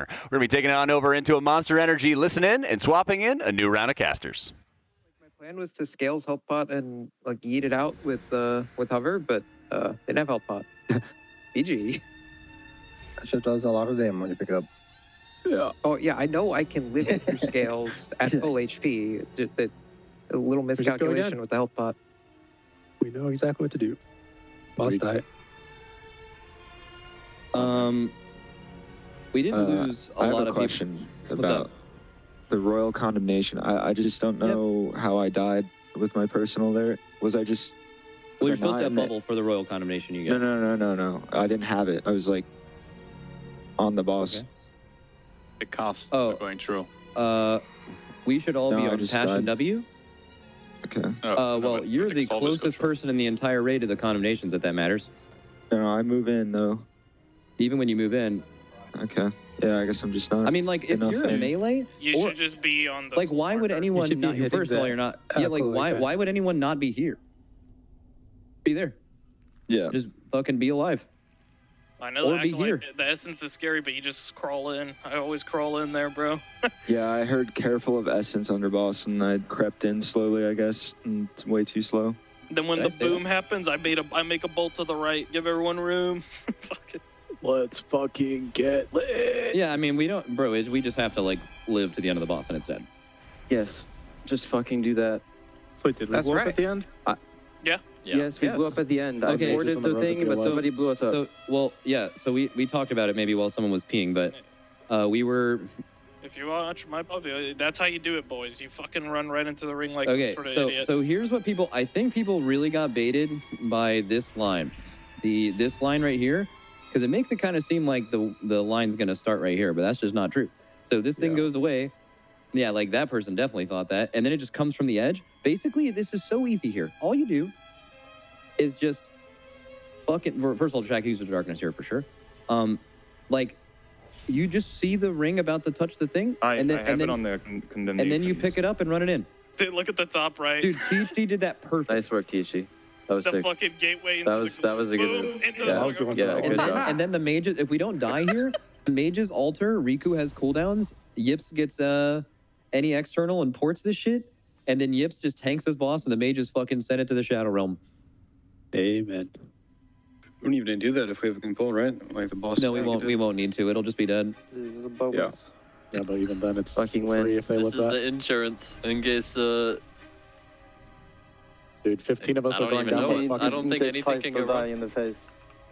We're going to be taking it on over into a Monster Energy listen in and swapping in a new round of casters. My plan was to scales health pot and like yeet it out with hover, but didn't have health pot. BG. That shit does a lot of damage when you pick it up. Yeah. Oh yeah, I know I can live through scales at full HP. Just that a little miscalculation with the health pot. We know exactly what to do. Boss die. We didn't lose a lot of people. I have a question about the Royal Condemnation. I just don't know how I died with my personal there. Was I just... Well, you're supposed to have bubble for the Royal Condemnation you get. No. I didn't have it. I was like on the boss. Okay. The costs are going true. We should all be on Passion W. Okay. Well, you're the closest person in the entire raid to the condemnations, if that matters. No, I move in, though. Even when you move in. Okay. Yeah, I guess I'm just not. I mean, like, if you're a melee... You should just be on the... Like, why would anyone not... First of all, you're not... Yeah, like, why would anyone not be here? Be there. Yeah. Just fucking be alive. I know or be here. The essence is scary, but you just crawl in. I always crawl in there, bro. Yeah, I heard careful of essence under boss, and I crept in slowly, I guess, and it's way too slow. Then when the boom happens, I make a bolt to the right. Give everyone room. Fucking. Let's fucking get lit. Yeah, I mean, we don't... Bro, we just have to, like, live to the end of the boss, and it's dead. Yes. Just fucking do that. So did we blow up at the end? Yeah. Yes, we blew up at the end. Okay. I boarded the thing, but somebody blew us up. So, well, yeah, so we talked about it maybe while someone was peeing, but we were... If you watch my puppy, that's how you do it, boys. You fucking run right into the ring like some sort of idiot. So here's what people... I think people really got baited by this line. This line right here, because it makes it kind of seem like the line's going to start right here, but that's just not true. So this thing goes away. Yeah, like that person definitely thought that. And then it just comes from the edge. Basically, this is so easy here. All you do is just fucking... First of all, Jack uses darkness here for sure. Like, you just see the ring about to touch the thing, and then it on the condemnation. And then you pick it up and run it in. Dude, look at the top right. Dude, THD did that perfect. Nice work, THD. That was the sick. Fucking gateway. That was a good move. Yeah, good job. And then the mages, if we don't die here, the mages alter. Riku has cooldowns. Yips gets any external and ports this shit, and then Yips just tanks his boss, and the mages fucking send it to the Shadow Realm. Amen. We don't even do that if we have a control, right? Like the boss. No, we won't. We won't need to. It'll just be dead. Yeah. Yeah, but even then, it's fucking win. If they this is the insurance in case. Dude, 15 of us are going down. I don't think anything can go wrong. In the face.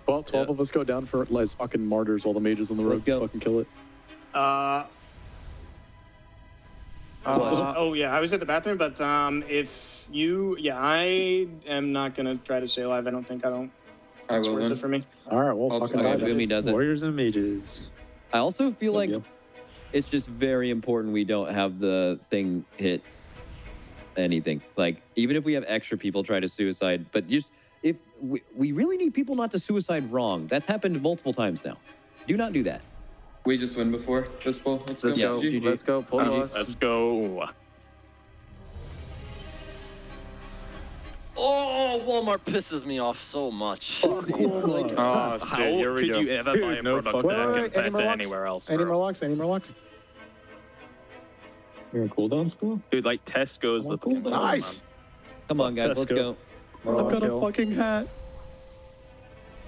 Well, 12 of us go down for as fucking martyrs while the mages on the road fucking kill it. Oh yeah, I was at the bathroom, but if you, I am not gonna try to stay alive. I don't. It's worth it for me. All right, well, fucking Boomy does it. Warriors and mages. I also feel like it's just very important we don't have the thing hit anything. Like, even if we have extra people try to suicide, but just if we really need people not to suicide wrong. That's happened multiple times now. Do not do that. We just win before this ball. Let's go. GG. Let's go. Pull us. Let's go. Oh, Walmart pisses me off so much. How could you ever buy a product that compared to anywhere else, Any bro? more locks? Any more locks? You're in cooldown still? Dude, like Tesco's the fucking Nice! Come on, guys, let's go. I've got a fucking hat.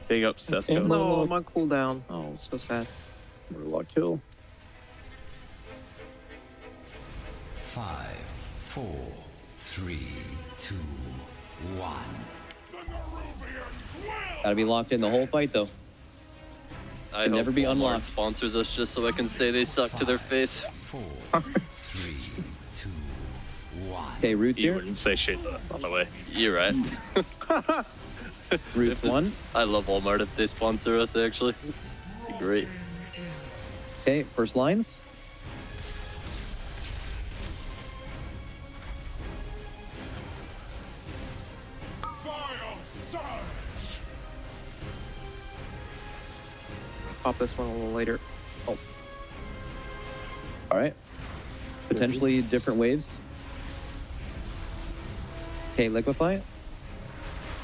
Big ups, Tesco. No, I'm on cooldown. Oh, so sad. Murloc kill. 5, 4, 3, 2, 1. Gotta be locked in the whole fight, though. I Can hope never be Walmart unlocked. sponsors us just so I can say they suck to their face. 4, 3, 2, 1. Okay, Roots You here. wouldn't say shit, by the way. You're right. Roots 1. I love Walmart if they sponsor us, actually. It's great. Okay, first lines. Pop this one a little later. Oh. All right. Potentially different waves. Okay, liquefy it.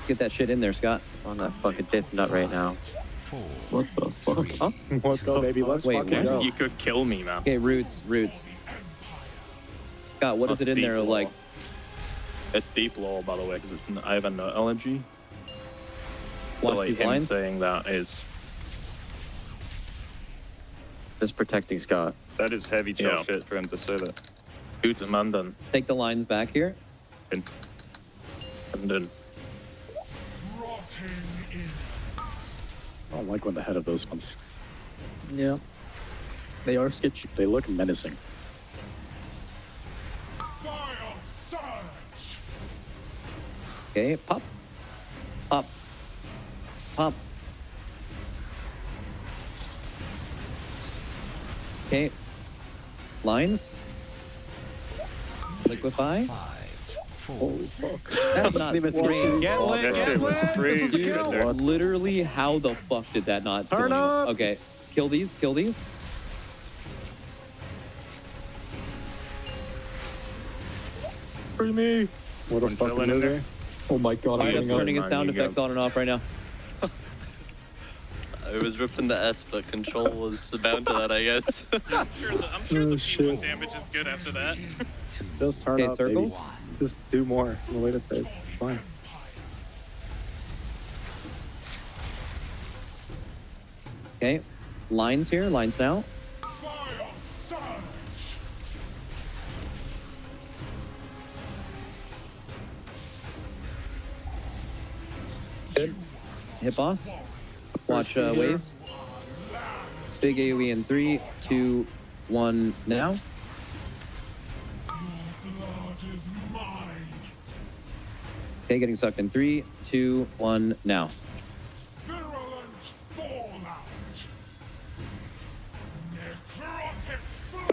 Get that shit in there, Scott. On that fucking death nut right now. What the fuck? Huh? Let's go, baby. Let's Wait, fucking what? go. You could kill me, man. Okay, roots. Scott, what is it in there like? It's deep low, by the way, because I have an allergy. Watch So, like, these him lines. saying that is... Just protecting Scott. That is heavy chow shit for him to say that. Shoot him and then... Take the lines back here. And then... I don't like when the head of those ones. Yeah. They are sketchy. They look menacing. Okay, pop. Pop. Pop. Okay. Lines. Liquefy. Holy fuck. That's not spraying. That shit was crazy right there. Literally, how the fuck did that not kill Turn anyone? up! Okay, kill these. Free me! What a fucking villain in there. movie. Oh my god, I'm I'm getting up. turning his sound you effects on and off right now. I was ripping the S, but control was bound to that, I guess. I'm sure the shit. P1 damage is good after that. Just turn Okay, up, circles. baby. Just do more in the later phase. Fine. Okay, lines here. Lines now. Good. Hit boss. Watch waves. Big AoE in 3, 2, 1, now. Okay, getting sucked in 3, 2, 1, now.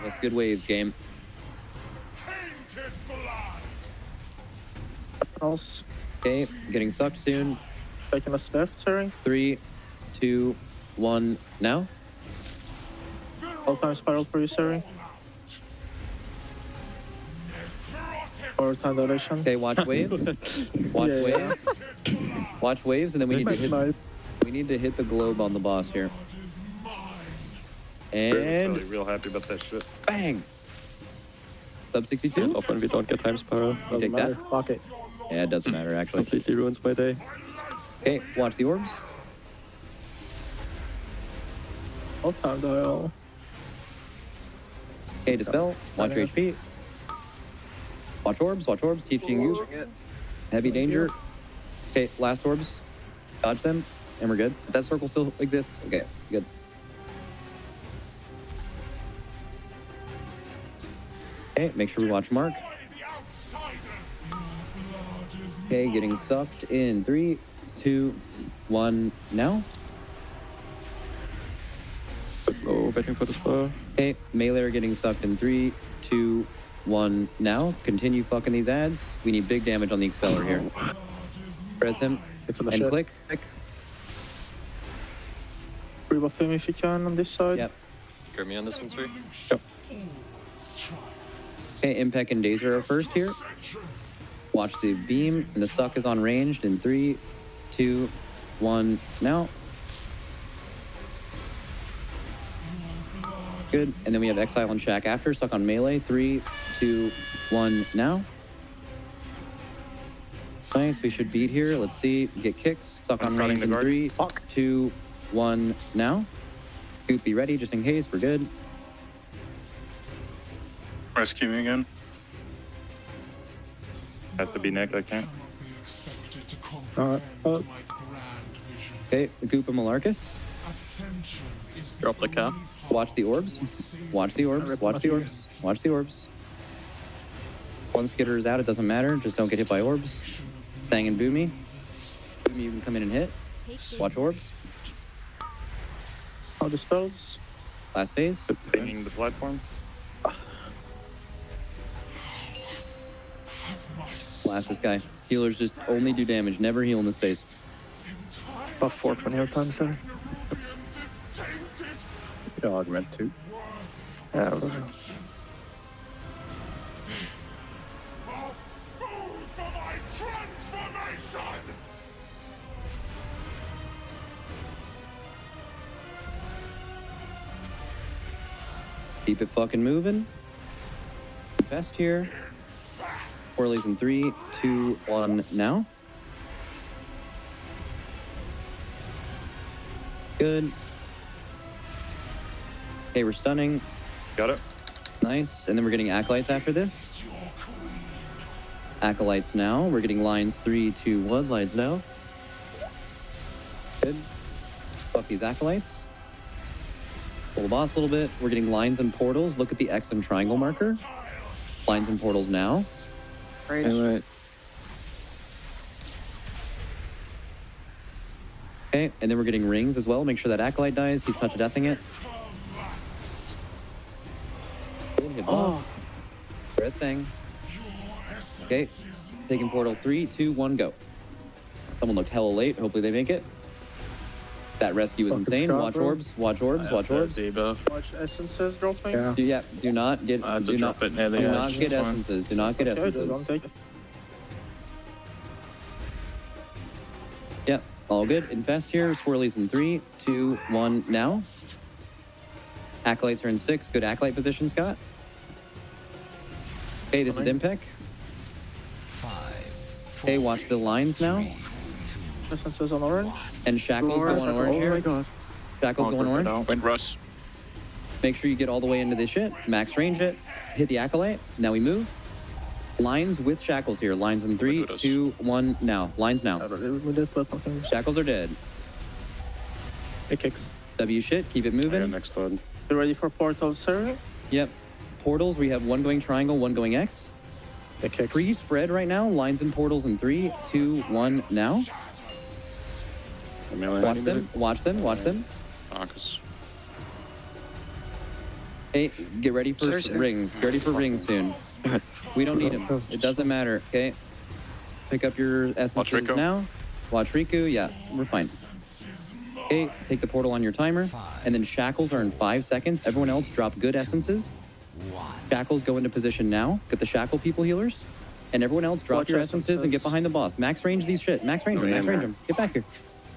That's good waves, game. Else Okay, getting sucked soon. taking a sniff, sorry. 3, 2, 1, now. All time spiral for you, sorry. Or time duration. Okay, watch waves. Watch Yeah. waves. Watch waves, and then we need to hit. Nice. We need to hit the globe on the boss here. Brave was And probably real happy about that shit. bang. Sub 62. Often we don't get time spiral. You take that. Fuck it. Yeah, it doesn't matter actually. Completely ruins my day. Okay, watch the orbs. All time dial. Okay, dispel. Watch your HP. Watch orbs. Watch orbs. Teaching you. Heavy danger. Okay, last orbs. Dodge them, and we're good. That circle still exists. Okay, good. Okay, make sure we watch Mark. Okay, getting sucked in 3, 2, 1, now. Oh, waiting for the spell. Okay, melee are getting sucked in 3, 2, 1, now. Continue fucking these ads. We need big damage on the expeller here. Press him It's on the and shit. click. Rebuff him if you can on this side. Yep. Grab me on this one, sir. Okay, Impact and Dazer are first here. Watch the beam, and the suck is on ranged in 3, 2, 1, now. Good, and then we have Exile and Shack after. Suck on melee, 3, 2, 1, now. Nice, we should beat here. Let's see, get kicks. Suck on Running range the in guard. 3, 2, 1, now. Scoop, be ready just in case, we're good. Rescue me again. Has to be Nick, I can't. Okay, Goop and Malarkus. Drop the cap. Watch the orbs. Watch the orbs. Watch the orbs. Watch the orbs. One skitter is out. It doesn't matter. Just don't get hit by orbs. Thang and Boomy. Boomy, you can come in and hit. Watch orbs. All the spells. Last phase. Banging the platform. Blast this guy. Healers just only do damage. Never heal in this phase. Buff 420 all time, sorry. Yeah, augment too. Yeah, whatever. Keep it fucking moving. Invest here. Swirlies in 3, 2, 1, now. Good. Okay, we're stunning. Got it. Nice. And then we're getting Acolytes after this. Acolytes now. We're getting lines 3, 2, 1. Lines now. Good. Fuck these Acolytes. Pull the boss a little bit. We're getting lines and portals. Look at the X and triangle marker. Lines and portals now. Right. Anyway, Okay, and then we're getting rings as well. Make sure that Acolyte dies. He's touch of deathing it. Good, hit boss. Pressing. Okay, taking portal 3, 2, 1, go. Someone looked hella late. Hopefully they make it. That rescue was insane. Watch orbs. Watch orbs. Watch orbs. Watch essences, girlfriend. Yeah. Do not get. Do not get essences. Do not get essences. Yep, all good. Infest here. Swirlies in 3, 2, 1, now. Acolytes are in 6. Good Acolyte position, Scott. Okay, this is Impact. 5, Okay, watch the lines now. Essences on orange. And shackles go on orange here. Oh my god. Shackles go on orange. Wind Rush. Make sure you get all the way into this shit. Max range it. Hit the Acolyte. Now we move. Lines with shackles here. Lines in 3, 2, 1, now. Lines now. Shackles are dead. It kicks. W shit. Keep it moving. Next one. You ready for portals, sir? Yep. Portals, we have one going triangle, one going X. It kicks. Pre-spread right now. Lines and portals in 3, 2, 1, now. Watch them. Watch them. Watch them. Hey, get ready for rings. Get ready for rings soon. We don't need them. It doesn't matter. Okay. Pick up your essences now. Watch Riku. Yeah, we're fine. Okay, take the portal on your timer. And then shackles are in 5 seconds. Everyone else drop good essences. Shackles go into position now. Get the shackle people healers. And everyone else drop your essences and get behind the boss. Max range these shit. Max range them. Max range them. Get back here.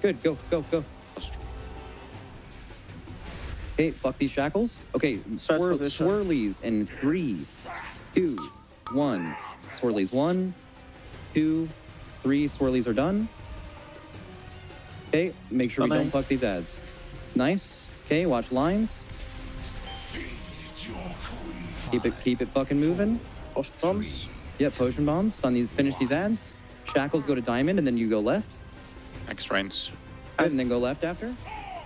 Good. Go, go, go. Okay, fuck these shackles. Okay, swirlies in 3, 2, 1. Swirlies 1, 2, 3. Swirlies are done. Okay, make sure we don't fuck these ads. Nice. Okay, watch lines. Keep it fucking moving. Potion bombs. Yep, potion bombs. On these, finish these ads. Shackles go to diamond, and then you go left. Next range. Good, and then go left after.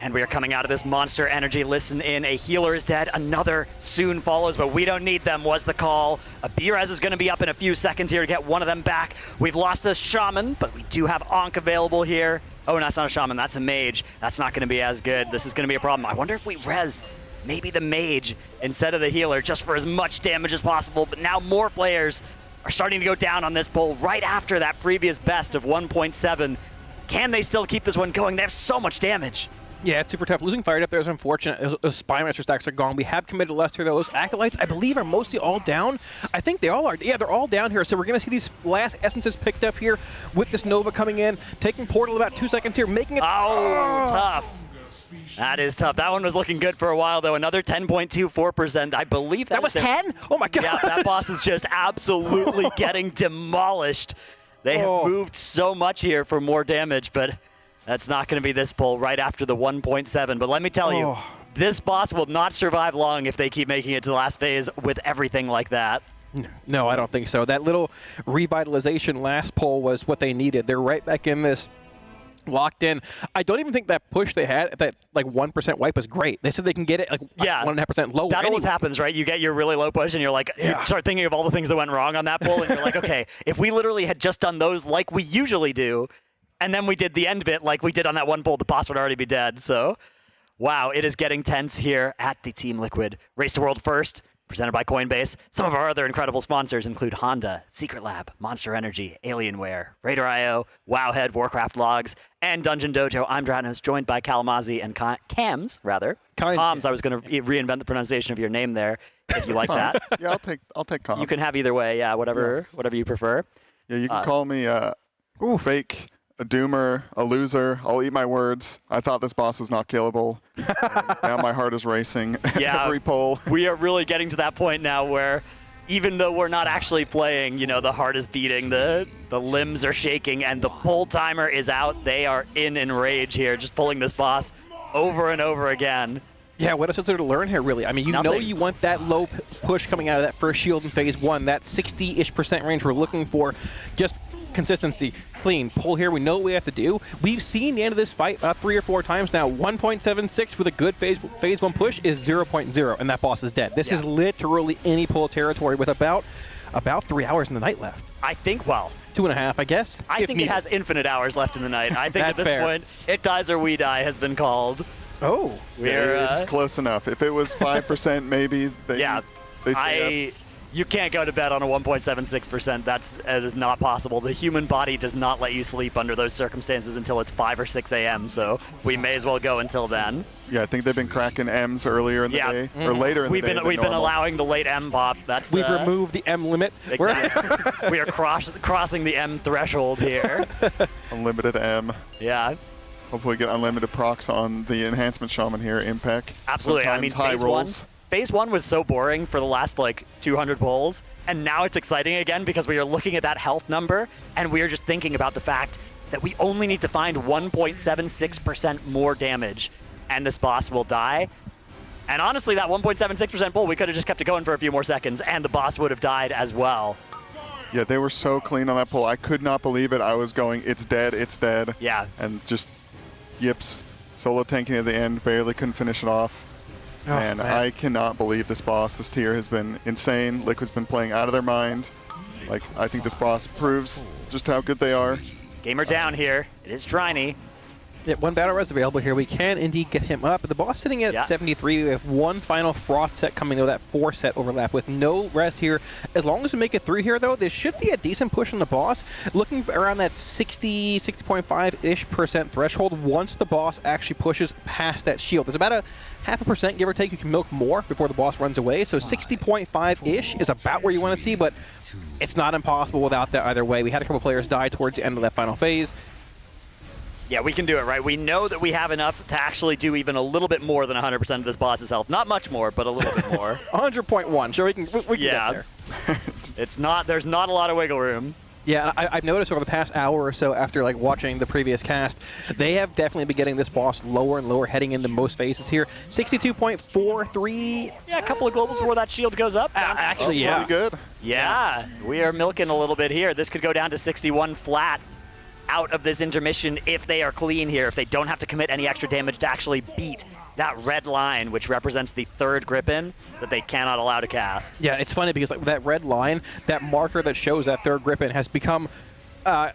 And we are coming out of this monster energy. Listen in. A healer is dead. Another soon follows, but we don't need them, was the call. A B-Res is going to be up in a few seconds here to get one of them back. We've lost a shaman, but we do have Ankh available here. Oh, that's not a shaman. That's a mage. That's not going to be as good. This is going to be a problem. I wonder if we res maybe the mage instead of the healer just for as much damage as possible. But now more players are starting to go down on this pull right after that previous best of 1.7. Can they still keep this one going? They have so much damage. Yeah, it's super tough. Losing Fired Up there is unfortunate. Those Spymaster stacks are gone. We have committed less here, though. Those Acolytes, I believe, are mostly all down. I think they all are. Yeah, they're all down here. So we're going to see these last essences picked up here with this Nova coming in, taking Portal about 2 seconds here, making it... Oh, tough. That is tough. That one was looking good for a while, though. Another 10.24%. I believe that was 10? Oh, my God. Yeah, that boss is just absolutely getting demolished. They have moved so much here for more damage, but that's not going to be this pull right after the 1.7. But let me tell you, this boss will not survive long if they keep making it to the last phase with everything like that. No, I don't think so. That little revitalization last pull was what they needed. They're right back in this, locked in. I don't even think that push they had, that like 1% wipe was great. They said they can get it like 1.5% lower. That always happens, right? You get your really low push and you're like, you start thinking of all the things that went wrong on that pull and you're like, okay, if we literally had just done those like we usually do, and then we did the end bit like we did on that one pull, the boss would already be dead. So, wow, it is getting tense here at the Team Liquid Race to World First, presented by Coinbase. Some of our other incredible sponsors include Honda, Secret Lab, Monster Energy, Alienware, RaiderIO, Wowhead, Warcraft Logs, and DungeonDojo. I'm Dranos, joined by Kalamazzi and Cams, rather. Coms, I was going to reinvent the pronunciation of your name there, if you like that. Yeah, I'll take Coms. You can have either way, yeah, whatever you prefer. Yeah, you can call me fake a doomer, a loser. I'll eat my words. I thought this boss was not killable. Now my heart is racing. Yeah, Every pull. We are really getting to that point now where even though we're not actually playing, the heart is beating, the limbs are shaking, and the pull timer is out. They are in rage here, just pulling this boss over and over again. Yeah, what else is there to learn here, really? I mean, you know you want that low push coming out of that first shield in phase 1, that 60-ish% range we're looking for. Just consistency, clean, pull here. We know what we have to do. We've seen the end of this fight 3 or 4 times now. 1.76 with a good phase 1 push is 0.0, and that boss is dead. This is literally any pull territory with about 3 hours in the night left. I think, 2.5, I guess. I think it has infinite hours left in the night. I think at this point, it dies or we die has been called. Oh. It's close enough. If it was 5%, maybe they stay up. You can't go to bed on a 1.76%. That is not possible. The human body does not let you sleep under those circumstances until it's 5 or 6 a.m., so we may as well go until then. Yeah, I think they've been cracking M's earlier in the day, or later in the day. We've been allowing the late M pop. We've removed the M limit. Exactly. We are crossing the M threshold here. Unlimited M. Yeah. Hopefully get unlimited procs on the enhancement shaman here, Impec. Absolutely. Sometimes I mean, high rolls. Phase 1 was so boring for the last 200 pulls, and now it's exciting again because we are looking at that health number, and we are just thinking about the fact that we only need to find 1.76% more damage, and this boss will die. And honestly, that 1.76% pull, we could have just kept it going for a few more seconds, and the boss would have died as well. Yeah, they were so clean on that pull. I could not believe it. I was going, it's dead, it's dead. Yeah. And just yips, solo tanking at the end, barely couldn't finish it off. Oh, man, I cannot believe this boss. This tier has been insane. Liquid's been playing out of their mind. I think this boss proves just how good they are. Gamer down here. It is Triney. Yeah, 1 battle res available here. We can indeed get him up. The boss sitting at 73. We have 1 final froth set coming, though, that 4 set overlap with no rest here. As long as we make it through here, though, this should be a decent push on the boss. Looking around that 60.5-ish% threshold once the boss actually pushes past that shield. There's about a 0.5%, give or take. You can milk more before the boss runs away. So 60.5-ish is about where you want to see, but it's not impossible without that either way. We had a couple players die towards the end of that final phase. Yeah, we can do it, right? We know that we have enough to actually do even a little bit more than 100% of this boss's health. Not much more, but a little bit more. 100.1. Sure, we can get there. There's not a lot of wiggle room. Yeah, I've noticed over the past hour or so after watching the previous cast, they have definitely been getting this boss lower and lower heading into most phases here. 62.43. Yeah, a couple of globals before that shield goes up. Actually, yeah. Pretty good. Yeah, we are milking a little bit here. This could go down to 61 flat out of this intermission if they are clean here, if they don't have to commit any extra damage to actually beat that red line, which represents the 3rd Grippin that they cannot allow to cast. Yeah, it's funny because that red line, that marker that shows that 3rd Grippin has become, the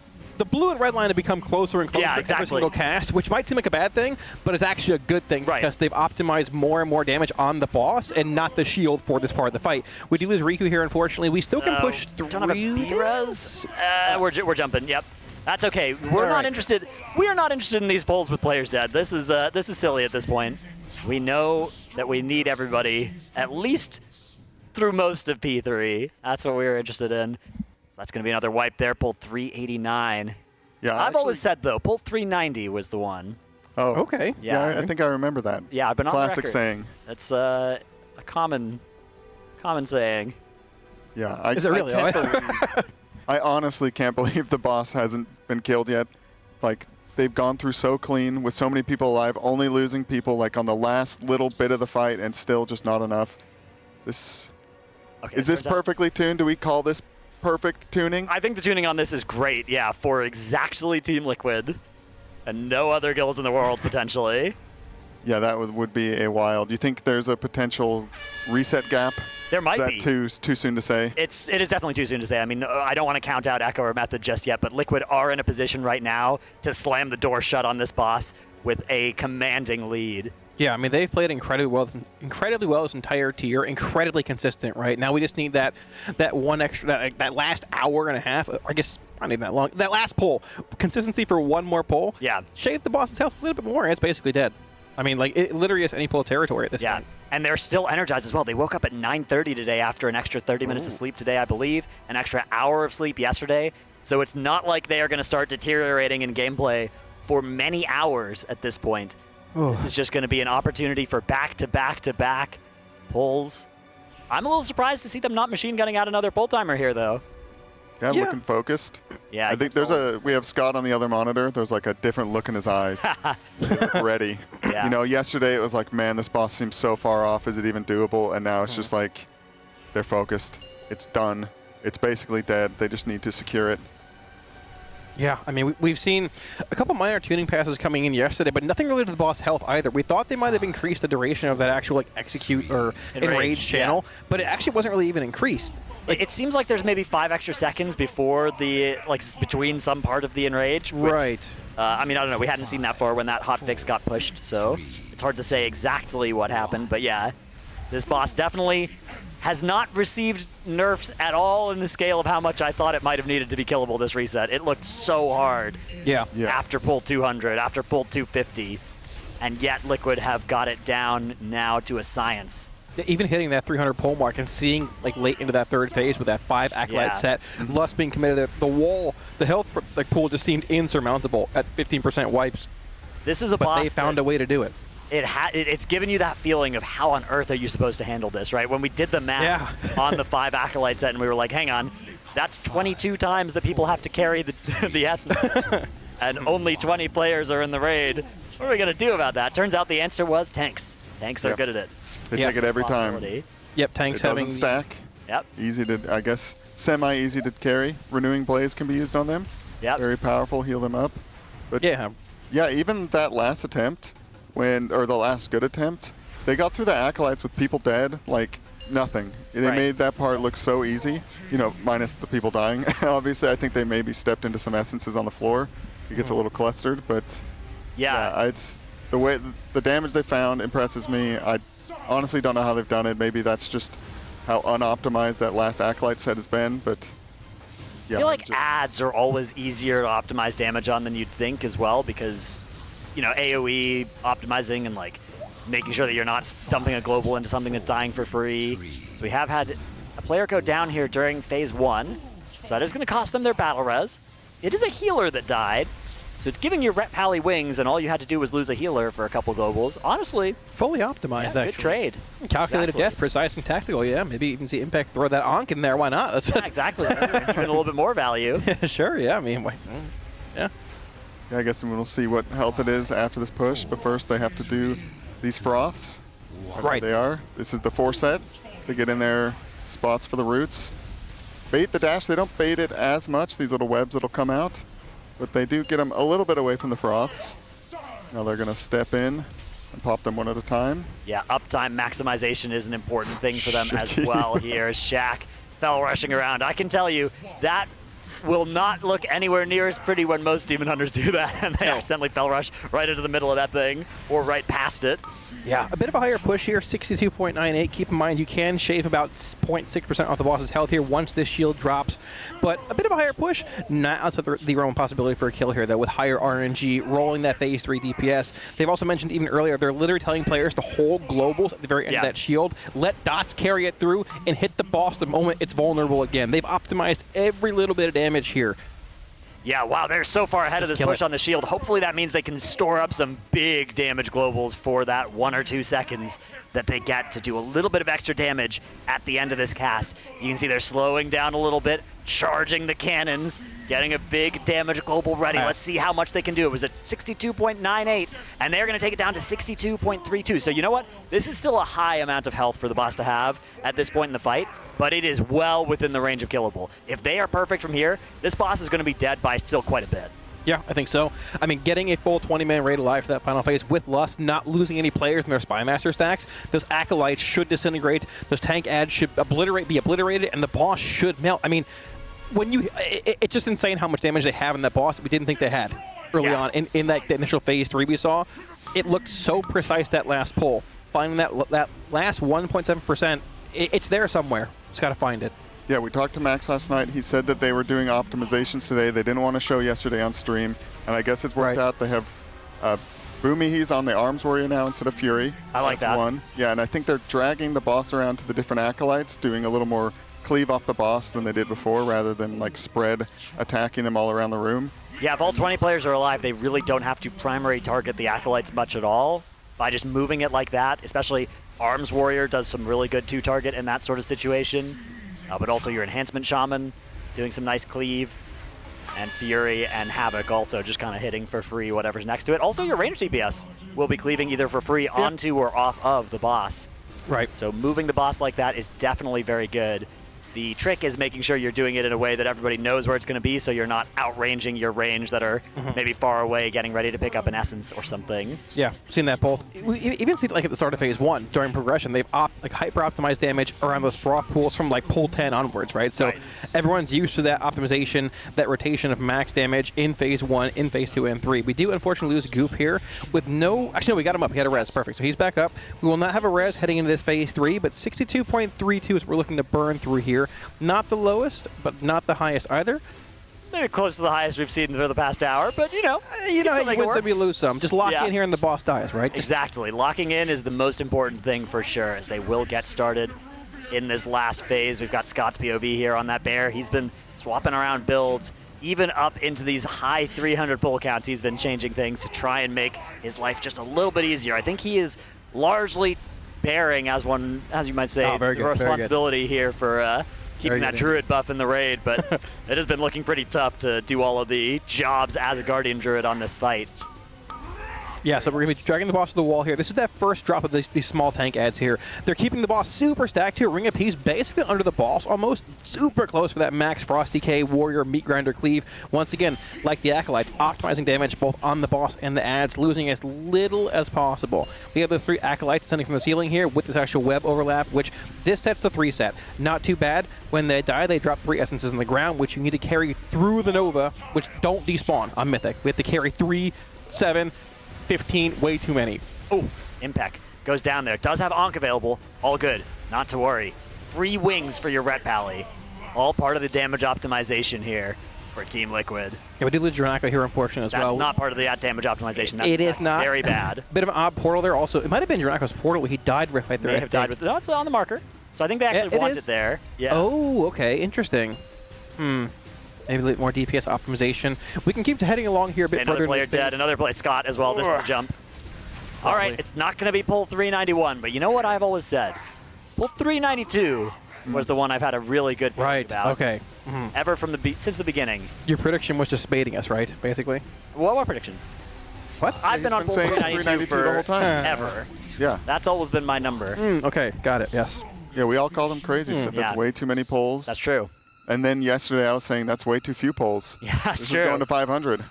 blue and red line have become closer and closer every single cast, which might seem like a bad thing, but it's actually a good thing because they've optimized more and more damage on the boss and not the shield for this part of the fight. We do lose Riku here, unfortunately. We still can push through. Don't have a B-res? We're jumping, yep. That's okay. We're not interested. We are not interested in these pulls with players dead. This is silly at this point. We know that we need everybody at least through most of P3. That's what we were interested in. So that's going to be another wipe there. Pull 389. Yeah, I've always said though, pull 390 was the one. Oh, okay. Yeah, I think I remember that. Yeah, I've been on classic record. saying. That's a common saying. Yeah, is it really? I honestly can't believe the boss hasn't been killed yet. They've gone through so clean with so many people alive, only losing people on the last little bit of the fight and still just not enough. Is this perfectly tuned? Do we call this perfect tuning? I think the tuning on this is great, yeah, for exactly Team Liquid and no other guilds in the world, potentially. Yeah, that would be a wild. Do you think there's a potential reset gap? There might be. Is that too soon to say? It is definitely too soon to say. I mean, I don't want to count out Echo or Method just yet, but Liquid are in a position right now to slam the door shut on this boss with a commanding lead. Yeah, I mean, they've played incredibly well this entire tier, incredibly consistent, right? Now we just need that one extra, that last hour and a half, I guess not even that long, that last pull. Consistency for one more pull. Yeah. Shave the boss's health a little bit more, and it's basically dead. I mean, it literally is any pull territory at this point. And they're still energized as well. They woke up at 9:30 today after an extra 30 minutes of sleep today, I believe, an extra hour of sleep yesterday. So it's not like they are going to start deteriorating in gameplay for many hours at this point. This is just going to be an opportunity for back-to-back-to-back pulls. I'm a little surprised to see them not machine gunning out another pull timer here, though. Yeah, looking focused. Yeah, I think we have Scott on the other monitor. There's like a different look in his eyes. Ready. Yeah. You know, yesterday it was like, man, this boss seems so far off. Is it even doable? And now it's just like, they're focused. It's done. It's basically dead. They just need to secure it. Yeah, I mean, we've seen a couple minor tuning passes coming in yesterday, but nothing related to the boss health either. We thought they might have increased the duration of that actual like execute or enrage channel, but it actually wasn't really even increased. Like, it seems like there's maybe 5 extra seconds before the between some part of the enrage. Right. I mean, I don't know. We hadn't seen that far when that hotfix got pushed, so it's hard to say exactly what happened. But yeah, this boss definitely has not received nerfs at all in the scale of how much I thought it might have needed to be killable this reset. It looked so hard. Yeah. After pull 200, after pull 250, and yet Liquid have got it down now to a science. Even hitting that 300 pull mark and seeing like late into that third phase with that 5 Acolyte set, Lust being committed, the wall, the health like pool just seemed insurmountable at 15% wipes. This is a boss. But they found a way to do it. It's given you that feeling of how on earth are you supposed to handle this, right? When we did the math on the 5 Acolyte set and we were like, hang on, that's 22 times that people have to carry the essence, and only 20 players are in the raid. What are we going to do about that? Turns out the answer was tanks. Tanks are good at it. They take it every time. Yep, tanks it doesn't stack. Yep. Easy to, I guess, semi-easy to carry. Renewing Blaze can be used on them. Yep. Very powerful, heal them up. But yeah, even that last attempt, or the last good attempt, they got through the Acolytes with people dead like nothing. They made that part look so easy, you know, minus the people dying. Obviously, I think they maybe stepped into some essences on the floor. It gets a little clustered, but it's the way the damage they found impresses me. I honestly don't know how they've done it. Maybe that's just how unoptimized that last Acolyte set has been, but I feel like ads are always easier to optimize damage on than you'd think as well, because, you know, AoE optimizing and like making sure that you're not dumping a global into something that's dying for free. So we have had a player go down here during phase 1, so that is going to cost them their battle res. It is a healer that died, so it's giving you Rep Pally wings, and all you had to do was lose a healer for a couple globals. Honestly, fully optimized, actually. Good trade. Calculated death, precise and tactical, yeah. Maybe even see Impact throw that Ankh in there, why not? That's exactly. Even a little bit more value. Sure, yeah, I mean, yeah. I guess we'll see what health it is after this push, but first they have to do these froths. Right. They are. This is the 4 set. They get in their spots for the roots. Bait the dash. They don't bait it as much, these little webs that'll come out, but they do get them a little bit away from the froths. Now they're going to step in and pop them one at a time. Yeah, uptime maximization is an important thing for them as well here. Shaq fell rushing around. I can tell you that will not look anywhere near as pretty when most Demon Hunters do that, and they accidentally fell rush right into the middle of that thing, or right past it. Yeah, a bit of a higher push here, 62.98. Keep in mind you can shave about 0.6% off the boss's health here once this shield drops, but a bit of a higher push, not outside the realm of possibility for a kill here, though, with higher RNG, rolling that phase 3 DPS. They've also mentioned even earlier, they're literally telling players to hold globals at the very end of that shield, let dots carry it through, and hit the boss the moment it's vulnerable again. They've optimized every little bit of damage here. Yeah, wow, they're so far ahead of this push on the shield. Hopefully that means they can store up some big damage globals for that 1 or 2 seconds that they get to do a little bit of extra damage at the end of this cast. You can see they're slowing down a little bit, charging the cannons, getting a big damage global ready. Let's see how much they can do. It was at 62.98, and they're going to take it down to 62.32. So you know what? This is still a high amount of health for the boss to have at this point in the fight, but it is well within the range of killable. If they are perfect from here, this boss is going to be dead by still quite a bit. Yeah, I think so. I mean, getting a full 20-man raid alive for that final phase with Lust, not losing any players in their Spymaster stacks, those Acolytes should disintegrate, those tank ads should be obliterated, and the boss should melt. I mean, it's just insane how much damage they have in that boss that we didn't think they had early on. In that initial phase 3 we saw, it looked so precise that last pull. Finding that last 1.7%, it's there somewhere. Just got to find it. Yeah, we talked to Max last night. He said that they were doing optimizations today. They didn't want to show yesterday on stream, and I guess it's worked out. They have Boomy, on the Arms Warrior now instead of Fury. I like That's that. one. Yeah, and I think they're dragging the boss around to the different Acolytes, doing a little more cleave off the boss than they did before, rather than like spread attacking them all around the room. Yeah, if all 20 players are alive, they really don't have to primary target the Acolytes much at all by just moving it like that, especially Arms Warrior does some really good 2-target in that sort of situation. But also your Enhancement Shaman doing some nice cleave. And Fury and Havoc also just kind of hitting for free whatever's next to it. Also, your range DPS will be cleaving either for free onto or off of the boss. Right. So moving the boss like that is definitely very good. The trick is making sure you're doing it in a way that everybody knows where it's going to be, so you're not outranging your range that are maybe far away, getting ready to pick up an essence or something. Yeah, seen that both. We even see it like at the start of phase 1 during progression. They've hyper optimized damage around those Brock pools from like pool 10 onwards, right? So everyone's used to that optimization, that rotation of max damage in phase 1, in phase 2, and 3. We do unfortunately lose Goop here with no. Actually, no, we got him up. He had a res. Perfect. So he's back up. We will not have a res heading into this phase 3, but 62.32 is what we're looking to burn through here. Not the lowest, but not the highest either. Maybe close to the highest we've seen for the past hour, but you know. You win some, you lose some. Just lock in here and the boss dies, right? Exactly. Locking in is the most important thing for sure, as they will get started in this last phase. We've got Scott's POV here on that bear. He's been swapping around builds, even up into these high 300 pull counts. He's been changing things to try and make his life just a little bit easier. I think he is largely bearing, as you might say, the responsibility here for keeping that Druid buff in the raid, but it has been looking pretty tough to do all of the jobs as a Guardian Druid on this fight. Yeah, so we're going to be dragging the boss to the wall here. This is that first drop of these small tank ads here. They're keeping the boss super stacked here. Ring of Peace basically under the boss, almost super close for that max Frost DK Warrior Meat Grinder cleave. Once again, like the Acolytes, optimizing damage both on the boss and the ads, losing as little as possible. We have the 3 Acolytes descending from the ceiling here with this actual web overlap, which this sets the 3 set. Not too bad. When they die, they drop 3 essences on the ground, which you need to carry through the Nova, which don't despawn on Mythic. We have to carry 3, 7, 15, way too many. Oh, Impact goes down there. Does have Ankh available. All good. Not to worry. Free wings for your Ret Pally. All part of the damage optimization here for Team Liquid. Yeah, we do lose Dranaka here, unfortunately, as well. That's not part of the damage optimization. That's not. Very bad. Bit of an odd portal there also. It might have been Dranaka's portal where he died right there. May have died with it. No, it's on the marker. So I think they actually want it there. Yeah. Oh, okay. Interesting. Maybe a little more DPS optimization. We can keep heading along here a bit further. Another player dead. Another player, Scott, as well. This is a jump. All right, it's not going to be pull 391, but you know what I've always said? Pull 392 was the one I've had a really good feeling about. Okay. Ever from since the beginning. Your prediction was just baiting us, right? Basically. What prediction? What? I've been on pull 392 for the whole time. ever. Yeah. That's always been my number. Okay, got it. Yes. Yeah, we all called him crazy. Said that's way too many polls. That's true. And then yesterday I was saying that's way too few polls. Yeah, that's this true. is going to 500.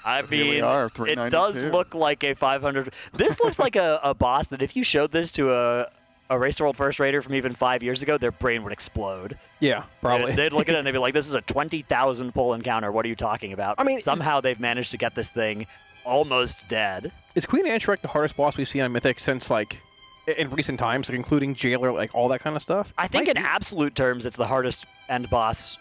I mean, it does look like a 500. This looks like a boss that if you showed this to a Race to World First Raider from even 5 years ago, their brain would explode. Yeah, probably. They'd look at it and they'd be like, this is a 20,000 pull encounter. What are you talking about? I mean, somehow they've managed to get this thing almost dead. Is Queen Anshirek the hardest boss we've seen on Mythic since, like, in recent times, like including Jailer, like all that kind of stuff? I think in absolute terms, it's the hardest end boss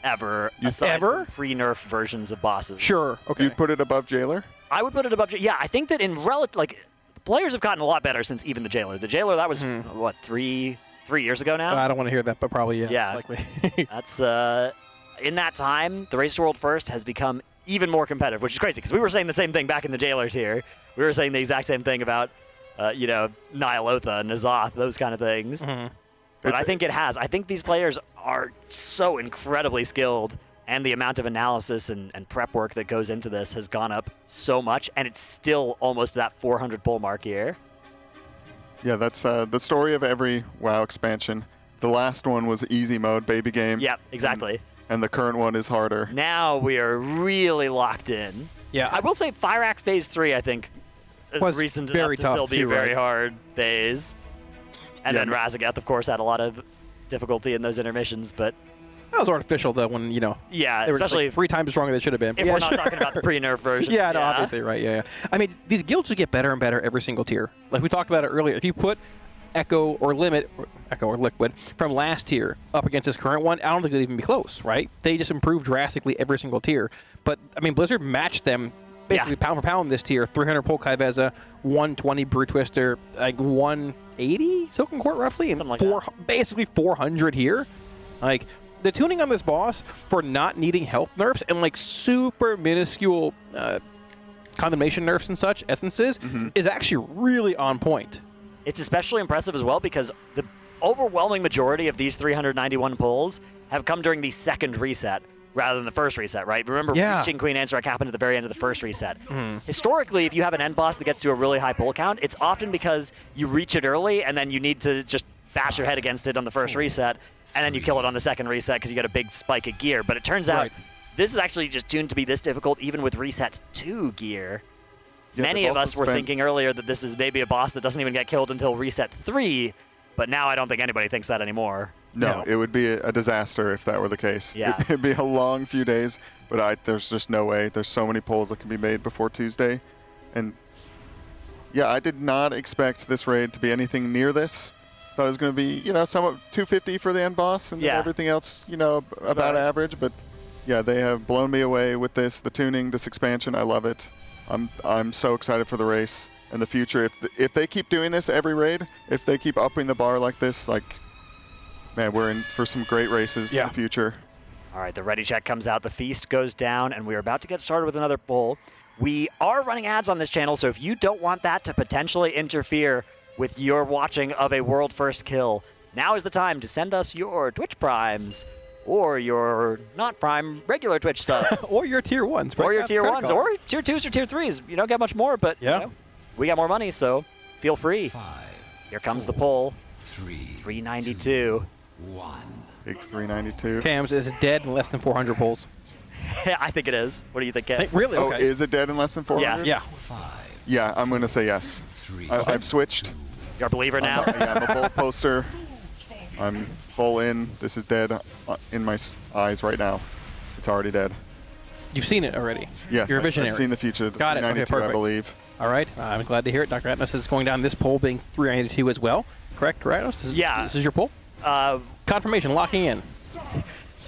ever. Aside from pre-nerf versions of bosses. Sure. Okay. You'd put it above Jailer? I would put it above. Yeah, I think that in relative, like, the players have gotten a lot better since even the Jailer. The Jailer, that was what, three years ago now. I don't want to hear that, but probably yeah. Likely. That's in that time, the Race to World First has become even more competitive, which is crazy because we were saying the same thing back in the Jailers here. We were saying the exact same thing about. Nyalotha, N'Zoth, those kind of things. But I think it has. I think these players are so incredibly skilled, and the amount of analysis and prep work that goes into this has gone up so much, and it's still almost that 400 pull mark here. Yeah, that's the story of every WoW expansion. The last one was easy mode, baby game. Yep, exactly. And the current one is harder. Now we are really locked in. Yeah. I will say Fire Act Phase 3, I think, was recent enough to still be a very hard phase. And then Razageth, of course, had a lot of difficulty in those intermissions, but... That was artificial, though, when, Yeah, they were especially... like 3 times stronger than they should have been. If we're not talking about the pre-nerf version. No, obviously, right, yeah. I mean, these guilds just get better and better every single tier. Like we talked about it earlier. If you put Echo or Liquid from last tier up against this current one, I don't think they'd even be close, right? They just improved drastically every single tier. But, I mean, Blizzard matched them basically pound for pound this tier. 300 Polk Veza, 120 Brew Twister, like 180 Silken Court roughly, and Something like basically 400 here. Like, the tuning on this boss for not needing health nerfs and like super minuscule condemnation nerfs and such, essences, is actually really on point. It's especially impressive as well because the overwhelming majority of these 391 pulls have come during the second reset rather than the first reset, right? Remember, reaching Queen Ansarek happened at the very end of the first reset. Historically, if you have an end boss that gets to a really high pull count, it's often because you reach it early and then you need to just bash your head against it on the first reset, and then you kill it on the second reset because you get a big spike of gear. But it turns out this is actually just tuned to be this difficult even with reset 2 gear. Yeah, Many of us were thinking earlier that this is maybe a boss that doesn't even get killed until reset 3, but now I don't think anybody thinks that anymore. No, it would be a disaster if that were the case. Yeah. It'd be a long few days, but there's just no way. There's so many polls that can be made before Tuesday. And yeah, I did not expect this raid to be anything near this. Thought it was going to be, somewhat 250 for the end boss and then everything else, about average. But yeah, they have blown me away with this, the tuning, this expansion. I love it. I'm so excited for the race and the future. If they keep doing this every raid, if they keep upping the bar like this, man, we're in for some great races in the future. All right, the ready check comes out, the feast goes down, and we're about to get started with another poll. We are running ads on this channel, so if you don't want that to potentially interfere with your watching of a world first kill, now is the time to send us your Twitch primes or your not prime regular Twitch subs. Or your tier 1s. Or your tier 1s, or tier 2s or tier 3s. You don't get much more, but we got more money, so feel free. Here comes the poll. 392. Big 392. Cams is dead in less than 400 pulls. I think it is. What do you think, Cams? Really? Okay. Oh, is it dead in less than 400? Yeah. Yeah, I'm going to say yes. I've switched. You're a believer now? I'm a bold poster. I'm full in. This is dead in my eyes right now. It's already dead. You've seen it already? Yes, You're a visionary. I've seen the future. Got it. Okay, perfect. I believe. All right. I'm glad to hear it. Dr. Atnos is going down this poll being 392 as well. Correct, Atnos? This is your poll? Confirmation, locking in.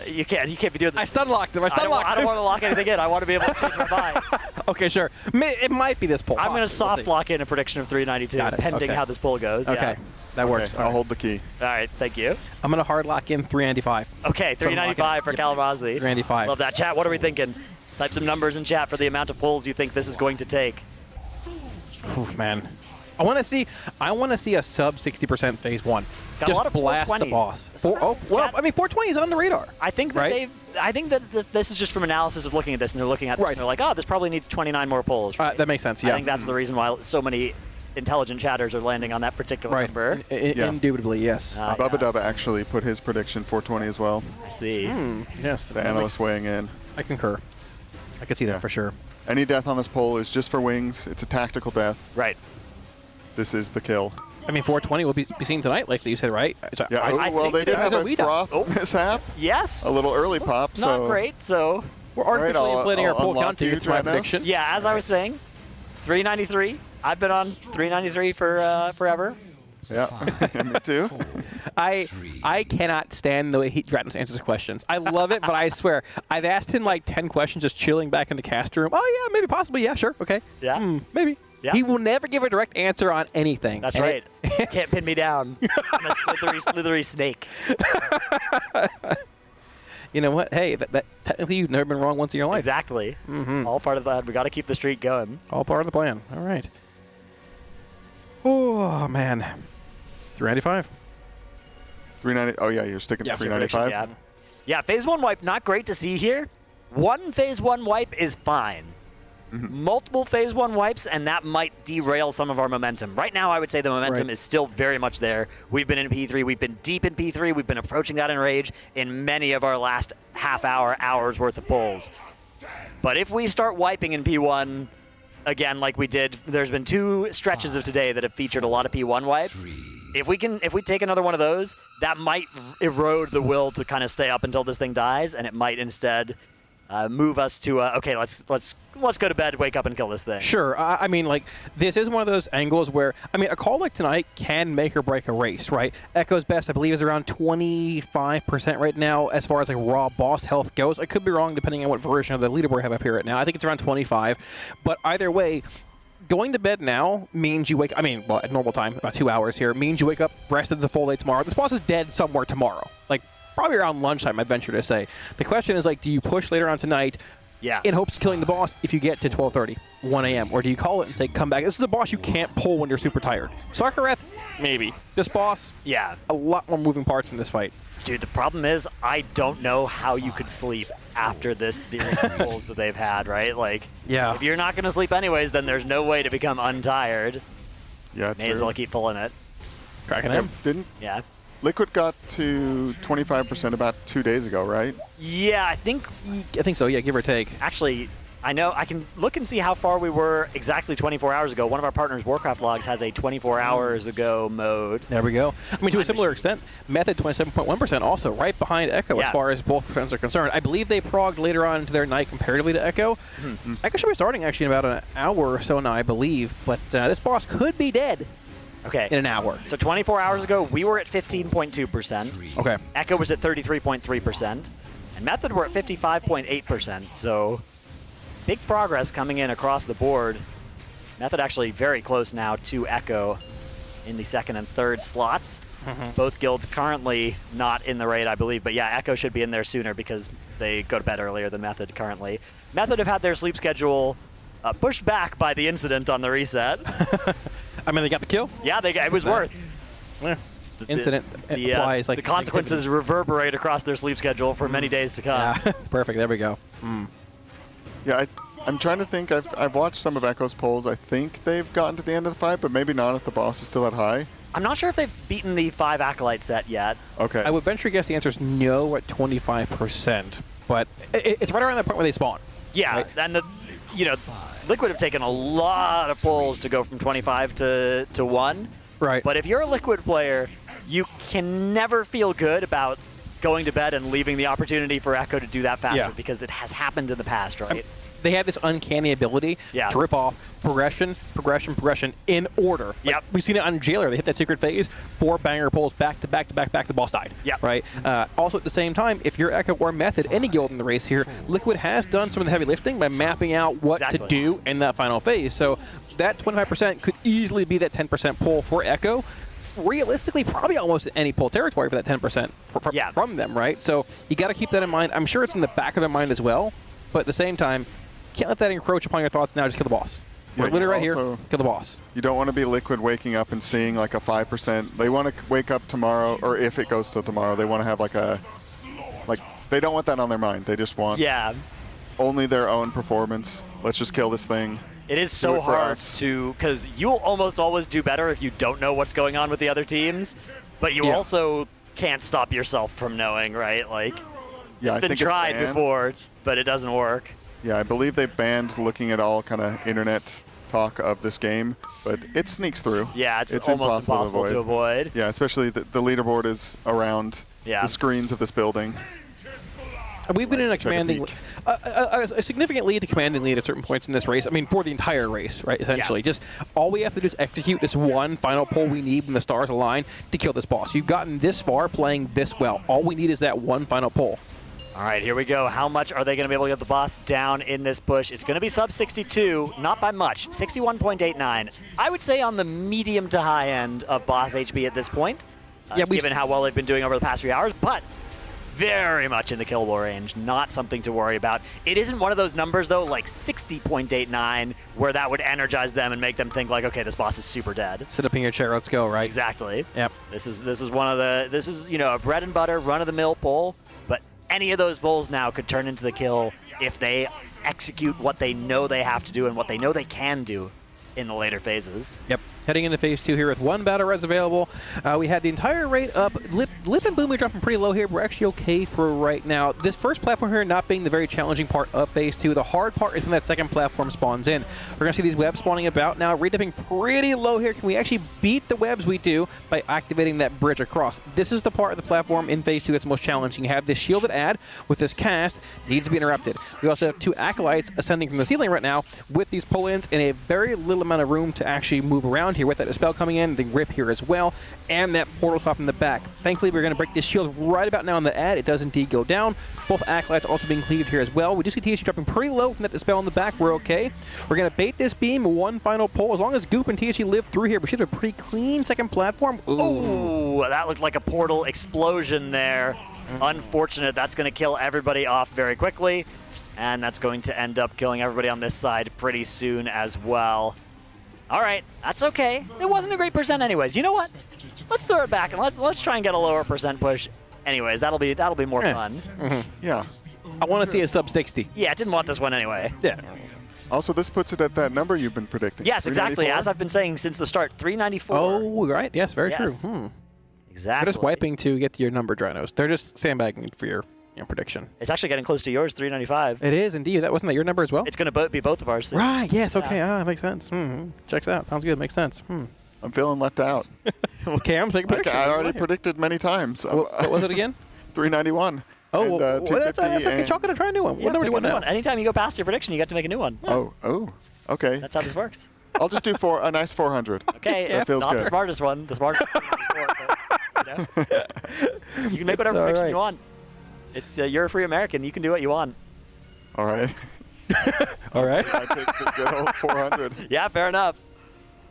You can't be doing this. I stun locked them. I don't want to lock anything in. I want to be able to change my mind. Okay, sure. It might be this poll. I'm going to soft lock in a prediction of 392, pending how this poll goes. Okay, that works. I'll hold the key. All right, thank you. I'm going to hard lock in 395. Okay, 395 for Calamazi. 395. Love that. Chat, what are we thinking? Type some numbers in chat for the amount of polls you think this is going to take. Oof, man. I want to see a sub 60% phase 1. Got Just a lot of blast 420s. the boss. 420 is on the radar. I think that I think that this is just from analysis of looking at this, and they're looking at this and they're like, oh, this probably needs 29 more polls. Right? That makes sense, yeah. I think that's the reason why so many intelligent chatters are landing on that particular number. Indubitably, yes. Bubba Dubba actually put his prediction 420 as well. I see. Yes. The analyst weighing in. I concur. I can see that for sure. Any death on this poll is just for wings. It's a tactical death. Right. This is the kill. I mean, 420 will be seen tonight, like you said, right? So yeah, well, they did have a froth mishap. Yes. A little early pop. Not great, so. We're artificially inflating our poll count to get to my prediction. Yeah, as I was saying, 393. I've been on 393 for forever. Yeah, me too. I cannot stand the way Dratnos answers questions. I love it, but I swear, I've asked him like 10 questions just chilling back in the caster room. Oh, yeah, maybe, possibly, yeah, sure, okay. Yeah. Maybe. Yeah. He will never give a direct answer on anything. That's right. Can't pin me down. I'm a slithery snake. You know what? Hey, that technically you've never been wrong once in your life. Exactly. All part of that. We got to keep the streak going. All part of the plan. All right. Oh, man. 395. 390. Oh, yeah, you're sticking to 395? Yeah, phase 1 wipe, not great to see here. One phase 1 wipe is fine. Multiple phase 1 wipes, and that might derail some of our momentum. Right now, I would say the momentum is still very much there. We've been in P3. We've been deep in P3. We've been approaching that in Rage in many of our last hour's worth of pulls. But if we start wiping in P1, again, like we did, there's been 2 stretches of today that have featured a lot of P1 wipes. If we take another one of those, that might erode the will to kind of stay up until this thing dies, and it might instead move us to okay, let's go to bed, wake up, and kill this thing. Sure. I mean, like, this is one of those angles where, I mean, a call like tonight can make or break a race, right? Echo's best, I believe, is around 25% right now as far as like raw boss health goes. I could be wrong depending on what version of the leaderboard I have up here right now. I think it's around 25. But either way, going to bed now means you wake. I mean, well, at normal time, about 2 hours here, means you wake up rested the full day tomorrow. This boss is dead somewhere tomorrow. Like, probably around lunchtime, I'd venture to say. The question is, like, do you push later on tonight in hopes of killing the boss if you get to 12:30, 1 a.m.? Or do you call it and say, come back? This is a boss you can't pull when you're super tired. Sarkareth, maybe. This boss, a lot more moving parts in this fight. Dude, the problem is I don't know how you could sleep after this series of pulls that they've had, right? Like, if you're not going to sleep anyways, then there's no way to become untired. Yeah, May as well keep pulling it. Cracking him. Didn't Liquid got to 25% about 2 days ago, right? Yeah, I think so, yeah, give or take. Actually, I know I can look and see how far we were exactly 24 hours ago. One of our partners, Warcraft Logs, has a 24 hours ago mode. There we go. I mean, to a similar extent, Method 27.1% also right behind Echo as far as both percents are concerned. I believe they progged later on into their night comparatively to Echo. Echo should be starting actually in about an hour or so now, I believe. But this boss could be dead. Okay. In an hour. So 24 hours ago, we were at 15.2%. Okay. Echo was at 33.3%. And Method were at 55.8%. So big progress coming in across the board. Method actually very close now to Echo in the second and third slots. Both guilds currently not in the raid, I believe. But yeah, Echo should be in there sooner because they go to bed earlier than Method currently. Method have had their sleep schedule pushed back by the incident on the reset. I mean, they got the kill. Yeah, it was worth. Incident applies like the consequences reverberate across their sleep schedule for many days to come. Yeah, perfect. There we go. Yeah, I'm trying to think. I've watched some of Echo's polls. I think they've gotten to the end of the fight, but maybe not if the boss is still at high. I'm not sure if they've beaten the 5 Acolyte set yet. Okay. I would venture to guess the answer is no at 25%, but it's right around that point where they spawn. Yeah, right? And Liquid have taken a lot of pulls to go from 25 to 1. Right. But if you're a Liquid player, you can never feel good about going to bed and leaving the opportunity for Echo to do that faster because it has happened in the past, right? They had this uncanny ability to rip off progression in order. Like, we've seen it on Jailer. They hit that secret phase, 4 banger pulls back to back to back, the boss died. Right? Also at the same time, if you're Echo or Method, any guild in the race here, Liquid has done some of the heavy lifting by mapping out what to do in that final phase. So that 25% could easily be that 10% pull for Echo. Realistically, probably almost any pull territory for that 10% from them, right? So you got to keep that in mind. I'm sure it's in the back of their mind as well, but at the same time, can't let that encroach upon your thoughts now. Just kill the boss. We're literally right here. Kill the boss. You don't want to be Liquid waking up and seeing like a 5%. They want to wake up tomorrow, or if it goes till tomorrow, they want to have they don't want that on their mind. They just want only their own performance. Let's just kill this thing. It is so hard to, because you'll almost always do better if you don't know what's going on with the other teams, but you also can't stop yourself from knowing, right? Like, it's been tried before, but it doesn't work. Yeah, I believe they banned looking at all kind of internet talk of this game, but it sneaks through. Yeah, it's almost impossible to avoid. Yeah, especially the leaderboard is around the screens of this building. We've been in a commanding, a significant lead to commanding lead at certain points in this race. I mean, for the entire race, right, essentially. Just all we have to do is execute this one final pull we need when the stars align to kill this boss. You've gotten this far playing this well. All we need is that one final pull. All right, here we go. How much are they going to be able to get the boss down in this push? It's going to be sub 62, not by much, 61.89. I would say on the medium to high end of boss HP at this point, given how well they've been doing over the past few hours, but very much in the killable range, not something to worry about. It isn't one of those numbers, though, like 60.89, where that would energize them and make them think like, okay, this boss is super dead. Sit up in your chair, let's go, right? Exactly. Yep. This is a bread and butter, run-of-the-mill pull, but any of those pulls now could turn into the kill if they execute what they know they have to do and what they know they can do in the later phases. Yep. Heading into phase 2 here with 1 battle res available. We had the entire rate up. Lip and Boom are dropping pretty low here, but we're actually okay for right now. This first platform here not being the very challenging part of phase 2. The hard part is when that second platform spawns in. We're going to see these webs spawning about now. Redipping pretty low here. Can we actually beat the webs? We do by activating that bridge across. This is the part of the platform in phase 2 that's most challenging. You have this shielded ad with this cast. Needs to be interrupted. We also have 2 Acolytes ascending from the ceiling right now with these pull-ins and a very little amount of room to actually move around here with that Dispel coming in, the Rip here as well, and that portal swap in the back. Thankfully, we're going to break this shield right about now on the ad. It does indeed go down. Both Acolytes also being cleaved here as well. We do see THC dropping pretty low from that Dispel in the back. We're okay. We're going to bait this beam, 1 final pull. As long as Goop and THC live through here, we should have a pretty clean second platform. Ooh, that looked like a portal explosion there. Unfortunate. That's going to kill everybody off very quickly, and that's going to end up killing everybody on this side pretty soon as well. All right, that's okay. It wasn't a great percent anyways. You know what? Let's throw it back and let's try and get a lower percent push. Anyways, that'll be more fun. Yeah. I want to see a sub 60. Yeah, I didn't want this one anyway. Yeah. Also, this puts it at that number you've been predicting. Yes, exactly. As I've been saying since the start, 394. Oh, right. Yes, very Yes. true. Exactly. They're just wiping to get to your number, Drinos. They're just sandbagging for your prediction. It's actually getting close to yours, 395. It is indeed. Wasn't that your number as well? It's going to be both of ours. Soon. Right. Yes. Okay. Yeah. Makes sense. Checks out. Sounds good. Makes sense. I'm feeling left out. Okay, I'm taking a prediction. I already predicted many times. What was it again? 391. Oh, and, well, that's okay. Chalk it and try a new one. Yeah, What number do you want now? Anytime you go past your prediction, you get to make a new one. Oh, okay. That's how this works. I'll just do a nice 400. Okay, that feels not good. the smartest one. The smartest one. You can make whatever prediction you want. It's you're a free American. You can do what you want. All right. All right. I take the good old 400. Yeah, fair enough.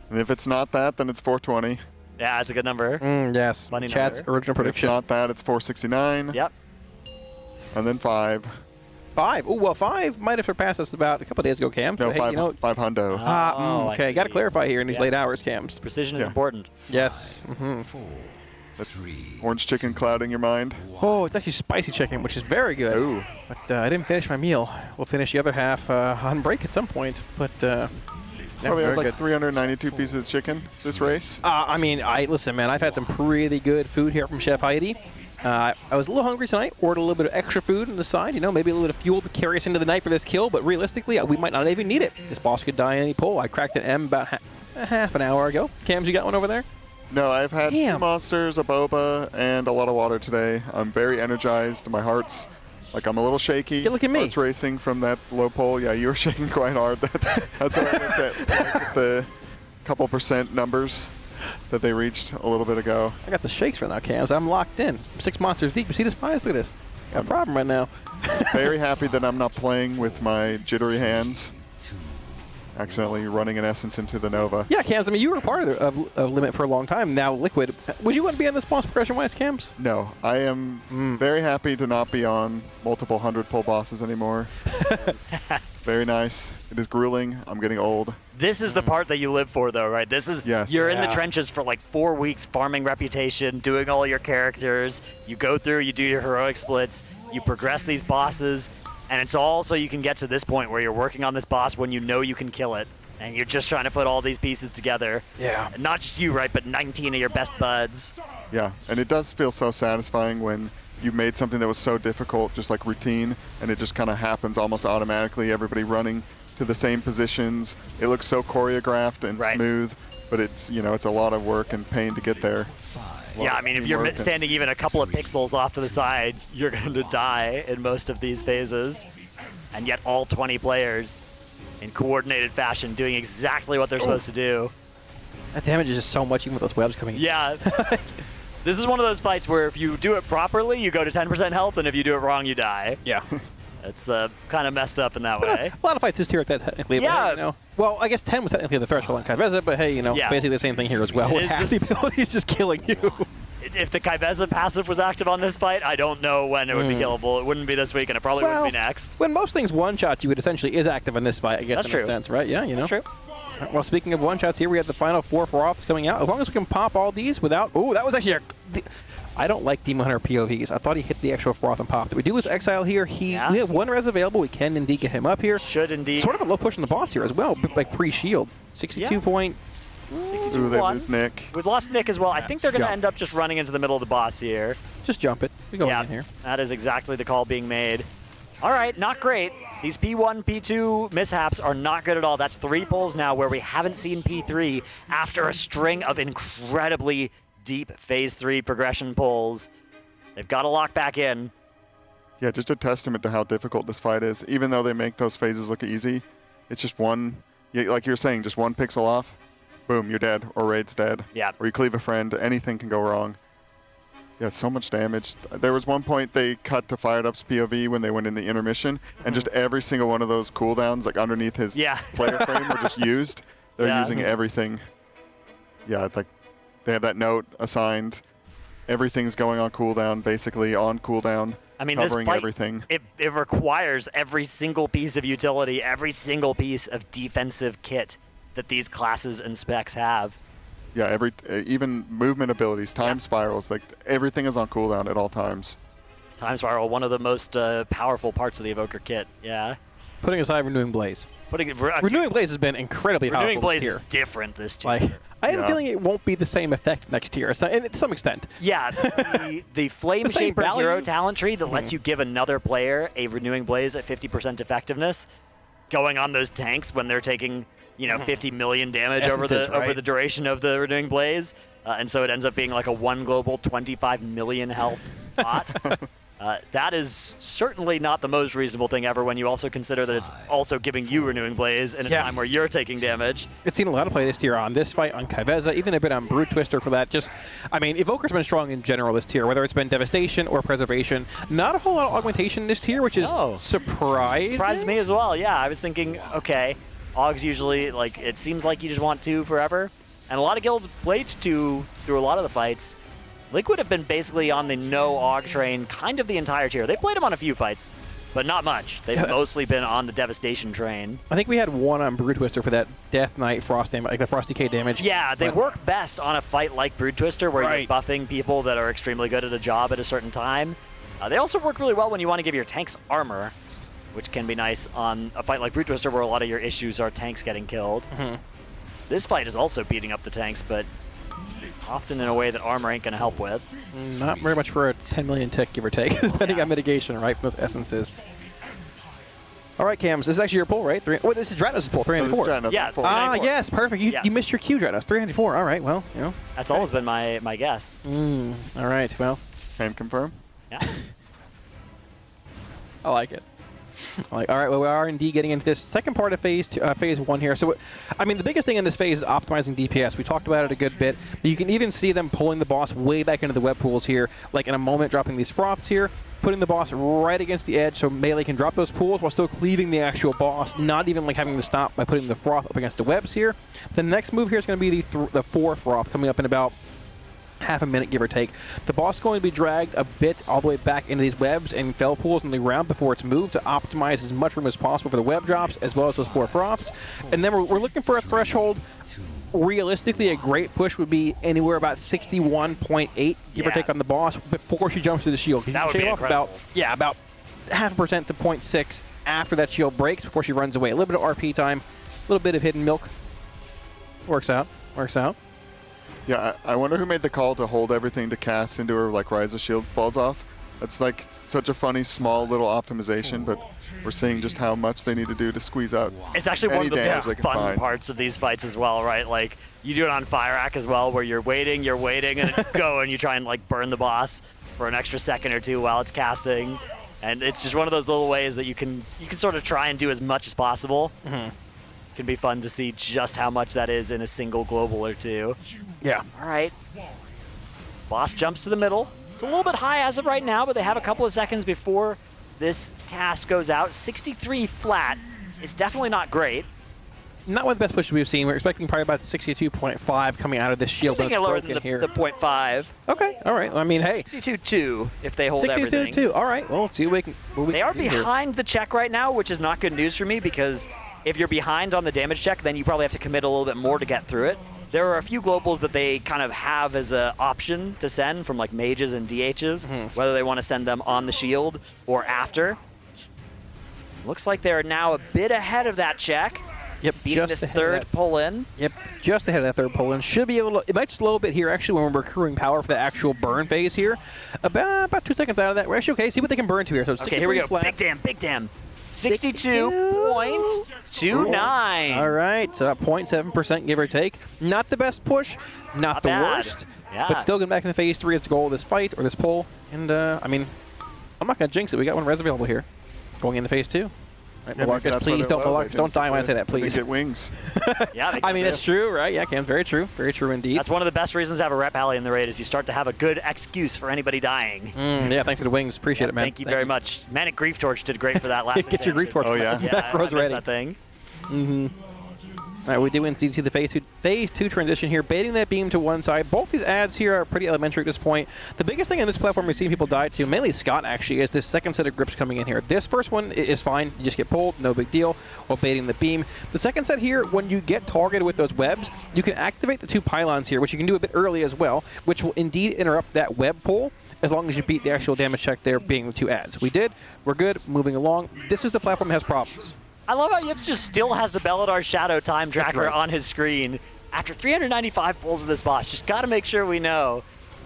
And if it's not that, then it's 420. Yeah, that's a good number. Yes. Funny Chad's number. original prediction. If not that, it's 469. Yep. And then 5. 5. Oh, well, 5 might have surpassed us about a couple of days ago, Cam. No, But, hey, 5 hundo. Okay, got to clarify here in these late hours, Cams. Precision is important. Yes. 4, 3. Orange chicken clouding your mind. Oh, it's actually spicy chicken, which is very good. Ooh. But I didn't finish my meal. We'll finish the other half on break at some point. But Probably very had like good. 392 pieces of chicken this race. I mean, listen, man. I've had some pretty good food here from Chef Heidi. I was a little hungry tonight. Ordered a little bit of extra food on the side. Maybe a little bit of fuel to carry us into the night for this kill. But realistically, we might not even need it. This boss could die any pull. I cracked an M about half an hour ago. Cams, you got one over there? No, I've had 2 monsters, a boba, and a lot of water today. I'm very energized. My heart's like I'm a little shaky. Yeah, look at me. Heart's racing from that low pull. Yeah, you were shaking quite hard. That's why I looked at the couple percent numbers that they reached a little bit ago. I got the shakes right now, Cams. I'm locked in. I'm 6 monsters deep. You see this files? Look at this. Got a problem right now. Very happy that I'm not playing with my jittery hands. Accidentally running an essence into the Nova. Yeah, Cams. I mean, you were a part of Limit for a long time. Now Liquid. Would you want to be on this boss progression-wise, Cams? No, I am very happy to not be on multiple 100 pull bosses anymore. Very nice. It is grueling. I'm getting old. This is the part that you live for, though, right? This is you're in the trenches for like 4 weeks, farming reputation, doing all your characters. You go through, you do your heroic splits, you progress these bosses, and it's all so you can get to this point where you're working on this boss when you know you can kill it, and you're just trying to put all these pieces together. Yeah. And not just you, right, but 19 of your best buds. Yeah, and it does feel so satisfying when you made something that was so difficult, just like routine, and it just kind of happens almost automatically. Everybody running to the same positions. It looks so choreographed and smooth, but it's it's a lot of work and pain to get there. Yeah, I mean, if you're standing even a couple of pixels off to the side, you're going to die in most of these phases. And yet all 20 players in coordinated fashion doing exactly what they're supposed to do. That damage is just so much even with those webs coming in. Yeah. This is one of those fights where if you do it properly, you go to 10% health, and if you do it wrong, you die. Yeah. It's kind of messed up in that way. A lot of fights just here at that technically. Yeah. But, well, I guess 10 was technically the threshold on Kaiveza, but hey, basically the same thing here as well. With half the abilities just killing you. If the Kaiveza passive was active on this fight, I don't know when it would be killable. It wouldn't be this week, and it probably wouldn't be next. When most things one-shot you, it essentially is active in this fight, I guess, That's in true. a sense, right? Yeah, That's true. Well, speaking of one-shots here, we have the final 4 Froths coming out. As long as we can pop all these without... Oh, that was actually I don't like Demon Hunter POVs. I thought he hit the actual Froth and popped it. We do lose Exile here. We have 1 res available. We can indeed get him up here. Should indeed. Sort of a low push on the boss here as well, like pre-shield. 62 point... 62 Ooh, they lose Nick. We've lost Nick as well. I think they're going to Jump. end up just running into the middle of the boss here. Just jump it. We go Yeah, in here. that is exactly the call being made. All right, not great. These P1, P2 mishaps are not good at all. That's 3 pulls now where we haven't seen P3 after a string of incredibly deep Phase 3 progression pulls. They've got to lock back in. Yeah, just a testament to how difficult this fight is. Even though they make those phases look easy, it's just one, like you're saying, just one pixel off, boom, you're dead, or Raid's dead. Yeah. Or you cleave a friend, anything can go wrong. Yeah, so much damage. There was one point they cut to Fired Up's POV when they went in the intermission, and just every single one of those cooldowns, like underneath his player frame, were just used. They're using everything. Yeah, it's like they have that note assigned. Everything's going on cooldown, basically on cooldown. I mean, covering this fight, everything. It requires every single piece of utility, every single piece of defensive kit that these classes and specs have. Yeah, even movement abilities, time spirals, like everything is on cooldown at all times. Time spiral, one of the most powerful parts of the Evoker kit. Yeah. Putting aside Renewing Blaze. Renewing Blaze has been incredibly powerful Renewing Blaze this is year. different this tier. Like, I have a feeling it won't be the same effect next year, and to some extent. Yeah, the Flame The same Shaper value. hero talent tree that lets you give another player a Renewing Blaze at 50% effectiveness, going on those tanks when they're taking 50 million damage over the duration of the Renewing Blaze, and so it ends up being like a 1 global 25 million health bot. That is certainly not the most reasonable thing ever when you also consider that it's also giving you Renewing Blaze in a time where you're taking damage. It's seen a lot of play this tier on this fight, on Kai'Veza, even a bit on Brute Twister for that. Evoker's been strong in general this tier, whether it's been Devastation or Preservation. Not a whole lot of augmentation in this tier, which is surprising. Surprised me as well, yeah. I was thinking, okay, Augs usually, it seems like you just want 2 forever. And a lot of guilds played 2 through a lot of the fights. Liquid have been basically on the no Aug train kind of the entire tier. They played them on a few fights, but not much. They've mostly been on the Devastation train. I think we had one on Brood Twister for that Death Knight Frost damage, like the Frost Decay damage. Yeah, they work best on a fight like Brood Twister where you're buffing people that are extremely good at a job at a certain time. They also work really well when you want to give your tanks armor, which can be nice on a fight like Brood Twister where a lot of your issues are tanks getting killed. This fight is also beating up the tanks, but often in a way that armor ain't going to help with. Not very much for a 10 million tick, give or take, depending on mitigation, right, from those essences. All right, Cams, this is actually your pull, right? This is Dranos' pull, 394. Yeah, yes, perfect. You missed your cue, Dranos. 394. All right, well, That's always been my guess. All right, well. Can confirm. Yeah. I like it. All right, well, we are indeed getting into this second part of phase 1 here. So, I mean, the biggest thing in this phase is optimizing DPS. We talked about it a good bit, but you can even see them pulling the boss way back into the web pools here, like in a moment dropping these froths here, putting the boss right against the edge so melee can drop those pools while still cleaving the actual boss, not even like having to stop by putting the froth up against the webs here. The next move here is going to be the 4 froth coming up in about half a minute, give or take. The boss is going to be dragged a bit all the way back into these webs and fell pools in the ground before it's moved to optimize as much room as possible for the web drops as well as those 4 froths. And then we're looking for a threshold. Realistically, a great push would be anywhere about 61.8, give or take, on the boss before she jumps to the shield. That would be incredible. About 0.5% to 0.6 after that shield breaks before she runs away. A little bit of RP time, a little bit of hidden milk. Works out. Yeah, I wonder who made the call to hold everything to cast into her, like Ryza shield falls off. That's like such a funny, small little optimization, but we're seeing just how much they need to do to squeeze out. It's actually one of the damage most fun parts of these fights as well, right? Like, you do it on Fire Act as well, where you're waiting, and then go, and you try and like burn the boss for an extra second or two while it's casting. And it's just one of those little ways that you can sort of try and do as much as possible. Can be fun to see just how much that is in a single global or two. Yeah. All right. Boss jumps to the middle. It's a little bit high as of right now, but they have a couple of seconds before this cast goes out. 63 flat is definitely not great. Not one of the best pushes we've seen. We're expecting probably about 62.5 coming out of this shield. I think lower than the 0.5. Okay, all right. I mean, hey. 62.2 if they hold everything. 62.2. All right. Well, let's see what we can They are do here. behind the check right now, which is not good news for me because if you're behind on the damage check, then you probably have to commit a little bit more to get through it. There are a few globals that they kind of have as an option to send from like mages and DHs, whether they want to send them on the shield or after. Looks like they're now a bit ahead of that check. Yep, beating this third pull in. Yep, just ahead of that third pull in. Should be able to. It might slow a bit here actually when we're accruing power for the actual burn phase here. About 2 seconds out of that. We're actually okay. See what they can burn to here. So okay, here we go. Flat. Big damn. 62.29. All right, so 0.7% give or take. Not the best push, not the worst, but still getting back into phase 3 is the goal of this fight or this pull. And I mean, I'm not gonna jinx it. We got one res available here, going into phase 2. Right, yeah, Malarcus, please don't die when I say that, please. They get wings. Yeah, I mean, it's true, right? Yeah, Cam, very true indeed. That's one of the best reasons to have a rep ally in the raid is you start to have a good excuse for anybody dying. Yeah, thanks to the wings. Appreciate it, man. Thank you very much. Manic Grief Torch did great for that last Get your Grief Torch. Oh, yeah. Back row's ready. That thing. All right, we do indeed see the phase two transition here, baiting that beam to one side. Both these ads here are pretty elementary at this point. The biggest thing on this platform we've seen people die to, mainly Scott actually, is this second set of grips coming in here. This first one is fine. You just get pulled, no big deal, while baiting the beam. The second set here, when you get targeted with those webs, you can activate the 2 pylons here, which you can do a bit early as well, which will indeed interrupt that web pull as long as you beat the actual damage check there being the 2 ads. We did. We're good. Moving along. This is the platform that has problems. I love how Yips just still has the Belladar Shadow time tracker on his screen. After 395 pulls of this boss, just got to make sure we know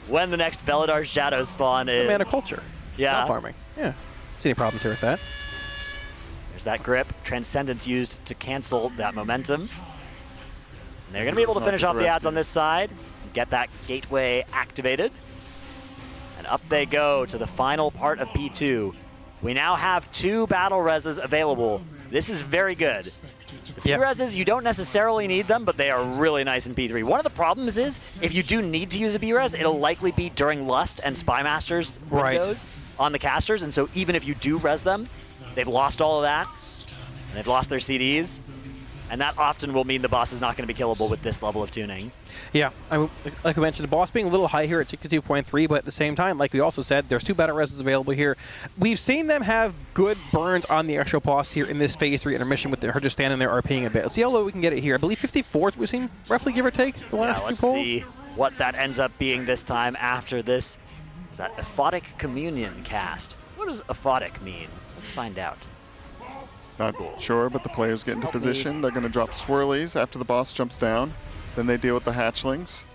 when the next Belladar Shadow spawn is. It's a mana culture. Yeah. Not farming. Yeah. See any problems here with that? There's that grip. Transcendence used to cancel that momentum. And they're going to be able to finish off the ads on this side and get that gateway activated. And up they go to the final part of P2. We now have 2 battle reses available. This is very good. The B-reses, you don't necessarily need them, but they are really nice in P3. One of the problems is, if you do need to use a B-res, it'll likely be during Lust and Spy Masters windows on the casters, and so even if you do res them, they've lost all of that, and they've lost their CDs, and that often will mean the boss is not going to be killable with this level of tuning. Yeah, like I mentioned, the boss being a little high here at 62.3, but at the same time, like we also said, there's 2 battle reses available here. We've seen them have good burns on the actual boss here in this phase 3 intermission with her just standing there RPing a bit. Let's see how low we can get it here. I believe 54 is what we've seen, roughly, give or take, the last 2 let's pulls. See what that ends up being this time after this. Is that Aphotic Communion cast? What does Aphotic mean? Let's find out. Not sure, but the players get into position. They're going to drop swirlies after the boss jumps down. Then they deal with the hatchlings.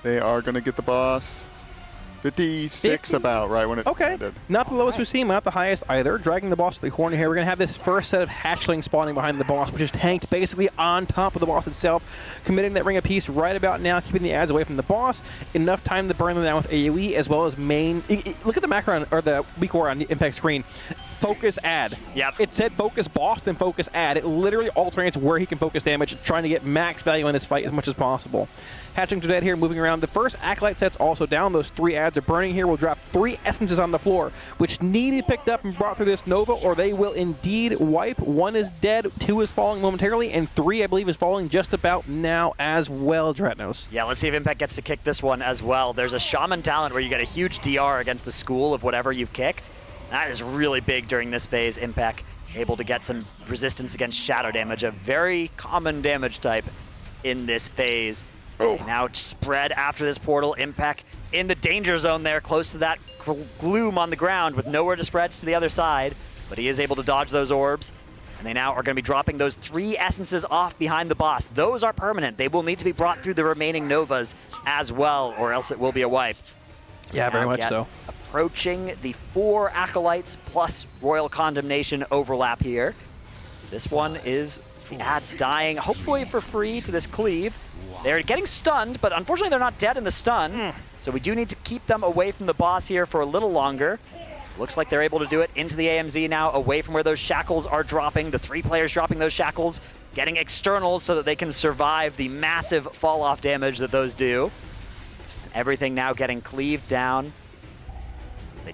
They are going to get the boss 56 about right when it ended. Not the lowest we've seen, not the highest either. Dragging the boss to the corner here. We're going to have this first set of hatchlings spawning behind the boss, which is tanked basically on top of the boss itself, committing that Ring of Peace right about now, keeping the ads away from the boss. Enough time to burn them down with AoE as well as main. Look at the macro or the weak aura on the impact screen. Focus ad. Yep. It said focus boss, then focus ad. It literally alternates where he can focus damage, trying to get max value in this fight as much as possible. Hatching to dead here, moving around. The first Acolyte set's also down. Those 3 ads are burning here. We'll drop 3 essences on the floor, which need to be picked up and brought through this Nova, or they will indeed wipe. 1 is dead, 2 is falling momentarily, and 3, I believe, is falling just about now as well, Dratnos. Yeah, let's see if Impact gets to kick this one as well. There's a Shaman talent where you get a huge DR against the school of whatever you've kicked. That is really big during this phase. Impact able to get some resistance against shadow damage, a very common damage type in this phase. Now spread after this portal. Impact in the danger zone there, close to that gloom on the ground with nowhere to spread to the other side, but he is able to dodge those orbs. And they now are going to be dropping those 3 essences off behind the boss. Those are permanent. They will need to be brought through the remaining Novas as well, or else it will be a wipe. Yeah, very much so. Approaching the 4 Acolytes plus Royal Condemnation overlap here. This one is the ads dying, hopefully for free to this cleave. They're getting stunned, but unfortunately they're not dead in the stun. So we do need to keep them away from the boss here for a little longer. Looks like they're able to do it into the AMZ now, away from where those shackles are dropping. The 3 players dropping those shackles, getting externals so that they can survive the massive fall-off damage that those do. Everything now getting cleaved down.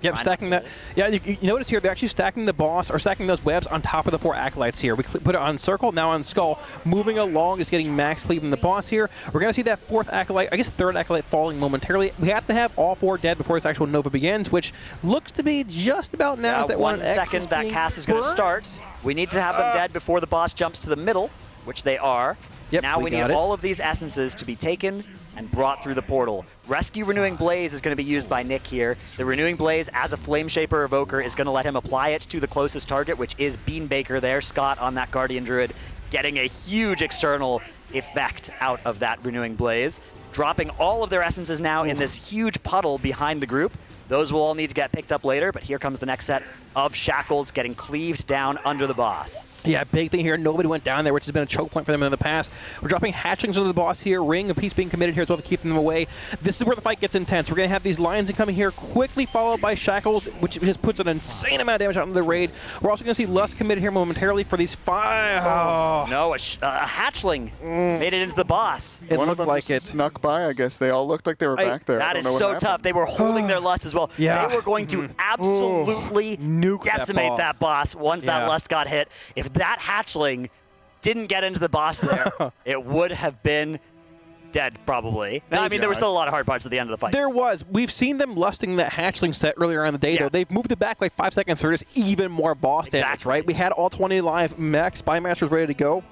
Yep, stacking that. Yeah, you notice here they're actually stacking the boss or stacking those webs on top of the 4 Acolytes here. We put it on Circle, now on Skull. Moving along is getting max cleave in the boss here. We're going to see that 4th Acolyte, I guess 3rd Acolyte falling momentarily. We have to have all 4 dead before this actual Nova begins, which looks to be just about now. That 1 second that cast is going to start. We need to have them dead before the boss jumps to the middle, which they are. Yep, now we need all of these essences to be taken and brought through the portal. Rescue Renewing Blaze is going to be used by Nick here. The Renewing Blaze, as a Flame Shaper Evoker, is going to let him apply it to the closest target, which is Beanbaker there. Scott on that Guardian Druid getting a huge external effect out of that Renewing Blaze, dropping all of their essences now in this huge puddle behind the group. Those will all need to get picked up later, but here comes the next set of shackles getting cleaved down under the boss. Yeah, big thing here. Nobody went down there, which has been a choke point for them in the past. We're dropping hatchlings into the boss here. Ring of Peace being committed here as well to keep them away. This is where the fight gets intense. We're going to have these lions coming here, quickly followed by shackles, which just puts an insane amount of damage out into the raid. We're also going to see Lust committed here momentarily for these 5. Oh. No, a hatchling made it into the boss. It One looked of them like just it. snuck by, I guess. They all looked like they were back there. That is so tough. They were holding their Lust as well. Yeah. They were going to absolutely nuke decimate that boss once that Lust got hit. If that hatchling didn't get into the boss there, it would have been dead, probably. No, I mean, there were still a lot of hard parts at the end of the fight. There was. We've seen them lusting that hatchling set earlier on in the day, though. They've moved it back like 5 seconds for just even more boss damage, right? We had all 20 live max Spy Masters ready to go.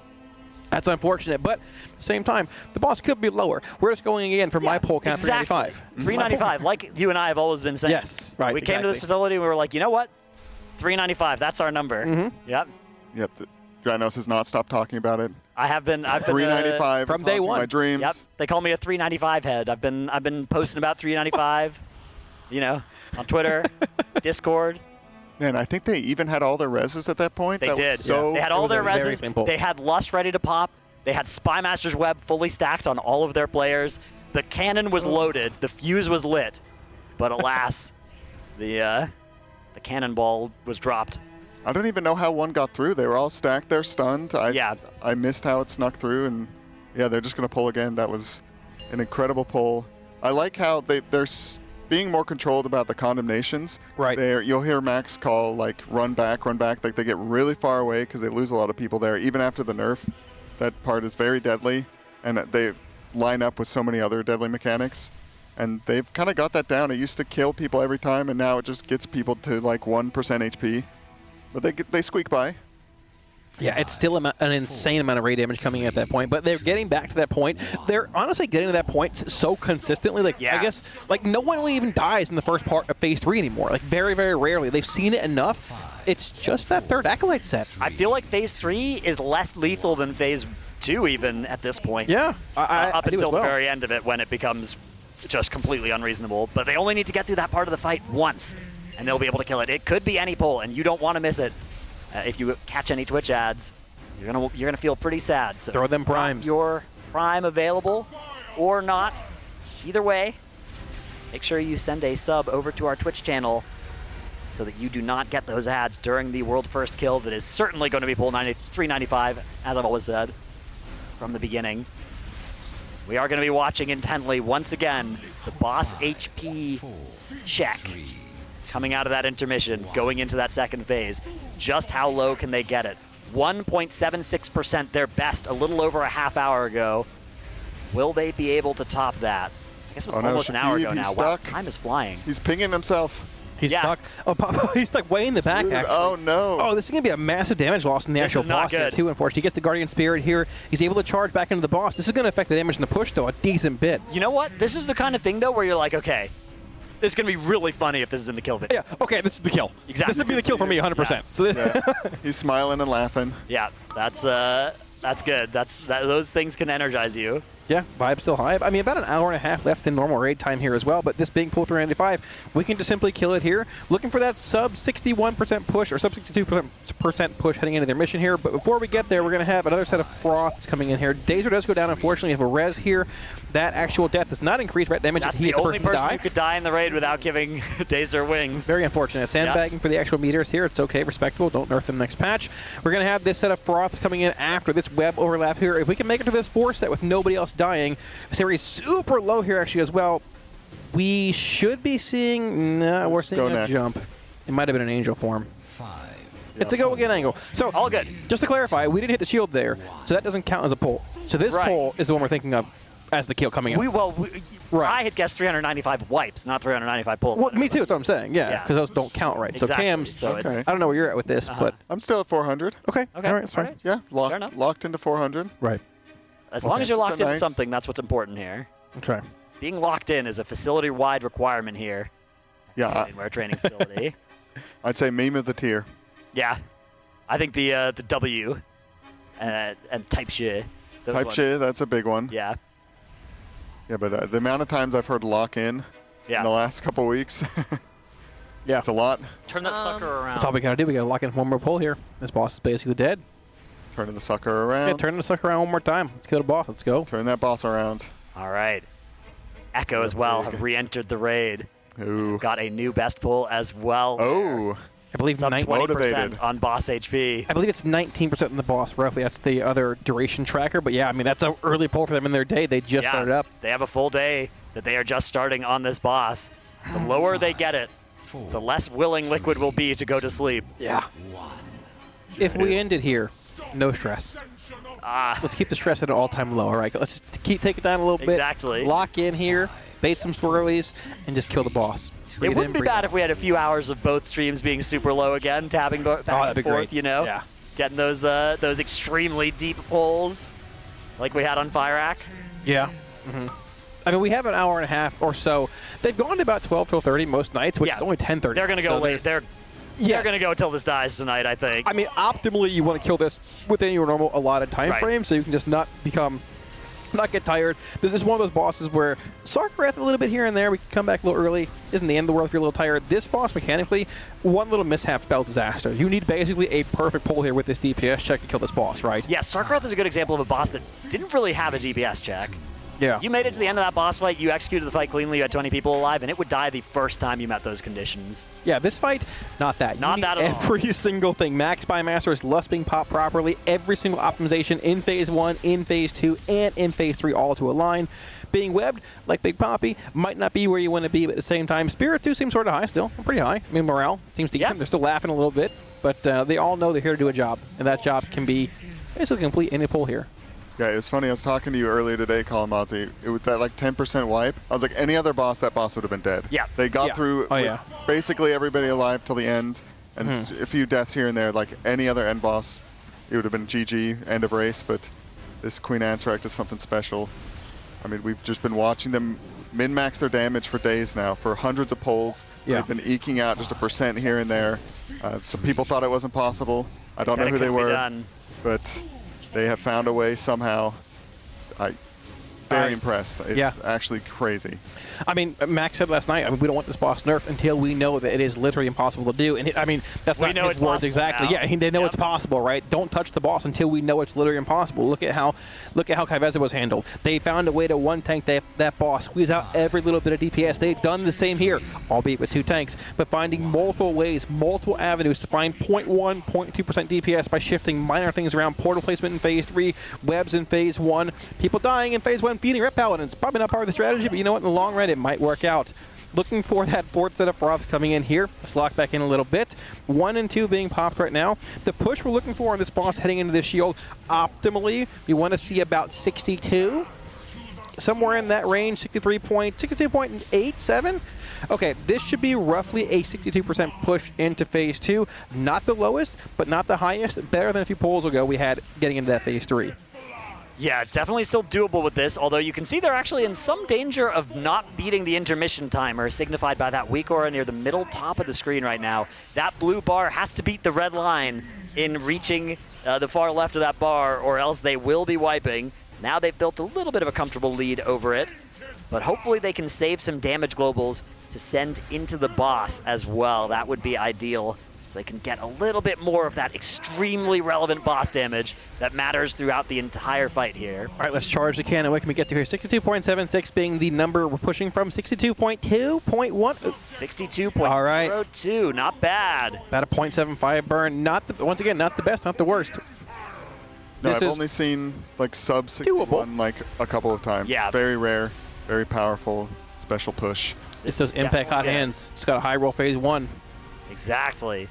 That's unfortunate, but at the same time, the boss could be lower. We're just going again for my poll count, 395. 395, like you and I have always been saying. Yes, right. We came to this facility and we were like, you know what? 395, that's our number. Yep. Yep. Dranos has not stopped talking about it. I've been 395 from day one. My dreams. Yep. They call me a 395 head. I've been posting about 395, you know, on Twitter, Discord. Man, I think they even had all their reses at that point. They did. They had all their reses. They had Lust ready to pop. They had Spy Master's Web fully stacked on all of their players. The cannon was loaded. The fuse was lit. But alas, the cannonball was dropped. I don't even know how one got through. They were all stacked there, stunned. I missed how it snuck through, and yeah, they're just going to pull again. That was an incredible pull. I like how they're being more controlled about the condemnations. Right. You'll hear Max call, like, run back. Like, they get really far away because they lose a lot of people there, even after the nerf. That part is very deadly, and they line up with so many other deadly mechanics. And they've kind of got that down. It used to kill people every time, and now it just gets people to, like, 1% HP. But they squeak by. Yeah, it's still an insane amount of raid damage coming in at that point, but they're getting back to that point. They're honestly getting to that point so consistently. Like, I guess, like, no one really even dies in the first part of Phase 3 anymore. Like, very, very rarely. They've seen it enough. It's just that third Acolyte set. I feel like Phase 3 is less lethal than Phase 2 even at this point. Yeah. Up until the very end of it when it becomes just completely unreasonable. But they only need to get through that part of the fight once, and they'll be able to kill it. It could be any pull, and you don't want to miss it. If you catch any Twitch ads, you're gonna feel pretty sad. So throw them primes. Your prime available or not. Either way, make sure you send a sub over to our Twitch channel so that you do not get those ads during the world first kill that is certainly going to be pull 395, as I've always said from the beginning. We are going to be watching intently once again the boss HP check. Coming out of that intermission, going into that second phase. Just how low can they get it? 1.76%, their best, a little over a half hour ago. Will they be able to top that? I guess it was almost an hour ago now. Wow, time is flying. He's pinging himself. He's stuck. Oh, he's stuck way in the back, actually. Oh, no. Oh, this is going to be a massive damage loss in the actual boss here, too, unfortunately. He gets the Guardian Spirit here. He's able to charge back into the boss. This is going to affect the damage in the push, though, a decent bit. You know what? This is the kind of thing, though, where you're like, okay, this is going to be really funny if this is in the kill video. Yeah, okay, this is the kill. Exactly. This would be the kill for me, 100%. Yeah. So He's smiling and laughing. Yeah, that's good. Those things can energize you. Yeah, vibe's still high. I mean, about an hour and a half left in normal raid time here as well, but this being pull 395, we can just simply kill it here. Looking for that sub 61% push or sub 62% push heading into their mission here, but before we get there, we're going to have another set of froths coming in here. Dazer does go down, unfortunately. If a res here, that actual death does not increase red damage. That's the only person who could die in the raid without giving Dazer wings. Very unfortunate. Sandbagging for the actual meters here. It's okay, respectable. Don't nerf them next patch. We're going to have this set of froths coming in after this web overlap here. If we can make it to this 4 set with nobody else dying, Series super low here actually as well. We should be seeing, no, we're seeing a jump. It might have been an angel form. It's a go again angle. So all good. Just to clarify, we didn't hit the shield there, so that doesn't count as a pull. So this pull is the one we're thinking of as the kill coming in. I had guessed 395 wipes, not 395 pulls. Well, me too. That's what I'm saying. Yeah, because those don't count right. Exactly. So Cam's. So I don't know where you're at with this, but I'm still at 400. Okay. Okay. All right. That's fine. Yeah, locked into 400. Right. As long as you're locked into nice. something, that's what's important here. Okay. Being locked in is a facility-wide requirement here. Yeah. Alienware training facility. I'd say meme of the tier. Yeah. I think the W and type shit. Type shit, that's a big one. Yeah. Yeah, but the amount of times I've heard lock in the last couple weeks, yeah, it's a lot. Turn that sucker around. That's all we gotta do. We gotta lock in one more pull here. This boss is basically dead. Turning the sucker around. Yeah, turn the sucker around one more time. Let's kill the boss. Let's go. Turn that boss around. All right. Echo as well have re-entered the raid. Ooh. Got a new best pull as well. Oh. I believe Sub 20% motivated on boss HP. I believe it's 19% in the boss, roughly. That's the other duration tracker. But yeah, I mean, that's an early pull for them in their day. They just started up. They have a full day that they are just starting on this boss. The lower they get it, the less willing Liquid will be to go to sleep. Yeah. If we end it here, no stress. Let's keep the stress at an all-time low. All right, let's take it down a little bit. Exactly. Lock in here, bait some swirlies, and just kill the boss. It wouldn't be bad if we had a few hours of both streams being super low again, tapping back and forth, you know? Yeah. Getting those extremely deep pulls like we had on Fire-Ack. Yeah. I mean, we have an hour and a half or so. They've gone to about 12, 12:30 most nights, which is only 10:30. They're going to go late. They're going to go until this dies tonight, I think. I mean, optimally, you want to kill this within your normal allotted time frame, so you can just not get tired. This is one of those bosses where Sarkareth a little bit here and there. We can come back a little early. Isn't the end of the world if you're a little tired. This boss, mechanically, one little mishap spells disaster. You need basically a perfect pull here with this DPS check to kill this boss, right? Yeah, Sarkareth is a good example of a boss that didn't really have a DPS check. Yeah. You made it to the end of that boss fight, you executed the fight cleanly, you had 20 people alive, and it would die the first time you met those conditions. Yeah, this fight, not that. Not that at all. Every single thing. Max Biomaster Lust being popped properly. Every single optimization in Phase 1, in Phase 2, and in Phase 3 all to align. Being webbed, like Big Poppy, might not be where you want to be, but at the same time, Spirit 2 seems sort of high still. Pretty high. I mean, morale seems decent. They're still laughing a little bit, but they all know they're here to do a job, and that job can be basically complete any pull here. Yeah, it was funny. I was talking to you earlier today, Kalamazzi. It was that like 10% wipe. I was like, any other boss, that boss would have been dead. Yeah. They got through basically everybody alive till the end, and a few deaths here and there. Like any other end boss, it would have been GG, end of race. But this Queen Anseract is something special. I mean, we've just been watching them min-max their damage for days now, for hundreds of pulls. Yeah. They've been eking out just a % here and there. Some people thought it wasn't possible. I don't know who they were, but they have found a way somehow. Very impressed. It's actually crazy. I mean, Max said last night, I mean, we don't want this boss nerfed until we know that it is literally impossible to do. And I mean, that's not his words exactly. Now. Yeah, they know it's possible, right? Don't touch the boss until we know it's literally impossible. Look at how Kai'Veza was handled. They found a way to one tank that boss, squeeze out every little bit of DPS. They've done the same here, albeit with 2 tanks, but finding multiple ways, multiple avenues to find 0.1, 0.2% DPS by shifting minor things around. Portal placement in Phase 3, webs in Phase 1, people dying in Phase 1, feeding Rep Paladins. Probably not part of the strategy, but you know what? In the long run, it might work out. Looking for that 4th set of froths coming in here. Let's lock back in a little bit. 1 and 2 being popped right now. The push we're looking for on this boss heading into this shield, optimally, you want to see about 62. Somewhere in that range, 62.87. Okay, this should be roughly a 62% push into Phase 2. Not the lowest, but not the highest. Better than a few pulls ago we had getting into that Phase 3. Yeah, it's definitely still doable with this, although you can see they're actually in some danger of not beating the intermission timer, signified by that weak aura near the middle top of the screen right now. That blue bar has to beat the red line in reaching the far left of that bar, or else they will be wiping. Now they've built a little bit of a comfortable lead over it, but hopefully they can save some damage globals to send into the boss as well. That would be ideal, so they can get a little bit more of that extremely relevant boss damage that matters throughout the entire fight here. All right, let's charge the cannon. What can we get to here? 62.76 being the number we're pushing from. 62.2, 0.1. 62.02, not bad. About a 0.75 burn. Once again, not the best, not the worst. No, I've only seen like sub 61 like a couple of times. Yeah. Very rare, very powerful, special push. It's those impact hot hands. It's got a high roll Phase 1. Exactly.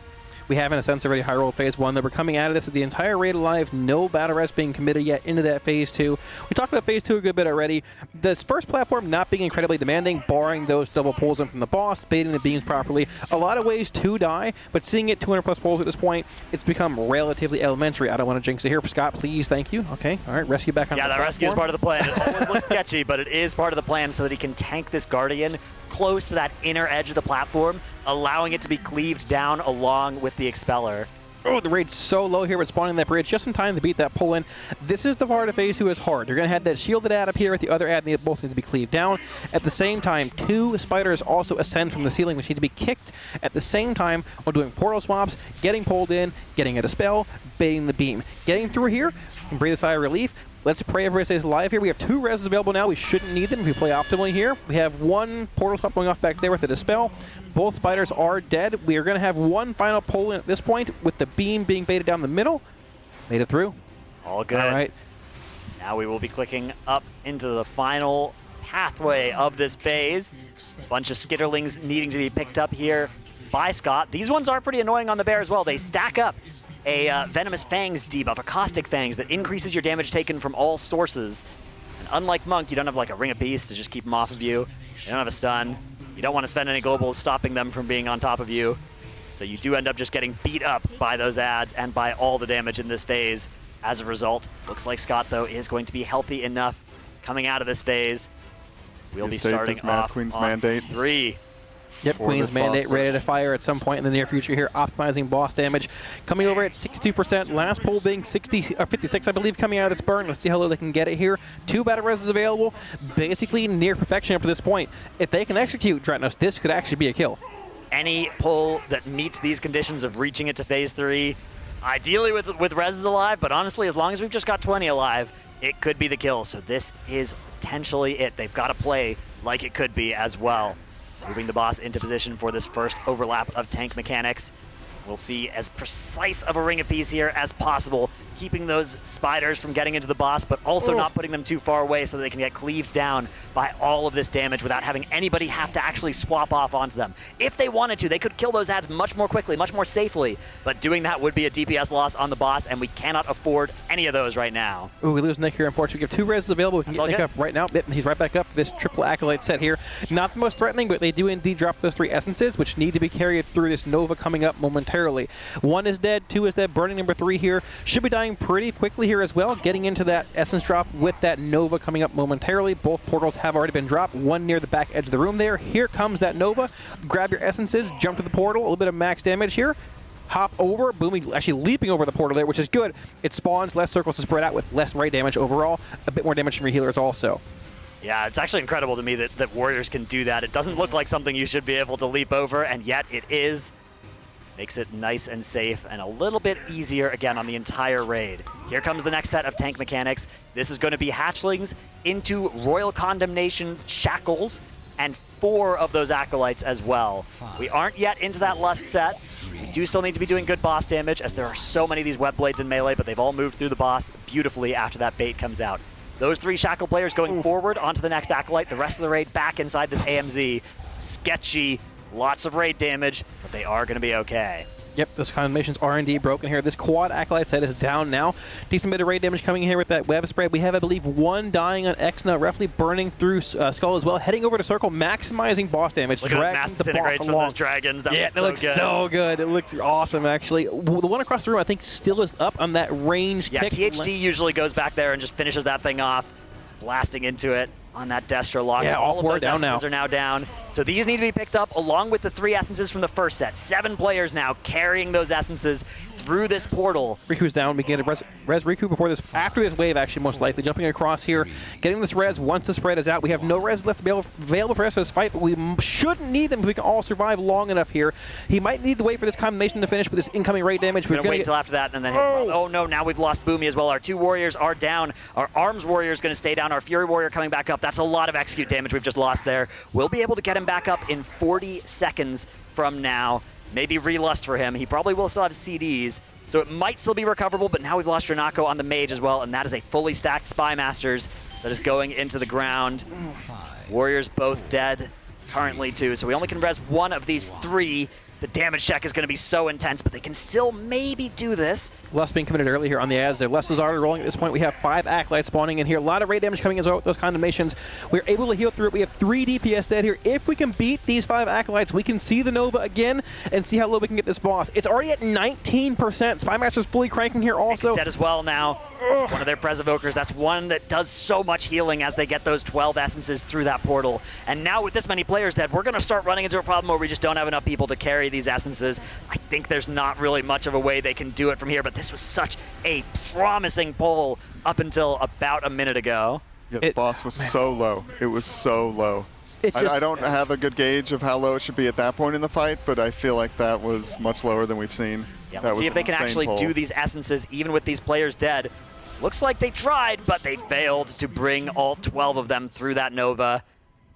We have, in a sense, already high roll Phase 1. That we're coming out of this with the entire raid alive. No battle rest being committed yet into that Phase 2. We talked about Phase 2 a good bit already. This first platform not being incredibly demanding, barring those double pulls in from the boss, baiting the beams properly. A lot of ways to die, but seeing it 200 plus pulls at this point, it's become relatively elementary. I don't want to jinx it here. Scott, please, thank you. Okay, all right, rescue back on the platform. Yeah, that rescue is part of the plan. It always looks sketchy, but it is part of the plan so that he can tank this Guardian close to that inner edge of the platform, allowing it to be cleaved down along with the Expeller. Oh, the raid's so low here, but spawning that bridge just in time to beat that pull in. This is the part of phase 2 is hard. You're going to have that shielded ad up here with the other ad, and they both need to be cleaved down. At the same time, 2 spiders also ascend from the ceiling, which need to be kicked at the same time while doing portal swaps, getting pulled in, getting at a spell, baiting the beam. Getting through here, and breathe a sigh of relief. Let's pray everybody stays alive here. We have 2 reses available now. We shouldn't need them if we play optimally here. We have 1 portal swap going off back there with a dispel. Both spiders are dead. We are going to have 1 final pull in at this point with the beam being baited down the middle. Made it through. All good. All right. Now we will be clicking up into the final pathway of this phase. Bunch of skitterlings needing to be picked up here by Scott. These ones are pretty annoying on the bear as well. They stack up a Venomous Fangs debuff, a Caustic Fangs that increases your damage taken from all sources. And unlike Monk, you don't have like a Ring of Beast to just keep them off of you. You don't have a stun. You don't want to spend any globals stopping them from being on top of you. So you do end up just getting beat up by those ads and by all the damage in this phase. As a result, looks like Scott, though, is going to be healthy enough coming out of this phase. We'll be starting off Queen's on mandate. 3. Yep, Queen's Mandate ready to fire at some point in the near future here, optimizing boss damage. Coming over at 62%, last pull being 56, I believe, coming out of this burn. Let's see how low they can get it here. 2 battle reses available, basically near perfection up to this point. If they can execute Dretnos, this could actually be a kill. Any pull that meets these conditions of reaching it to phase 3, ideally with reses alive, but honestly, as long as we've just got 20 alive, it could be the kill. So this is potentially it. They've got to play like it could be as well. Moving the boss into position for this first overlap of tank mechanics. We'll see as precise of a Ring of Peace here as possible, keeping those spiders from getting into the boss, but also not putting them too far away so they can get cleaved down by all of this damage without having anybody have to actually swap off onto them. If they wanted to, they could kill those ads much more quickly, much more safely, but doing that would be a DPS loss on the boss, and we cannot afford any of those right now. Ooh, we lose Nick here, unfortunately. We have 2 reses available. We can get Nick up right now. He's right back up for this triple Acolyte set here. Not the most threatening, but they do indeed drop those 3 essences, which need to be carried through this Nova coming up momentarily. 1 is dead, 2 is dead, burning number 3 here. Should be dying pretty quickly here as well, getting into that essence drop with that Nova coming up momentarily. Both portals have already been dropped, 1 near the back edge of the room there. Here comes that Nova. Grab your essences, jump to the portal, a little bit of max damage here. Hop over, booming, actually leaping over the portal there, which is good. It spawns less circles to spread out with less raid damage overall, a bit more damage from your healers also. Yeah, it's actually incredible to me that warriors can do that. It doesn't look like something you should be able to leap over, and yet it is. Makes it nice and safe and a little bit easier again on the entire raid. Here comes the next set of tank mechanics. This is going to be hatchlings into Royal Condemnation shackles and 4 of those acolytes as well. We aren't yet into that lust set. We do still need to be doing good boss damage as there are so many of these web blades in melee, but they've all moved through the boss beautifully after that bait comes out. Those 3 shackle players going forward onto the next acolyte, the rest of the raid back inside this AMZ. Sketchy. Lots of raid damage, but they are going to be okay. Yep, those condemnations are indeed broken here. This quad Acolyte set is down now. Decent bit of raid damage coming in here with that web spread. We have, I believe, 1 dying on Exna, roughly burning through Skull as well. Heading over to Circle, maximizing boss damage. Look at those mass disintegrates from those dragons. That looks so good. It looks awesome, actually. The one across the room, I think, still is up on that range kick. THD usually goes back there and just finishes that thing off, blasting into it on that Destro lock. Yeah, all of those down essences now. are now down. So these need to be picked up along with the 3 essences from the first set. 7 players now carrying those essences through this portal. Riku's down. We get a res Riku before this, after this wave, actually, most likely. Jumping across here, getting this res once the spread is out. We have no res left available for us for this fight, but we shouldn't need them if we can all survive long enough here. He might need to wait for this condemnation to finish with this incoming raid damage. We're going to wait until after that and then oh no, now we've lost Boomy as well. Our 2 warriors are down. Our Arms warrior is going to stay down. Our Fury warrior coming back up. That's a lot of execute damage we've just lost there. We'll be able to get him back up in 40 seconds from now. Maybe relust for him. He probably will still have CDs, so it might still be recoverable, but now we've lost Dranako on the mage as well, and that is a fully stacked Spy Masters that is going into the ground. Warriors both dead currently too, so we only can res 1 of these 3. The damage check is going to be so intense, but they can still maybe do this. Lust being committed early here on the ads. Their Lust is already rolling at this point. We have 5 Acolytes spawning in here. A lot of raid damage coming as well with those condemnations. We're able to heal through it. We have 3 DPS dead here. If we can beat these 5 Acolytes, we can see the Nova again and see how low we can get this boss. It's already at 19%. Spy Master's fully cranking here also. Nick's dead as well now. One of their Pres Evokers. That's one that does so much healing as they get those 12 essences through that portal. And now with this many players dead, we're going to start running into a problem where we just don't have enough people to carry these essences. I think there's not really much of a way they can do it from here, but this was such a promising pull up until about a minute ago. Yeah, the boss was so low. It was so low. I don't have a good gauge of how low it should be at that point in the fight, but I feel like that was much lower than we've seen. Yeah, let's see if they can actually do these essences even with these players dead. Looks like they tried, but they failed to bring all 12 of them through that Nova.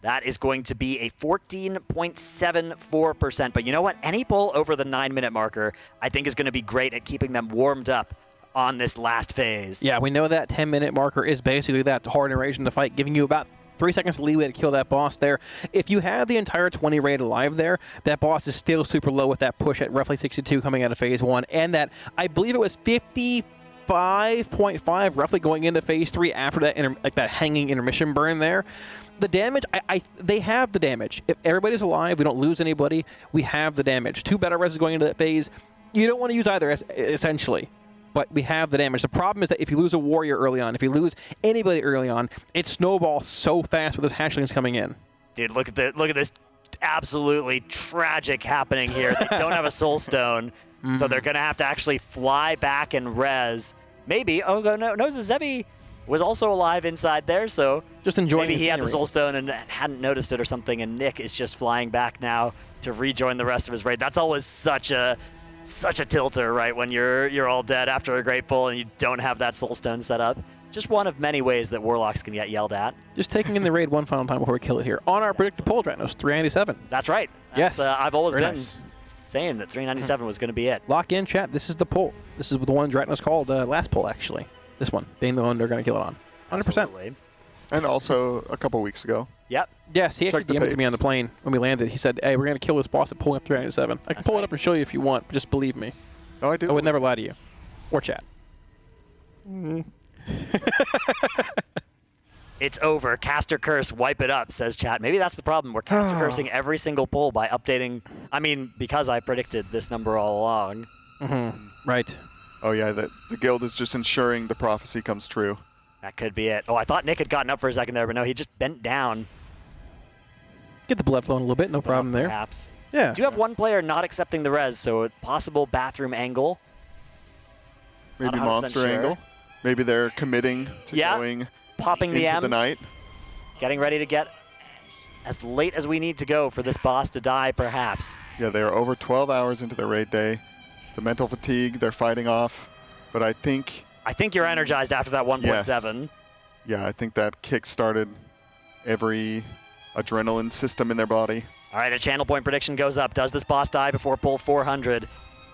That is going to be a 14.74%. But you know what? Any pull over the 9-minute marker, I think, is going to be great at keeping them warmed up on this last phase. Yeah, we know that 10-minute marker is basically that hard duration to fight, giving you about 3 seconds leeway to kill that boss there. If you have the entire 20 raid alive there, that boss is still super low with that push at roughly 62 coming out of phase 1, and that, I believe it was 55.5 roughly going into phase 3 after that that hanging intermission burn there. The damage, they have the damage. If everybody's alive, we don't lose anybody, we have the damage. 2 battle reses going into that phase. You don't want to use either, essentially. But we have the damage. The problem is that if you lose a warrior early on, if you lose anybody early on, it snowballs so fast with those hatchlings coming in. Dude, look at this absolutely tragic happening here. They don't have a soul stone, so they're going to have to actually fly back and res. Maybe. Oh, no, Zevi was also alive inside there, so just enjoying maybe he had the scenery. soul stone and hadn't noticed it or something, and Nick is just flying back now to rejoin the rest of his raid. That's always such a tilter, right? When you're all dead after a great pull and you don't have that soul stone set up. Just one of many ways that warlocks can get yelled at. Just taking in the raid one final time before we kill it here. On our predicted pull, Dranos, 397. That's right. Yes. I've always Very been nice. saying that 397 was going to be it. Lock in, chat. This is the pull. This is the one Dranos called last pull, actually. This one being the one they're going to kill it on. 100%. Absolutely. And also a couple weeks ago. Yep. Yes, he actually DM'd me on the plane when we landed. He said, hey, we're going to kill this boss at pulling up 397. I can pull it up and show you if you want, but just believe me. Oh, I do. I would never lie to you. Or chat. It's over. Caster Curse, wipe it up, says chat. Maybe that's the problem. We're caster cursing every single pull by updating. I mean, because I predicted this number all along. Right. Oh, yeah, the guild is just ensuring the prophecy comes true. That could be it. Oh, I thought Nick had gotten up for a second there, but no, he just bent down. Get the blood flowing a little bit. No problem there. Perhaps. Yeah. Do you have one player not accepting the res, so a possible bathroom angle? Maybe Not 100% monster sure. angle. Maybe they're committing to going popping the into M's, the night. getting ready to get as late as we need to go for this boss to die, perhaps. Yeah, they are over 12 hours into their raid day. The mental fatigue they're fighting off, but I think you're energized after that 1.7. Yeah, I think that kick-started every adrenaline system in their body. All right, a channel point prediction goes up. Does this boss die before pull 400?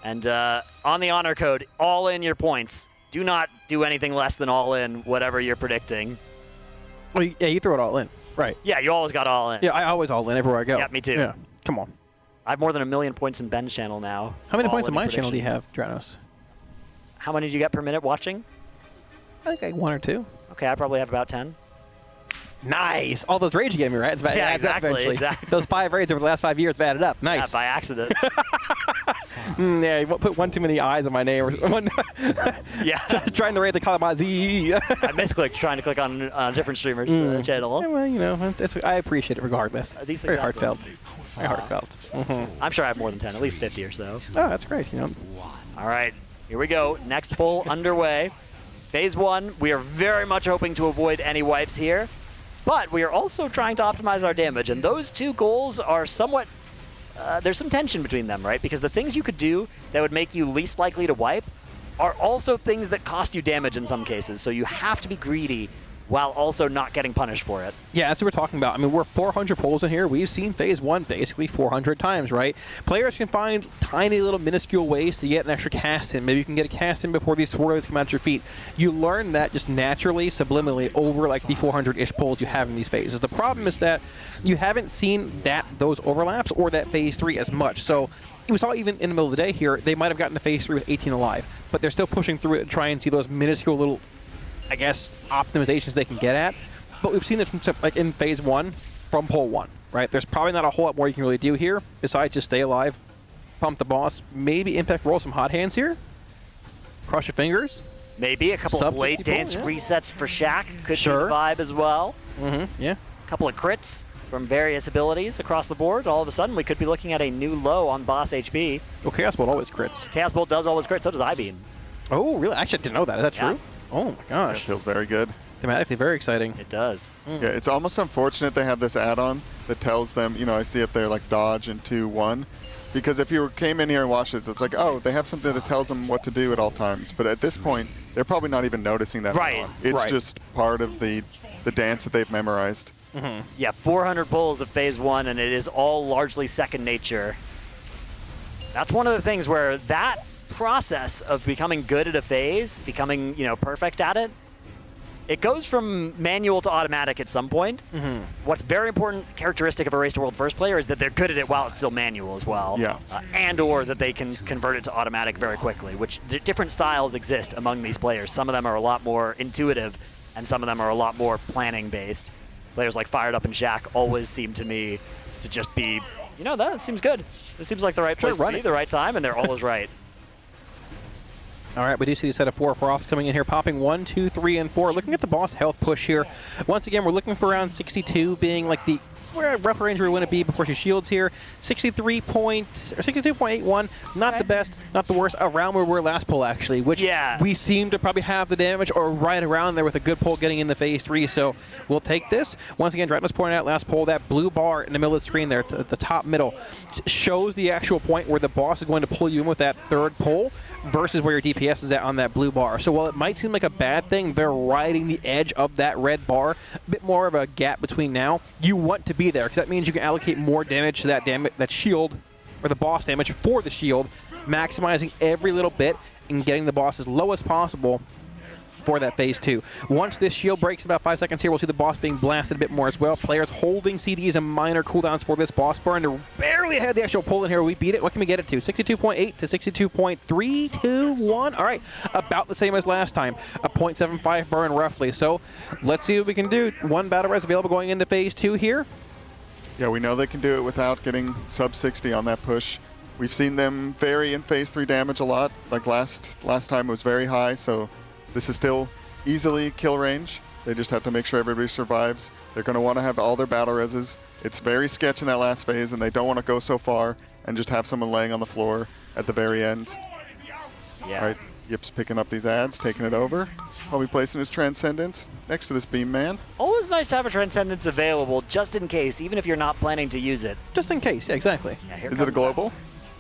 And on the honor code, all in your points. Do not do anything less than all in, whatever you're predicting. Well, yeah, you throw it all in. Right. Yeah, you always got all in. Yeah, I always all in everywhere I go. Yeah, me too. Yeah, come on. I have more than 1 million points in Ben's channel now. How many points All on in my channel do you predictions. have, Dranos? How many do you get per minute watching? I think like 1 or 2. Okay, I probably have about 10. Nice. All those raids you gave me, right? It's about, Yeah, it adds up exactly, eventually. exactly. Those 5 raids over the last 5 years have added up. Nice. Yeah, by accident. Yeah, you won't put one too many eyes on my name. Yeah. Trying to raid the Kalamazi. I misclicked trying to click on a different streamer's channel. Yeah, well, you know, I appreciate it regardless. These things Very happen. heartfelt. Very heartfelt. I'm sure I have more than 10, at least 50 or so. Oh, that's great. You know. All right, here we go. Next pull underway. Phase 1, we are very much hoping to avoid any wipes here, but we are also trying to optimize our damage, and those two goals are somewhat, there's some tension between them, right? Because the things you could do that would make you least likely to wipe are also things that cost you damage in some cases, so you have to be greedy while also not getting punished for it. Yeah, that's what we're talking about. I mean, we're 400 pulls in here. We've seen phase 1 basically 400 times, right? Players can find tiny little minuscule ways to get an extra cast in. Maybe you can get a cast in before these swirlies come out your feet. You learn that just naturally, subliminally, over like the 400-ish pulls you have in these phases. The problem is that you haven't seen those overlaps or that phase 3 as much. So we saw even in the middle of the day here, they might have gotten to phase 3 with 18 alive, but they're still pushing through it to try and see those minuscule little, I guess, optimizations they can get at. But we've seen it from, like in phase 1 from pull 1, right? There's probably not a whole lot more you can really do here besides just stay alive, pump the boss, maybe impact roll some hot hands here, cross your fingers. Maybe a couple of Blade Dance resets for Shaq could be the vibe as well. Yeah. A couple of crits. from various abilities across the board. All of a sudden, we could be looking at a new low on boss HP. Well, Chaos Bolt always crits. Chaos Bolt does always crit, so does I-Beam. Oh, really? Actually, I didn't know that. Is that true? Oh, my gosh. It feels very good. Thematically very exciting. It does. Yeah, it's almost unfortunate they have this add-on that tells them, I see up there like dodge and 2-1. Because if you came in here and watched it, it's like, oh, they have something that tells them what to do at all times. But at this point, they're probably not even noticing that. Right. It's just part of the dance that they've memorized. Yeah, 400 pulls of phase 1, and it is all largely second nature. That's one of the things where that process of becoming good at a phase, becoming, perfect at it, it goes from manual to automatic at some point. What's very important characteristic of a Race to World first player is that they're good at it while it's still manual as well. Yeah. And or that they can convert it to automatic very quickly, which different styles exist among these players. Some of them are a lot more intuitive, and some of them are a lot more planning based. Players like Fired Up and Shack always seem to me to just be, that seems good. This seems like the right place to be, the right time, and they're always right. All right, we do see a set of 4 Froths coming in here, popping 1, 2, 3, and 4. Looking at the boss health push here. Once again, we're looking for around 62 being like the rough range we want to be before she shields here. 62.81, not the best, not the worst, around where we were last pull actually, which we seem to probably have the damage or right around there with a good pull getting into phase 3. So we'll take this. Once again, Dragon was pointing out last pull, that blue bar in the middle of the screen there, at the top middle, shows the actual point where the boss is going to pull you in with that third pull versus where your DPS is at on that blue bar. So while it might seem like a bad thing, they're riding the edge of that red bar, a bit more of a gap between now. You want to be there because that means you can allocate more damage to that shield, or the boss damage for the shield, maximizing every little bit and getting the boss as low as possible for that phase 2. Once this shield breaks in about 5 seconds here, we'll see the boss being blasted a bit more as well. Players holding CDs and minor cooldowns for this boss burn. They're barely ahead of the actual pull in here. We beat it. What can we get it to? 62.8 to 62.321. All right, about the same as last time. A 0.75 burn roughly. So let's see what we can do. 1 battle res available going into phase 2 here. Yeah, we know they can do it without getting sub 60 on that push. We've seen them vary in phase 3 damage a lot. Like last time it was very high, so this is still easily kill range. They just have to make sure everybody survives. They're going to want to have all their battle reses. It's very sketch in that last phase, and they don't want to go so far and just have someone laying on the floor at the very end. Yeah. All right, Yip's picking up these ads, taking it over. Probably placing his Transcendence next to this Beam Man. Always nice to have a Transcendence available, just in case, even if you're not planning to use it. Just in case, yeah, exactly. Yeah, is it a global?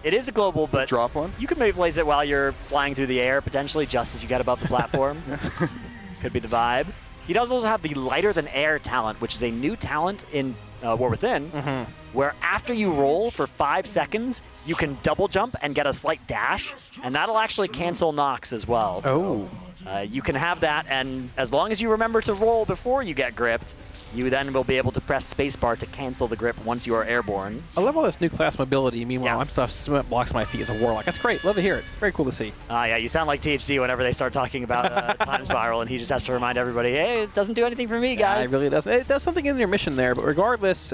It is a global, but drop one. You could maybe place it while you're flying through the air, potentially, just as you get above the platform. Could be the vibe. He does also have the Lighter Than Air talent, which is a new talent in War Within, where after you roll for 5 seconds, you can double jump and get a slight dash, and that'll actually cancel knocks as well. So, you can have that, and as long as you remember to roll before you get gripped, you then will be able to press spacebar to cancel the grip once you are airborne. I love all this new class mobility. Meanwhile, I'm stuff blocks my feet as a warlock. That's great. Love to hear it. Very cool to see. Yeah, you sound like THD whenever they start talking about Time Spiral, and he just has to remind everybody, hey, it doesn't do anything for me, guys. It really doesn't. It does something in your mission there, but regardless,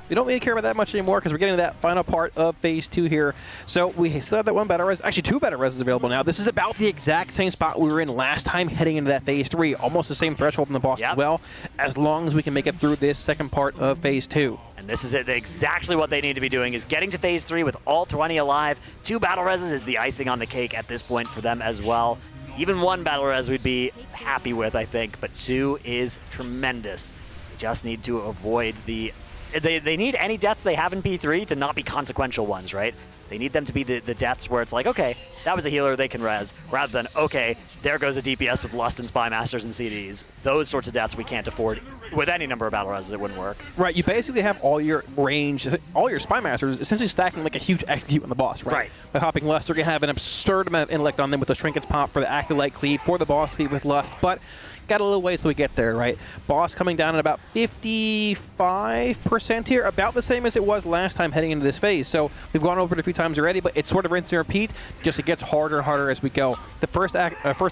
we don't really care about that much anymore because we're getting to that final part of phase 2 here. So we still have that 1 battle res, actually 2 battle reses available now. This is about the exact same spot we were in last time heading into that phase 3. Almost the same threshold in the boss as well, as long as we can make it through this second part of phase 2. And this is it. Exactly what they need to be doing is getting to phase 3 with all 20 alive. 2 battle reses is the icing on the cake at this point for them as well. Even 1 battle res we'd be happy with, I think, but 2 is tremendous. They just need to avoid the... They need any deaths they have in P3 to not be consequential ones, right? They need them to be the deaths where it's like, okay, that was a healer, they can res, rather than, okay, there goes a DPS with Lust and Spy Masters and CDs. Those sorts of deaths we can't afford. With any number of battle reses, it wouldn't work. Right, you basically have all your range, all your Spy Masters essentially stacking like a huge execute on the boss, right? By hopping Lust, they're going to have an absurd amount of intellect on them with the Trinkets pop for the Acolyte cleave, for the boss cleave with Lust, but got a little ways till we get there, right? Boss coming down at about 55% here, about the same as it was last time heading into this phase. So we've gone over it a few times already, but it's sort of rinse and repeat, just it gets harder and harder as we go. The first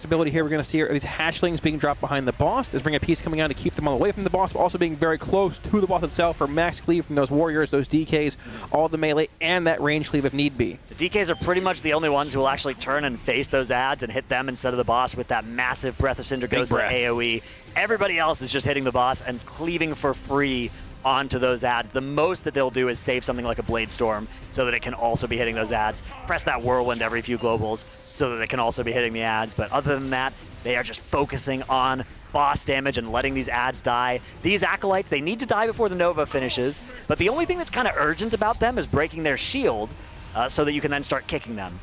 ability here we're going to see are these hatchlings being dropped behind the boss. There's Ring of Peace coming out to keep them all away from the boss, but also being very close to the boss itself for max cleave from those warriors, those DKs, all the melee, and that range cleave if need be. The DKs are pretty much the only ones who will actually turn and face those ads and hit them instead of the boss with that massive Breath of Cinder Ghost AoE. Everybody else is just hitting the boss and cleaving for free onto those ads. The most that they'll do is save something like a Blade Storm so that it can also be hitting those ads. Press that Whirlwind every few globals so that it can also be hitting the ads. But other than that, they are just focusing on boss damage and letting these ads die. These Acolytes, they need to die before the Nova finishes, but the only thing that's kind of urgent about them is breaking their shield so that you can then start kicking them.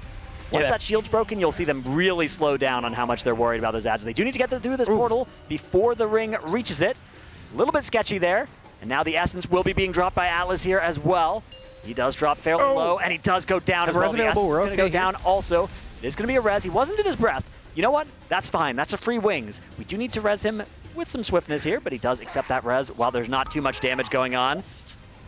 Once that shield's broken, you'll see them really slow down on how much they're worried about those ads. They do need to get through this portal before the ring reaches it. A little bit sketchy there. And now the Essence will be being dropped by Atlas here as well. He does drop fairly low, and he does go down as well. The Essence is going to go down also. It is going to be a res. He wasn't in his breath. You know what? That's fine. That's a free wings. We do need to res him with some swiftness here, but he does accept that res while there's not too much damage going on.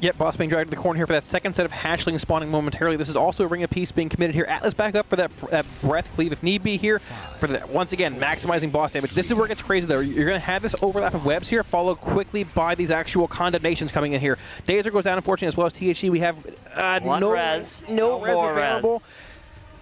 Yep, boss being dragged to the corner here for that second set of hatchlings spawning momentarily. This is also a ring of peace being committed here. Atlas back up for that breath cleave if need be here. For that, once again, maximizing boss damage. This is where it gets crazy though. You're going to have this overlap of webs here, followed quickly by these actual condemnations coming in here. Dazer goes down, unfortunately, as well as THC. We have no res available.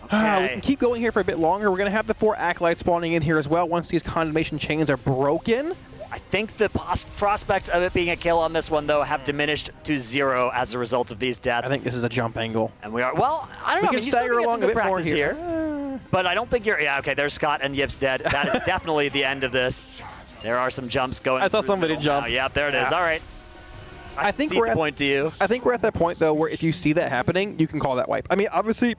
We can keep going here for a bit longer. We're going to have the 4 Acolytes spawning in here as well once these condemnation chains are broken. I think the prospects of it being a kill on this one, though, have diminished to 0 as a result of these deaths. I think this is a jump angle. And we are, well, I don't know. We can stagger along a bit more here. But I don't think you're, yeah, okay, there's Scott and Yip's dead. That is definitely the end of this. There are some jumps going. I saw somebody jump. Yeah, there it is. All right. I think we're at I think we're at that point, though, where if you see that happening, you can call that wipe. I mean, obviously,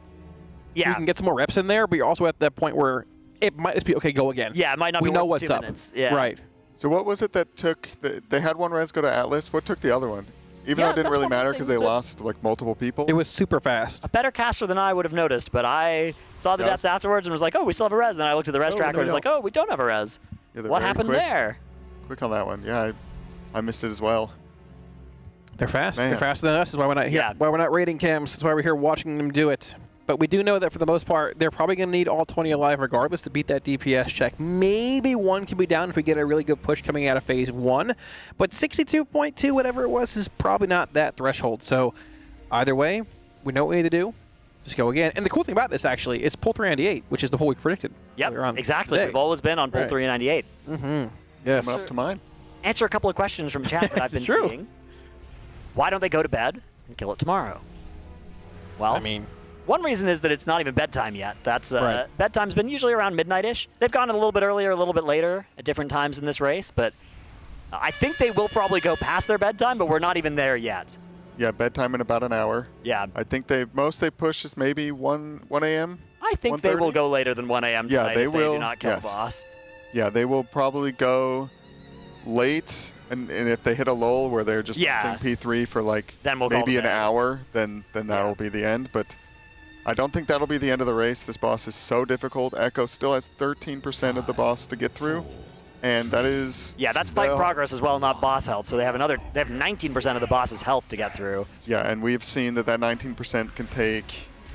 you can get some more reps in there, but you're also at that point where it might just be, okay, go again. Yeah, it might not be know worth what's 2 up. minutes. Yeah. Right. So what was it that took, they had one res go to Atlas, what took the other one? Even though it didn't really matter because they lost like multiple people? It was super fast. A better caster than I would have noticed, but I saw the deaths afterwards and was like, oh, we still have a res. And then I looked at the res tracker and was like, oh, we don't have a res. Yeah, what happened there? Quick on that one. Yeah, I missed it as well. They're fast. Man. They're faster than us. That's why we're not here. Why we're not raiding cams. That's why we're here watching them do it. But we do know that for the most part, they're probably going to need all 20 alive regardless to beat that DPS check. Maybe one can be down if we get a really good push coming out of phase 1. But 62.2, whatever it was, is probably not that threshold. So either way, we know what we need to do. Just go again. And the cool thing about this, actually, is pull 398, which is the pull we predicted. Yep, exactly. We've always been on pull 398. Mm-hmm. Yes. Coming up to mine. Answer a couple of questions from chat that I've been seeing. Why don't they go to bed and kill it tomorrow? Well, I mean, one reason is that it's not even bedtime yet. That's bedtime's been usually around midnight-ish. They've gone a little bit earlier, a little bit later at different times in this race, but I think they will probably go past their bedtime, but we're not even there yet. Yeah, bedtime in about an hour. Yeah. I think they push is maybe 1 a.m. I think they will go later than 1 a.m. tonight if they do not kill the boss. Yeah, they will probably go late, and if they hit a lull where they're just using P3 for like maybe an hour, then that'll be the end. But I don't think that'll be the end of the race. This boss is so difficult. Echo still has 13% of the boss to get through, and that is that's fight progress as well, not boss health. So they have 19% of the boss's health to get through. Yeah, and we've seen that 19% can take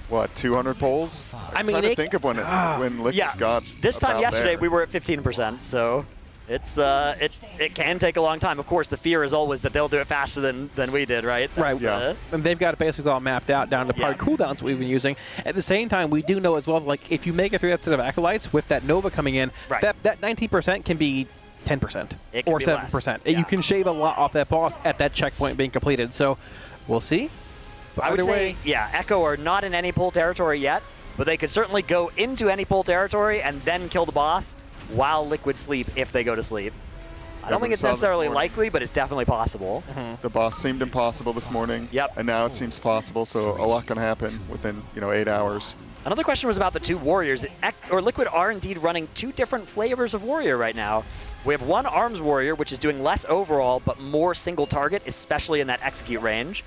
what, 200 pulls? I mean, I'm trying to think of when Liquid got this time yesterday there. we were at 15%, so it's it can take a long time. Of course, the fear is always that they'll do it faster than we did, right? Right. Yeah. And they've got it basically all mapped out down to probably cooldowns we've been using. At the same time, we do know as well, like if you make it through that set of Acolytes with that Nova coming in, that 19% can be 10% or 7%. You can shave a lot off that boss at that checkpoint being completed. So we'll see. But I would say, Echo are not in any pull territory yet, but they could certainly go into any pull territory and then kill the boss while Liquid sleep if they go to sleep. I don't think it's necessarily likely, but it's definitely possible. The boss seemed impossible this morning. Yep. And now it seems possible, so a lot can happen within 8 hours. Another question was about the two warriors. Liquid are indeed running 2 different flavors of warrior right now. We have one arms warrior, which is doing less overall, but more single target, especially in that execute range.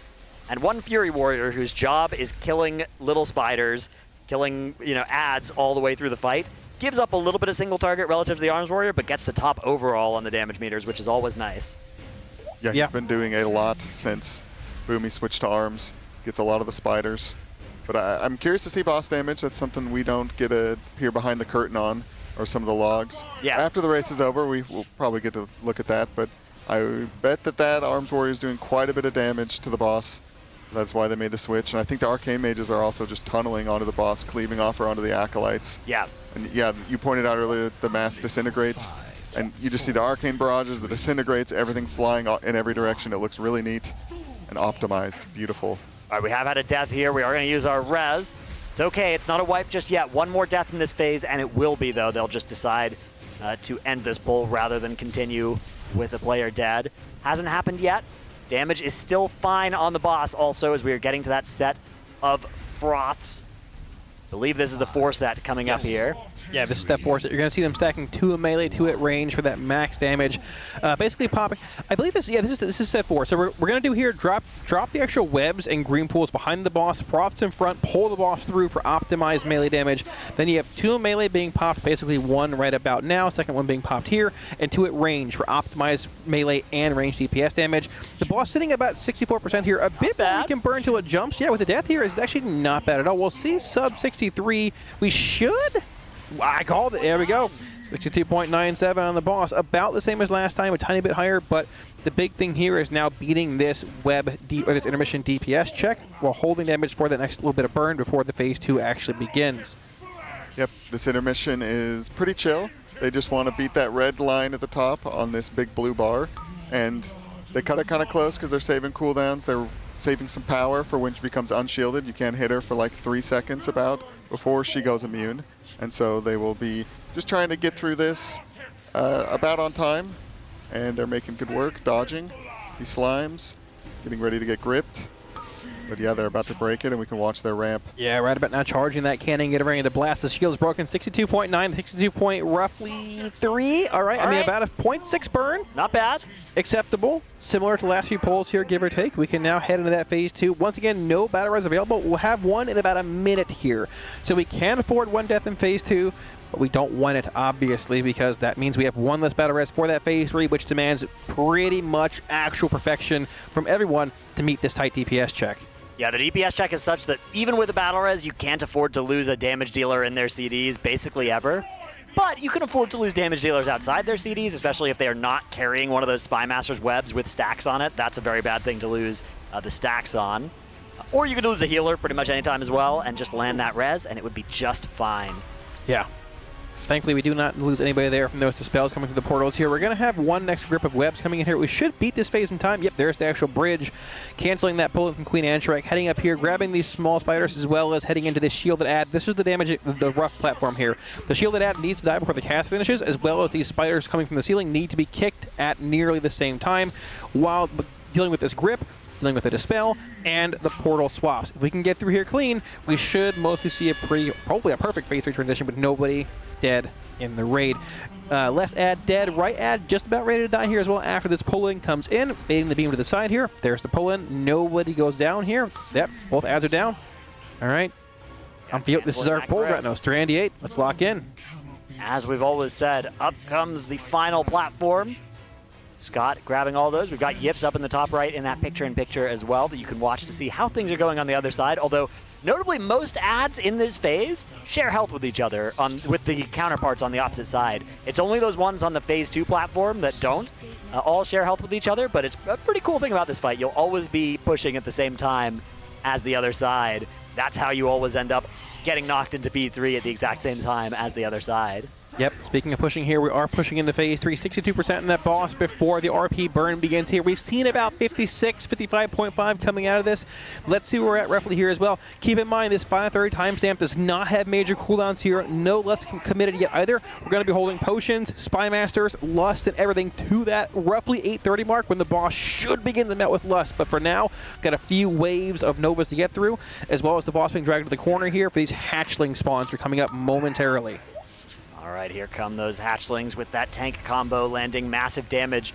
And one Fury Warrior whose job is killing little spiders, killing ads all the way through the fight. Gives up a little bit of single target relative to the Arms Warrior, but gets the top overall on the damage meters, which is always nice. Yeah, he's been doing a lot since Boomy switched to Arms. Gets a lot of the spiders. But I'm curious to see boss damage. That's something we don't get to peer behind the curtain on, or some of the logs. Yeah. After the race is over, we will probably get to look at that, but I bet that Arms Warrior is doing quite a bit of damage to the boss. That's why they made the switch. And I think the Arcane Mages are also just tunneling onto the boss, cleaving off or onto the Acolytes. Yeah. And yeah, you pointed out earlier the mass disintegrates. And you just see the arcane barrages, the disintegrates, everything flying in every direction. It looks really neat and optimized. Beautiful. All right, we have had a death here. We are going to use our res. It's okay. It's not a wipe just yet. One more death in this phase, and it will be, though. They'll just decide to end this pull rather than continue with the player dead. Hasn't happened yet. Damage is still fine on the boss also as we are getting to that set of froths. I believe this is the 4 set coming up here. Yeah, this is that 4 set. You're going to see them stacking 2 at melee, 2 at range for that max damage. Basically popping. I believe this. Yeah, this is set 4. So we're going to do here. Drop the actual webs and green pools behind the boss. Froths in front. Pull the boss through for optimized melee damage. Then you have 2 melee being popped. Basically 1 right about now. Second one being popped here, and 2 at range for optimized melee and range DPS damage. The boss sitting at about 64% here. A bit bad. You can burn till it jumps. Yeah, with the death here is actually not bad at all. We'll see sub 63. We should. I called it. There we go. 62.97 on the boss. About the same as last time, a tiny bit higher, but the big thing here is now beating this this intermission DPS check while holding damage for the next little bit of burn before the phase 2 actually begins. Yep, this intermission is pretty chill. They just want to beat that red line at the top on this big blue bar, and they cut it kind of close because they're saving cooldowns. They're saving some power for when she becomes unshielded. You can't hit her for like 3 seconds about before she goes immune. And so they will be just trying to get through this about on time. And they're making good work, dodging these slimes, getting ready to get gripped. But yeah, they're about to break it, and we can watch their ramp. Yeah, right about now, charging that cannon, getting ready to blast. The shield's broken, 62.9, 62 point roughly 3. All right, I mean, about a 0.6 burn. Not bad. Acceptable. Similar to the last few polls here, give or take. We can now head into that phase 2. Once again, no battle res available. We'll have one in about a minute here. So we can afford 1 death in phase 2, but we don't want it, obviously, because that means we have 1 less battle res for that phase 3, which demands pretty much actual perfection from everyone to meet this tight DPS check. Yeah, the DPS check is such that even with a battle res, you can't afford to lose a damage dealer in their CDs basically ever. But you can afford to lose damage dealers outside their CDs, especially if they are not carrying one of those Spy Master's webs with stacks on it. That's a very bad thing to lose the stacks on. Or you could lose a healer pretty much anytime as well and just land that res, and it would be just fine. Yeah. Thankfully, we do not lose anybody there from those spells coming through the portals here. We're going to have 1 next grip of webs coming in here. We should beat this phase in time. Yep, there's the actual bridge. Canceling that bullet from Queen Anshrek. Heading up here, grabbing these small spiders as well as heading into this shielded ad. This is the damage, the rough platform here. The shielded ad needs to die before the cast finishes, as well as these spiders coming from the ceiling need to be kicked at nearly the same time while dealing with this grip, dealing with the dispel, and the portal swaps. If we can get through here clean, we should mostly see hopefully a perfect phase 3 transition with nobody dead in the raid. Left ad dead, right ad just about ready to die here as well after this pull-in comes in, baiting the beam to the side here. There's the pull-in. Nobody goes down here. Yep, both ads are down. All right. This is our pull right now. It's 398. Let's lock in. As we've always said, up comes the final platform. Scott grabbing all those. We've got Yips up in the top right in that picture-in-picture as well that you can watch to see how things are going on the other side, although notably, most ads in this phase share health with each other with the counterparts on the opposite side. It's only those ones on the phase 2 platform that don't all share health with each other, but it's a pretty cool thing about this fight. You'll always be pushing at the same time as the other side. That's how you always end up getting knocked into P3 at the exact same time as the other side. Yep, speaking of pushing here, we are pushing into phase 3, 62% in that boss before the RP burn begins here. We've seen about 56, 55.5 coming out of this. Let's see where we're at roughly here as well. Keep in mind, this 5:30 timestamp does not have major cooldowns here. No less committed yet either. We're going to be holding potions, Spy Masters, Lust, and everything to that roughly 8:30 mark when the boss should begin to melt with Lust. But for now, got a few waves of Novas to get through, as well as the boss being dragged to the corner here for these hatchling spawns that are coming up momentarily. All right, here come those hatchlings with that tank combo landing massive damage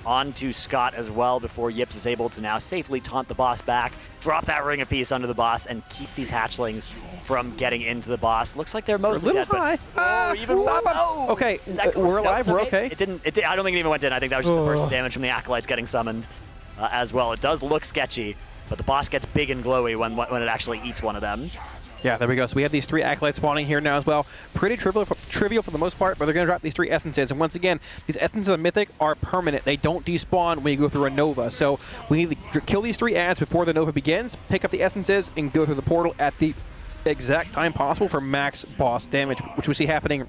onto Scott as well before Yips is able to now safely taunt the boss back, drop that Ring of Peace under the boss, and keep these hatchlings from getting into the boss. Looks like they're mostly dead, high. But even low. Okay, we're alive. We're okay. I don't think it even went in. I think that was just the burst of damage from the Acolytes getting summoned as well. It does look sketchy, but the boss gets big and glowy when it actually eats one of them. Yeah, there we go. So we have these 3 Acolytes spawning here now as well. Pretty trivial for the most part, but they're going to drop these 3 essences. And once again, these essences of Mythic are permanent. They don't despawn when you go through a Nova. So we need to kill these 3 ads before the Nova begins, pick up the essences, and go through the portal at the exact time possible for max boss damage, which we see happening,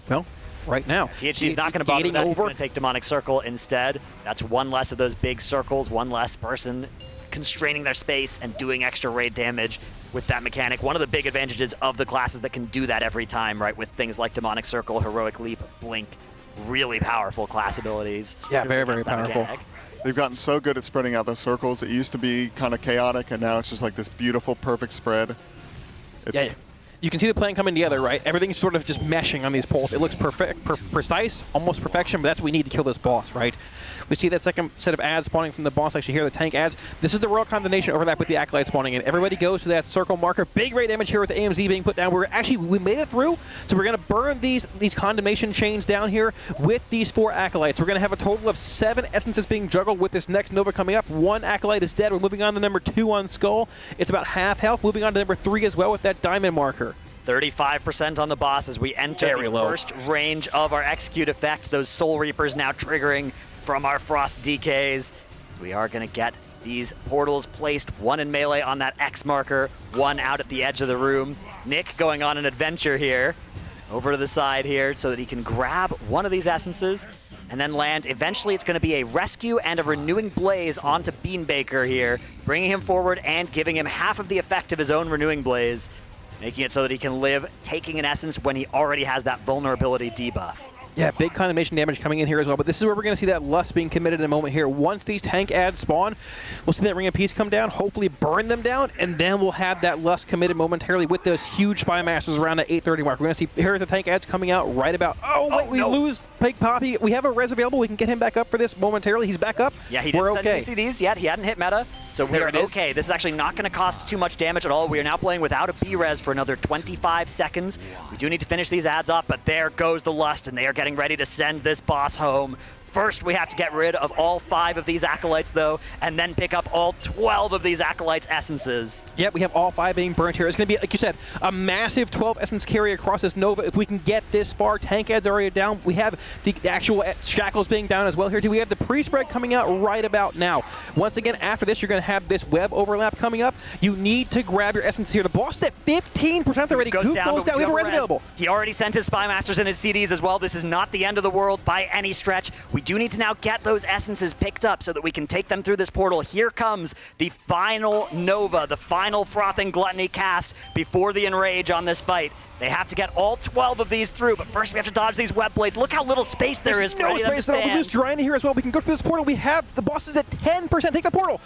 well, right now. THC's not going to bother with that. He's going to take Demonic Circle instead. That's one less of those big circles, one less person constraining their space and doing extra raid damage with that mechanic. One of the big advantages of the classes that can do that every time, right, with things like Demonic Circle, Heroic Leap, Blink, really powerful class abilities. Yeah, very, very powerful. Mechanic. They've gotten so good at spreading out those circles. It used to be kind of chaotic, and now it's just like this beautiful, perfect spread. Yeah, you can see the plan coming together, right? Everything's sort of just meshing on these poles. It looks perfect, precise, almost perfection, but that's what we need to kill this boss, right? We see that second set of ads spawning from the boss actually here, the tank ads. This is the Royal Condemnation overlap with the Acolyte spawning in. Everybody goes to that circle marker. Big raid damage here with the AMZ being put down. We made it through, so we're going to burn these condemnation chains down here with these 4 Acolytes. We're going to have a total of 7 essences being juggled with this next Nova coming up. 1 Acolyte is dead. We're moving on to number 2 on Skull. It's about half health. Moving on to number 3 as well with that diamond marker. 35% on the boss as we enter the first range of our execute effects. Those Soul Reapers now triggering from our Frost DKs. We are going to get these portals placed, 1 in melee on that X marker, 1 out at the edge of the room. Nick going on an adventure here, over to the side here, so that he can grab one of these essences and then land. Eventually, it's going to be a rescue and a renewing blaze onto Beanbaker here, bringing him forward and giving him half of the effect of his own renewing blaze, making it so that he can live, taking an essence when he already has that vulnerability debuff. Yeah, big condemnation damage coming in here as well, but this is where we're going to see that lust being committed in a moment here. Once these tank ads spawn, we'll see that Ring of Peace come down, hopefully burn them down, and then we'll have that lust committed momentarily with those huge Spy Masters around the 8:30 mark. We're going to see here the tank ads coming out right about... We lose Big Poppy. We have a res available. We can get him back up for this momentarily. He's back up. Yeah, he didn't send CDs yet. He hadn't hit meta, so we're okay. This is actually not going to cost too much damage at all. We are now playing without a B-res for another 25 seconds. We do need to finish these ads off, but there goes the lust, and they are getting ready to send this boss home. First, we have to get rid of all 5 of these Acolytes, though, and then pick up all 12 of these Acolytes' essences. Yep, we have all 5 being burnt here. It's going to be, like you said, a massive 12 essence carry across this Nova. If we can get this far, tank ads are already down. We have the actual shackles being down as well here, too. We have the pre-spread coming out right about now. Once again, after this, you're going to have this web overlap coming up. You need to grab your essence here. The boss is at 15% already. Goes down. We have a res available. He already sent his Spy Masters and his CDs as well. This is not the end of the world by any stretch. We do need to now get those essences picked up so that we can take them through this portal. Here comes the final Nova, the final Frothing Gluttony cast before the Enrage on this fight. They have to get all 12 of these through, but first we have to dodge these web blades. Look how little space there is for any of them to stand. We lose Drying here as well. We can go through this portal. We have the bosses at 10%. Take the portal.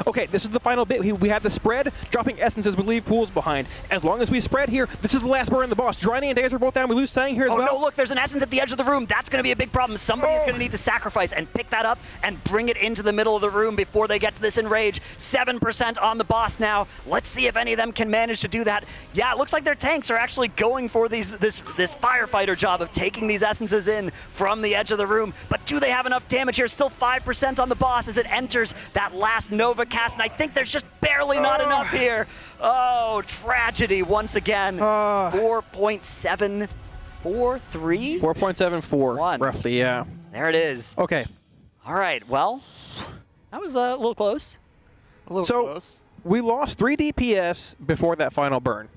Okay, this is the final bit. We have the spread, dropping essences. We leave pools behind. As long as we spread here, this is the last burn of the boss. Drying and Days are both down. We lose Sang here as well. Oh no, look, there's an essence at the edge of the room. That's going to be a big problem. Somebody is going to need to sacrifice and pick that up and bring it into the middle of the room before they get to this Enrage. 7% on the boss now. Let's see if any of them can manage to do that. Yeah, it looks like their tanks are actually going for this firefighter job of taking these essences in from the edge of the room. But do they have enough damage here? Still 5% on the boss as it enters that last Nova cast, and I think there's just barely not enough here. Oh, tragedy once again. 4.743? 4.74, roughly, yeah. There it is. Okay. All right, well, that was a little close. A little close. We lost 3 DPS before that final burn.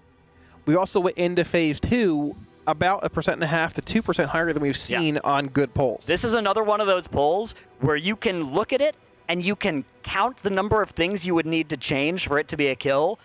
We also went into phase 2 about 1.5% to 2% higher than we've seen on good polls. This is another one of those polls where you can look at it and you can count the number of things you would need to change for it to be a kill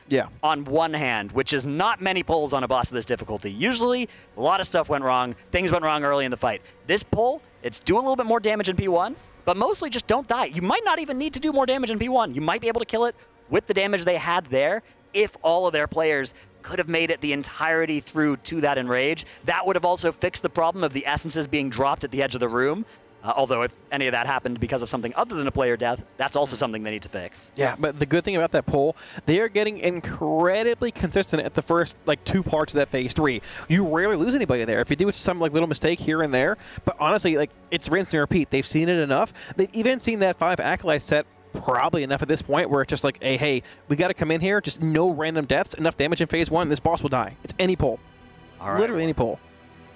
on one hand, which is not many polls on a boss of this difficulty. Usually, a lot of stuff went wrong. Things went wrong early in the fight. This poll, it's do a little bit more damage in P1, but mostly just don't die. You might not even need to do more damage in P1. You might be able to kill it with the damage they had there if all of their players could have made it the entirety through to that Enrage. That would have also fixed the problem of the essences being dropped at the edge of the room. Although if any of that happened because of something other than a player death, that's also something they need to fix. Yeah, but the good thing about that poll, they are getting incredibly consistent at the first 2 parts of that phase 3. You rarely lose anybody there. If you do some little mistake here and there, but honestly, it's rinse and repeat. They've seen it enough. They've even seen that 5 Acolyte set probably enough at this point where it's just hey, we got to come in here, just no random deaths, enough damage in phase 1, this boss will die. It's any poll. All right. Literally any poll.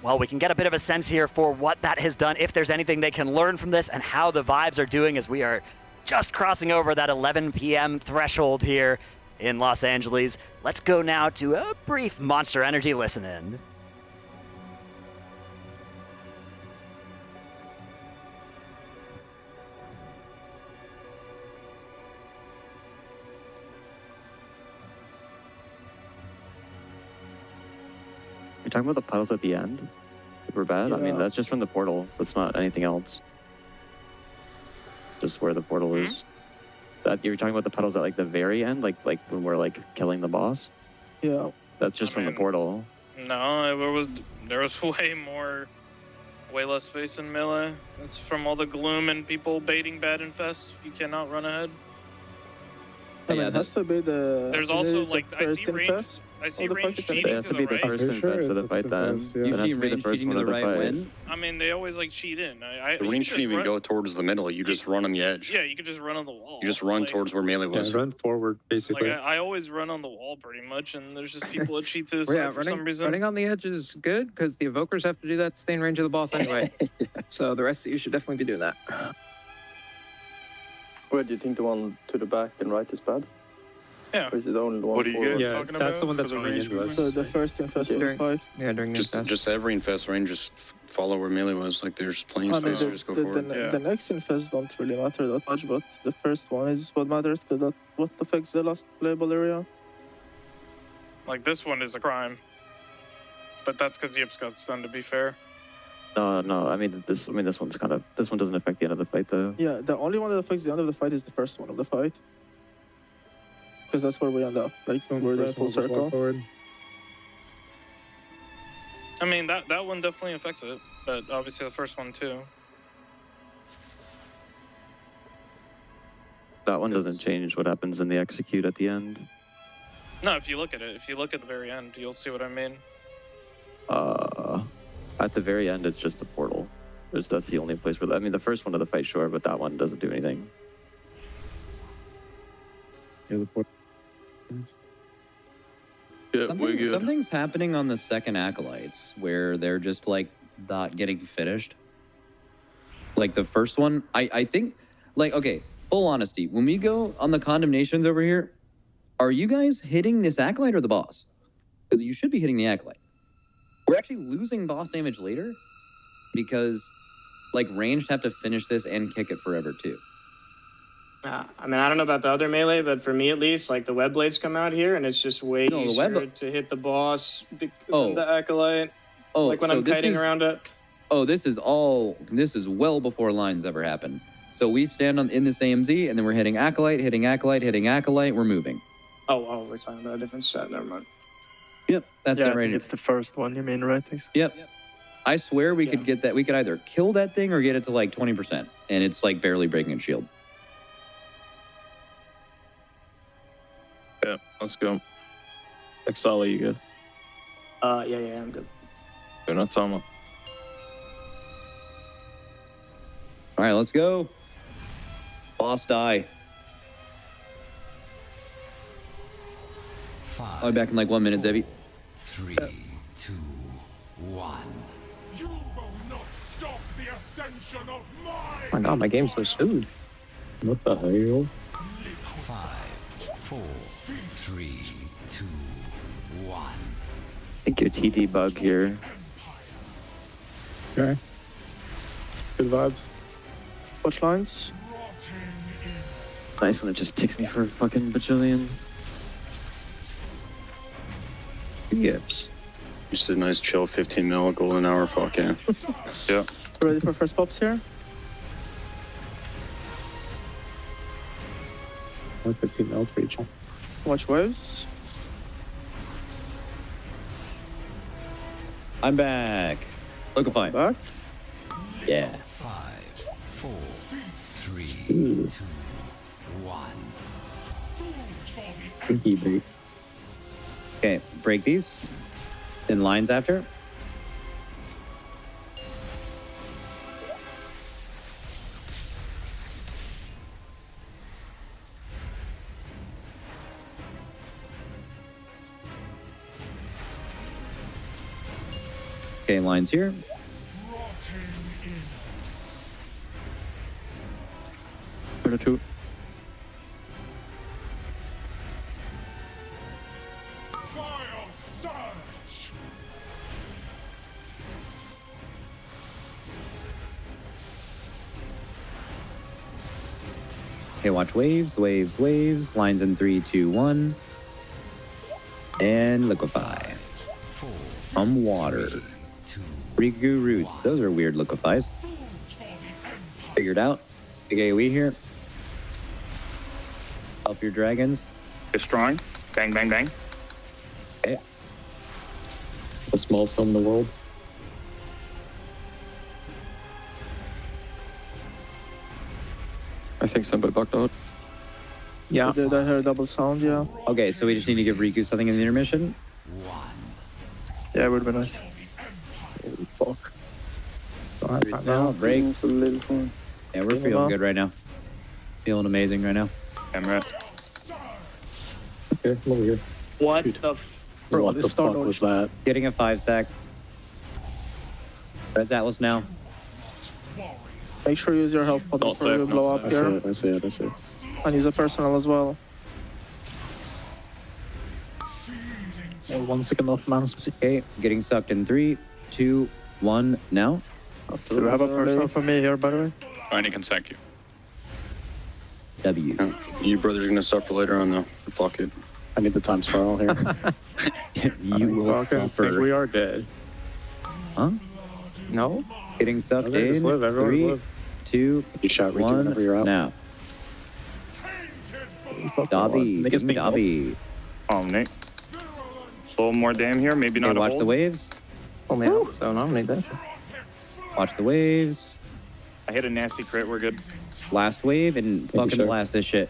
Well, we can get a bit of a sense here for what that has done, if there's anything they can learn from this, and how the vibes are doing as we are just crossing over that 11 p.m. threshold here in Los Angeles. Let's go now to a brief Monster Energy listen-in. talking about the puddles at the end? Super bad? I mean, that's just from the portal. That's not anything else. Just where the portal is. That you're talking about the puddles at like the very end, like when we're like killing the boss. Yeah. That's just from the portal. No, there was way less space in melee. That's from all the gloom and people baiting bad infest. You cannot run ahead. I mean, it has to be the. There's also like I see range cheating It has to be the first infest of the fight then. You It has see to be the range first cheating one to of the the right fight. when? I mean, they always like cheat in. The range shouldn't even go towards the middle. You just run on the edge. Yeah, you can just run on the wall. You just run towards where melee was. Yeah, run forward, basically. Like I always run on the wall pretty much, and there's just people that cheat to the Well, yeah, side for some reason. running on the edge is good because the evokers have to do that to stay in range of the boss anyway. So the rest of you should definitely be doing that. Where do you think the one to the back and right is bad? Yeah. Or is it the only one? What are you guys Yeah, talking that's about? the one that's for running range into us. movement? So the first infest During- fight. Yeah, during Just every infest range, just follow where melee was. Like there's plenty I of mean, space. Just go forward. the next infest don't really matter that much, but the first one is what matters because that's what affects the last playable area. Like this one is a crime, but that's because Yips got stunned. To be fair. No. I mean, this one doesn't affect the end of the fight though. Yeah, the only one that affects the end of the fight is the first one of the fight. Because that's where we end up. Like, we're there full circle. I mean, that one definitely affects it, but obviously the first one too. That one doesn't change what happens in the execute at the end. No, if you look at it, if you look at the very end, you'll see what I mean. At the very end, it's just the portal. That's the only place where. I mean, the first one of the fight, sure, but that one doesn't do anything. Yeah, the portal. Yeah, we're good. Something's happening on the second Acolytes where they're just like not getting finished. Like the first one, I think, like, okay, full honesty, when we go on the condemnations over here, are you guys hitting this Acolyte or the boss? Because you should be hitting the Acolyte. We're actually losing boss damage later because, like, ranged have to finish this and kick it forever too. I mean, I don't know about the other melee, but for me at least, like the web blades come out here, and it's just way easier to hit the boss than the Acolyte. Oh, like when so I'm kiting around it. Oh, this is well before lines ever happen. So we stand in this AMZ, and then we're hitting Acolyte, hitting Acolyte, hitting Acolyte. We're moving. Oh, we're talking about a different set. Never mind. Yep, that's it right here. It's the first one, you mean, right? Yep. I swear we could get that. We could either kill that thing or get it to like 20%, and it's like barely breaking its shield. Yeah, let's go. Exali, you good? Yeah, I'm good. You're not Sama. All right, let's go. Boss die. I'll be back in like 1 minute, Zebby. 3, 2, 1. You will not stop the ascension of mine. Oh my god, my game's so smooth. What the hell? 5, 4, 3, 2, 1. I think your TD bug here. Okay. It's good vibes. Watch lines. Nice when it just takes me for a fucking bajillion. Yips. Just a nice chill 15 mil golden hour fuck yeah. Yeah. Ready for first pops here? 115 mils for each. Watch waves. I'm back. Liquefy. Back. Yeah. 5, 4, 3, 2, 1. Pinky bait. Okay, break these. Then lines after. Okay, lines here. Turn it to. Okay, watch waves, waves, waves. Lines in 3, 2, 1. And liquefy. 4, From water. Rigu roots. Those are weird liquefies. Figured out. Big AoE here. Help your dragons. Destroying. Bang, bang, bang. Okay. The smallest home in the world. I think somebody bucked out. Yeah. I did. I heard a double sound, yeah. Okay, so we just need to give Riku something in the intermission. Yeah, it would be nice. Holy fuck. Right now, break. A little fun. Yeah, we're feeling good right now. Feeling amazing right now. I'm right. Okay, I'm over here. What Dude. the Bro, what the fuck was that? Getting a 5-stack. Res Atlas now. Make sure you use your health pod before you blow up here. I see it. And use a personal as well. Oh, 1 second off, man. Okay, getting sucked in 3, 2, 1, now. Do we have a personal for me here, by the way? Fine, he can sack you. W. You brothers are gonna suffer later on though. Fuck it. I need the time spiral here. You will I think suffer. we are dead. Huh? No? Getting sucked Okay, in just live, everyone 3, live. 2, You shout Riku 1, whenever you're out. now. Dobby, Niggas being Dobby. Oh, Nick. A little more damn here. Maybe Okay, not a watch hold. the waves. Only half, so I don't need that. Watch the waves. I hit a nasty crit. We're good. Last wave and you, fucking sir. blast this shit.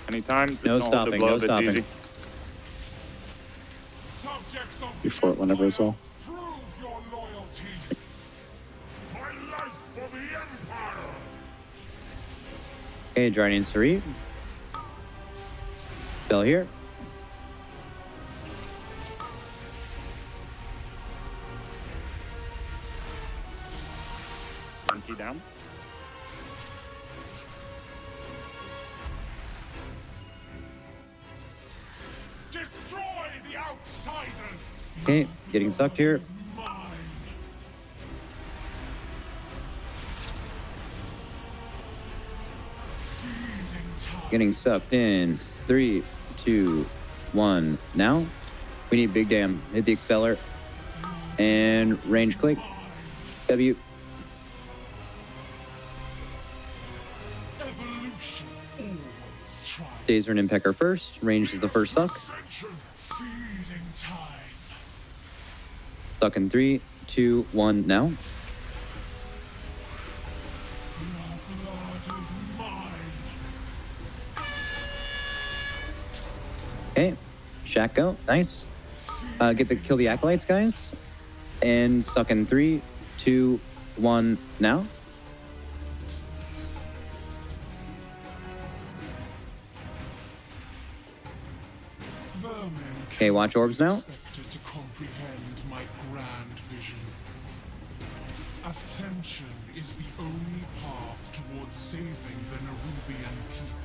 Anytime. No Just don't hold the stopping, glove, no it's stopping. easy. You fort whenever as well. Prove your loyalty. My life for the Empire. Okay, Jardian Sari. Spell here. Monkey down. Destroy the outsiders. Okay, getting sucked here. Getting sucked in 3, 2, 1, now. We need big damn. Hit the expeller. And range click. W. Evolution always tries. Dazer and Impecker first. Range is the first suck. Feeding time. Suck in 3, 2, 1, now. Blood is mine. Okay. Shack go. Nice. Kill the Acolytes, guys. And suck in 3, 2, 1, now. Okay, watch orbs now. Expected to comprehend my grand vision. Ascension is the only path towards saving the Nerubian people.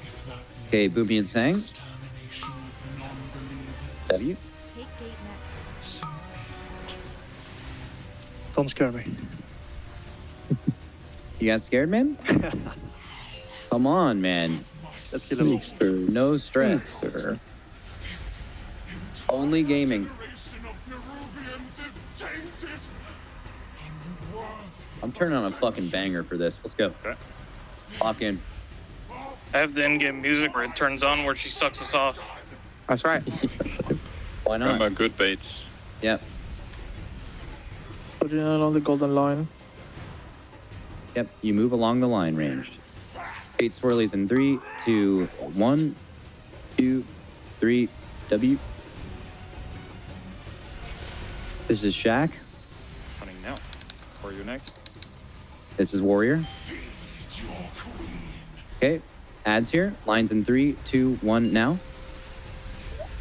If that Okay, Boomy and Sang. extermination of non-believers, W. so Don't scare me. You got scared, man? Come on, man. Let's get a little No stress. Only gaming. generation of Nerubians is tainted and worthy. I'm turning on a fucking banger for this. Let's go. Okay. Lock in. I have the in-game music where it turns on where she sucks us off. That's right. Why Talking not? about good baits. Yep. Put it on the golden line. Yep. You move along the line ranged. 8 swirlies in 3, 2, 1, 2, 3, W. This is Shack. Running now. Where are you next? This is Warrior. Okay. Adds here. Lines in 3, 2, 1, now.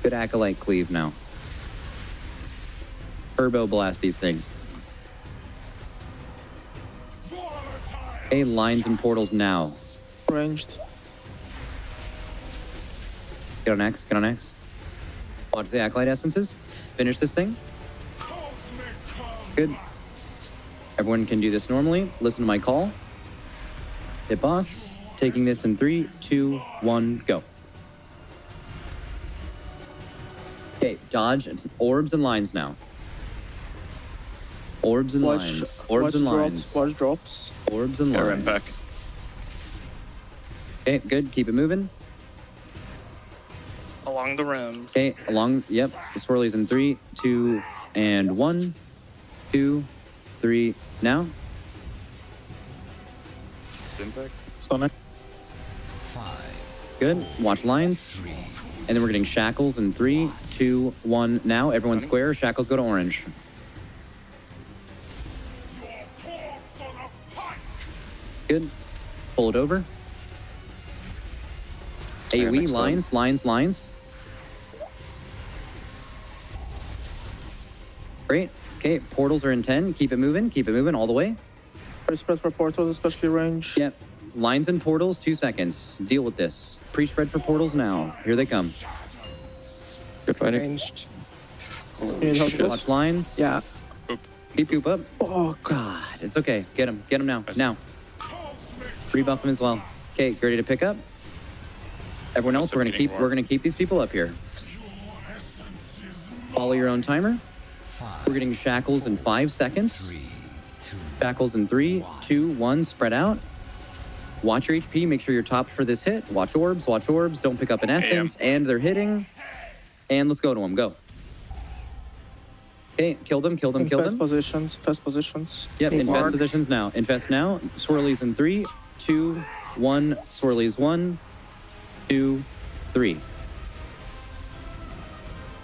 Good Acolyte cleave now. Turbo blast these things. Okay, lines and portals now. Ranged. Get on X, get on X. Watch the Acolyte essences. Finish this thing. Good. Everyone can do this normally. Listen to my call. Hit boss. Taking this in 3, 2, 1, go. Okay, Okay, dodge, orbs and lines now. Orbs and lines. Orbs and lines. Watch drops. Orbs and lines. Back. Okay, good. Keep it moving. Along the rim. Okay, along. Yep. The swirlies in 3, 2, and 1, 2, 3. Now. Impact. Stunning. Good. Watch lines. And then we're getting shackles in 3, 2, 1. Now, everyone square. Shackles go to orange. Good. Pull it over. AoE, lines, lines, lines. Great. Okay, portals are in 10. Keep it moving all the way. Pre-spread for portals, especially range. Yep. Lines and portals, 2 seconds. Deal with this. Pre-spread for portals now. Here they come. Good fighting. Ranged. Watch lines. Yeah. Keep Coop up. Oh, God. It's okay. Get him. Get him now. Now. Rebuff him as well. Okay, ready to pick up. Everyone else, we're gonna keep these people up here. Follow your own timer. We're getting shackles in 5 seconds. Shackles in 3, 2, 1. Spread out. Watch your HP. Make sure you're topped for this hit. Watch orbs. Watch orbs. Don't pick up an essence. And they're hitting. And let's go to them. Go. Okay, kill them. Kill them. Kill them. Fast positions. Yep. Infest positions now. Infest now. Swirlies in 3, 2, 1. Swirlies 1, 2, 3.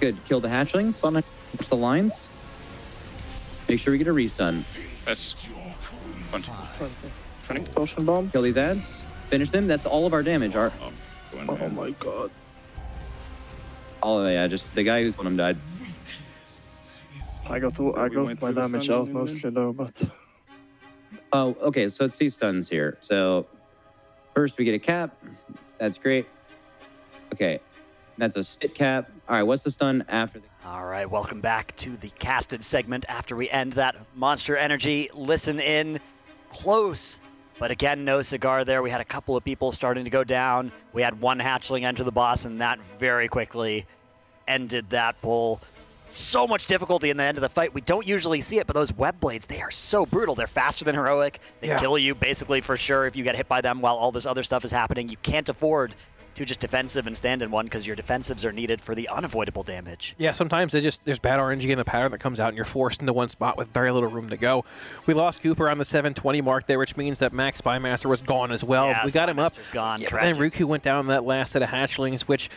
Good. Kill the hatchlings. Watch the lines. Make sure we get a restun. That's 20. Potion bomb. Kill these ads. Finish them. That's all of our damage. Oh my god. All of it, yeah. Just the guy who's on them died. I got my damage out mostly though, but. Oh, okay. So it's these stuns here. So first we get a cap. That's great. Okay. That's a spit cap. All right. What's the stun after the... All right, welcome back to the casted segment after we end that Monster Energy. Listen in close. But again, no cigar there. We had a couple of people starting to go down. We had one hatchling enter the boss, and that very quickly ended that pull. So much difficulty in the end of the fight. We don't usually see it, but those web blades, they are so brutal. They're faster than heroic. They kill you basically for sure if you get hit by them while all this other stuff is happening. You can't afford to just defensive and stand in one because your defensives are needed for the unavoidable damage. Yeah, sometimes there's bad RNG in the pattern that comes out and you're forced into one spot with very little room to go. We lost Cooper on the 720 mark there, which means that Max Spymaster was gone as well. Yeah, we got him up. Gone. Yeah, and Riku went down on that last set of hatchlings, which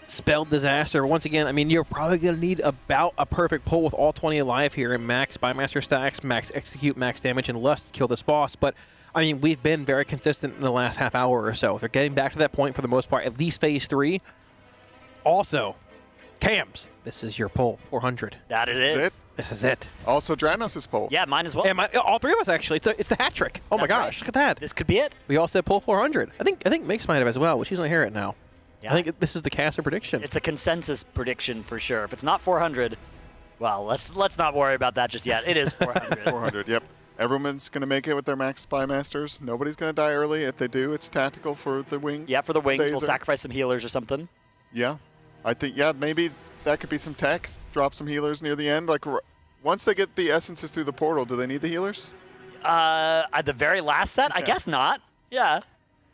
spelled disaster. Once again, I mean, you're probably going to need about a perfect pull with all 20 alive here in Max Spymaster stacks, Max Execute, Max Damage, and Lust to kill this boss. But I mean, we've been very consistent in the last half hour or so. They're getting back to that point for the most part, at least phase 3. Also, Cams, this is your pull, 400. That is it. This is it. Also, Dranos' pull. Yeah, mine as well. Yeah, all 3 of us, actually. It's the hat trick. Oh my gosh, look at that. This could be it. We all said pull 400. I think Mix might have as well, but she's not here right now. Yeah. I think this is the caster prediction. It's a consensus prediction for sure. If it's not 400, well, let's not worry about that just yet. It is 400. It's 400, yep. Everyone's going to make it with their Max Spymasters. Nobody's going to die early. If they do, it's tactical for the wings. Yeah, for the wings. We'll sacrifice some healers or something. Yeah. I think, maybe that could be some tech. Drop some healers near the end. Like, once they get the essences through the portal, do they need the healers? At the very last set? I guess not. Yeah.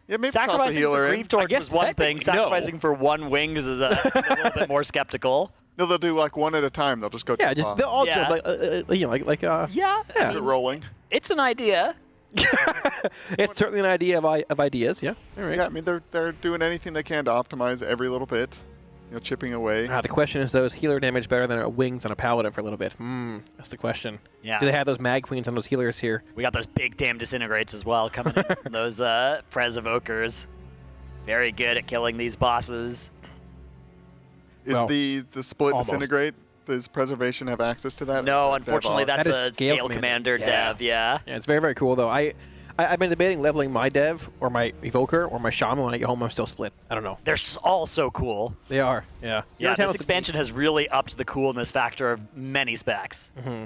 Yeah, maybe sacrificing toss a healer for Grief Torch was one thing. Sacrificing for one wings is a little bit more skeptical. No, they'll do like one at a time. They'll just go. Yeah, they'll all jump yeah. I mean, rolling. It's an idea. It's certainly an idea of ideas. Yeah. All right. Yeah, I mean they're doing anything they can to optimize every little bit. You know, chipping away. The question is, though, is healer damage better than a wings on a paladin for a little bit? That's the question. Yeah. Do they have those mag queens on those healers here? We got those big damn disintegrates as well coming in from those Prez Evokers. Very good at killing these bosses. Is the split disintegrate? Does Preservation have access to that? No, unfortunately, that's a Scale Commander dev, yeah. Yeah, it's very, very cool, though. I've been debating leveling my dev or my Evoker or my Shaman. When I get home, I'm still split. I don't know. They're all so cool. They are, yeah. Yeah, this expansion has really upped the coolness factor of many specs. Mm-hmm.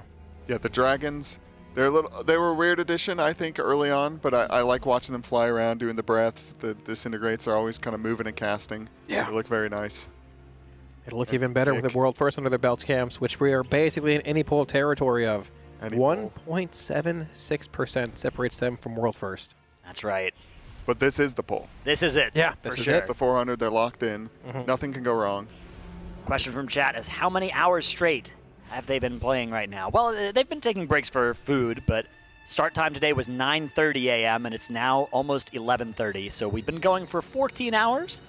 Yeah, the dragons, they were a weird addition, I think, early on, but I like watching them fly around doing the breaths. The disintegrates are always kind of moving and casting. Yeah. They look very nice. It'll look even better with the world first under their belts, Camps, which we are basically in any poll territory of. 1.76% separates them from world first. That's right. But this is the poll. This is it. Yeah, for this is sure. it. The 400, they're locked in. Nothing can go wrong. Question from chat is, how many hours straight have they been playing right now? Well, they've been taking breaks for food, but start time today was 9:30 a.m., and it's now almost 11:30, so we've been going for 14 hours.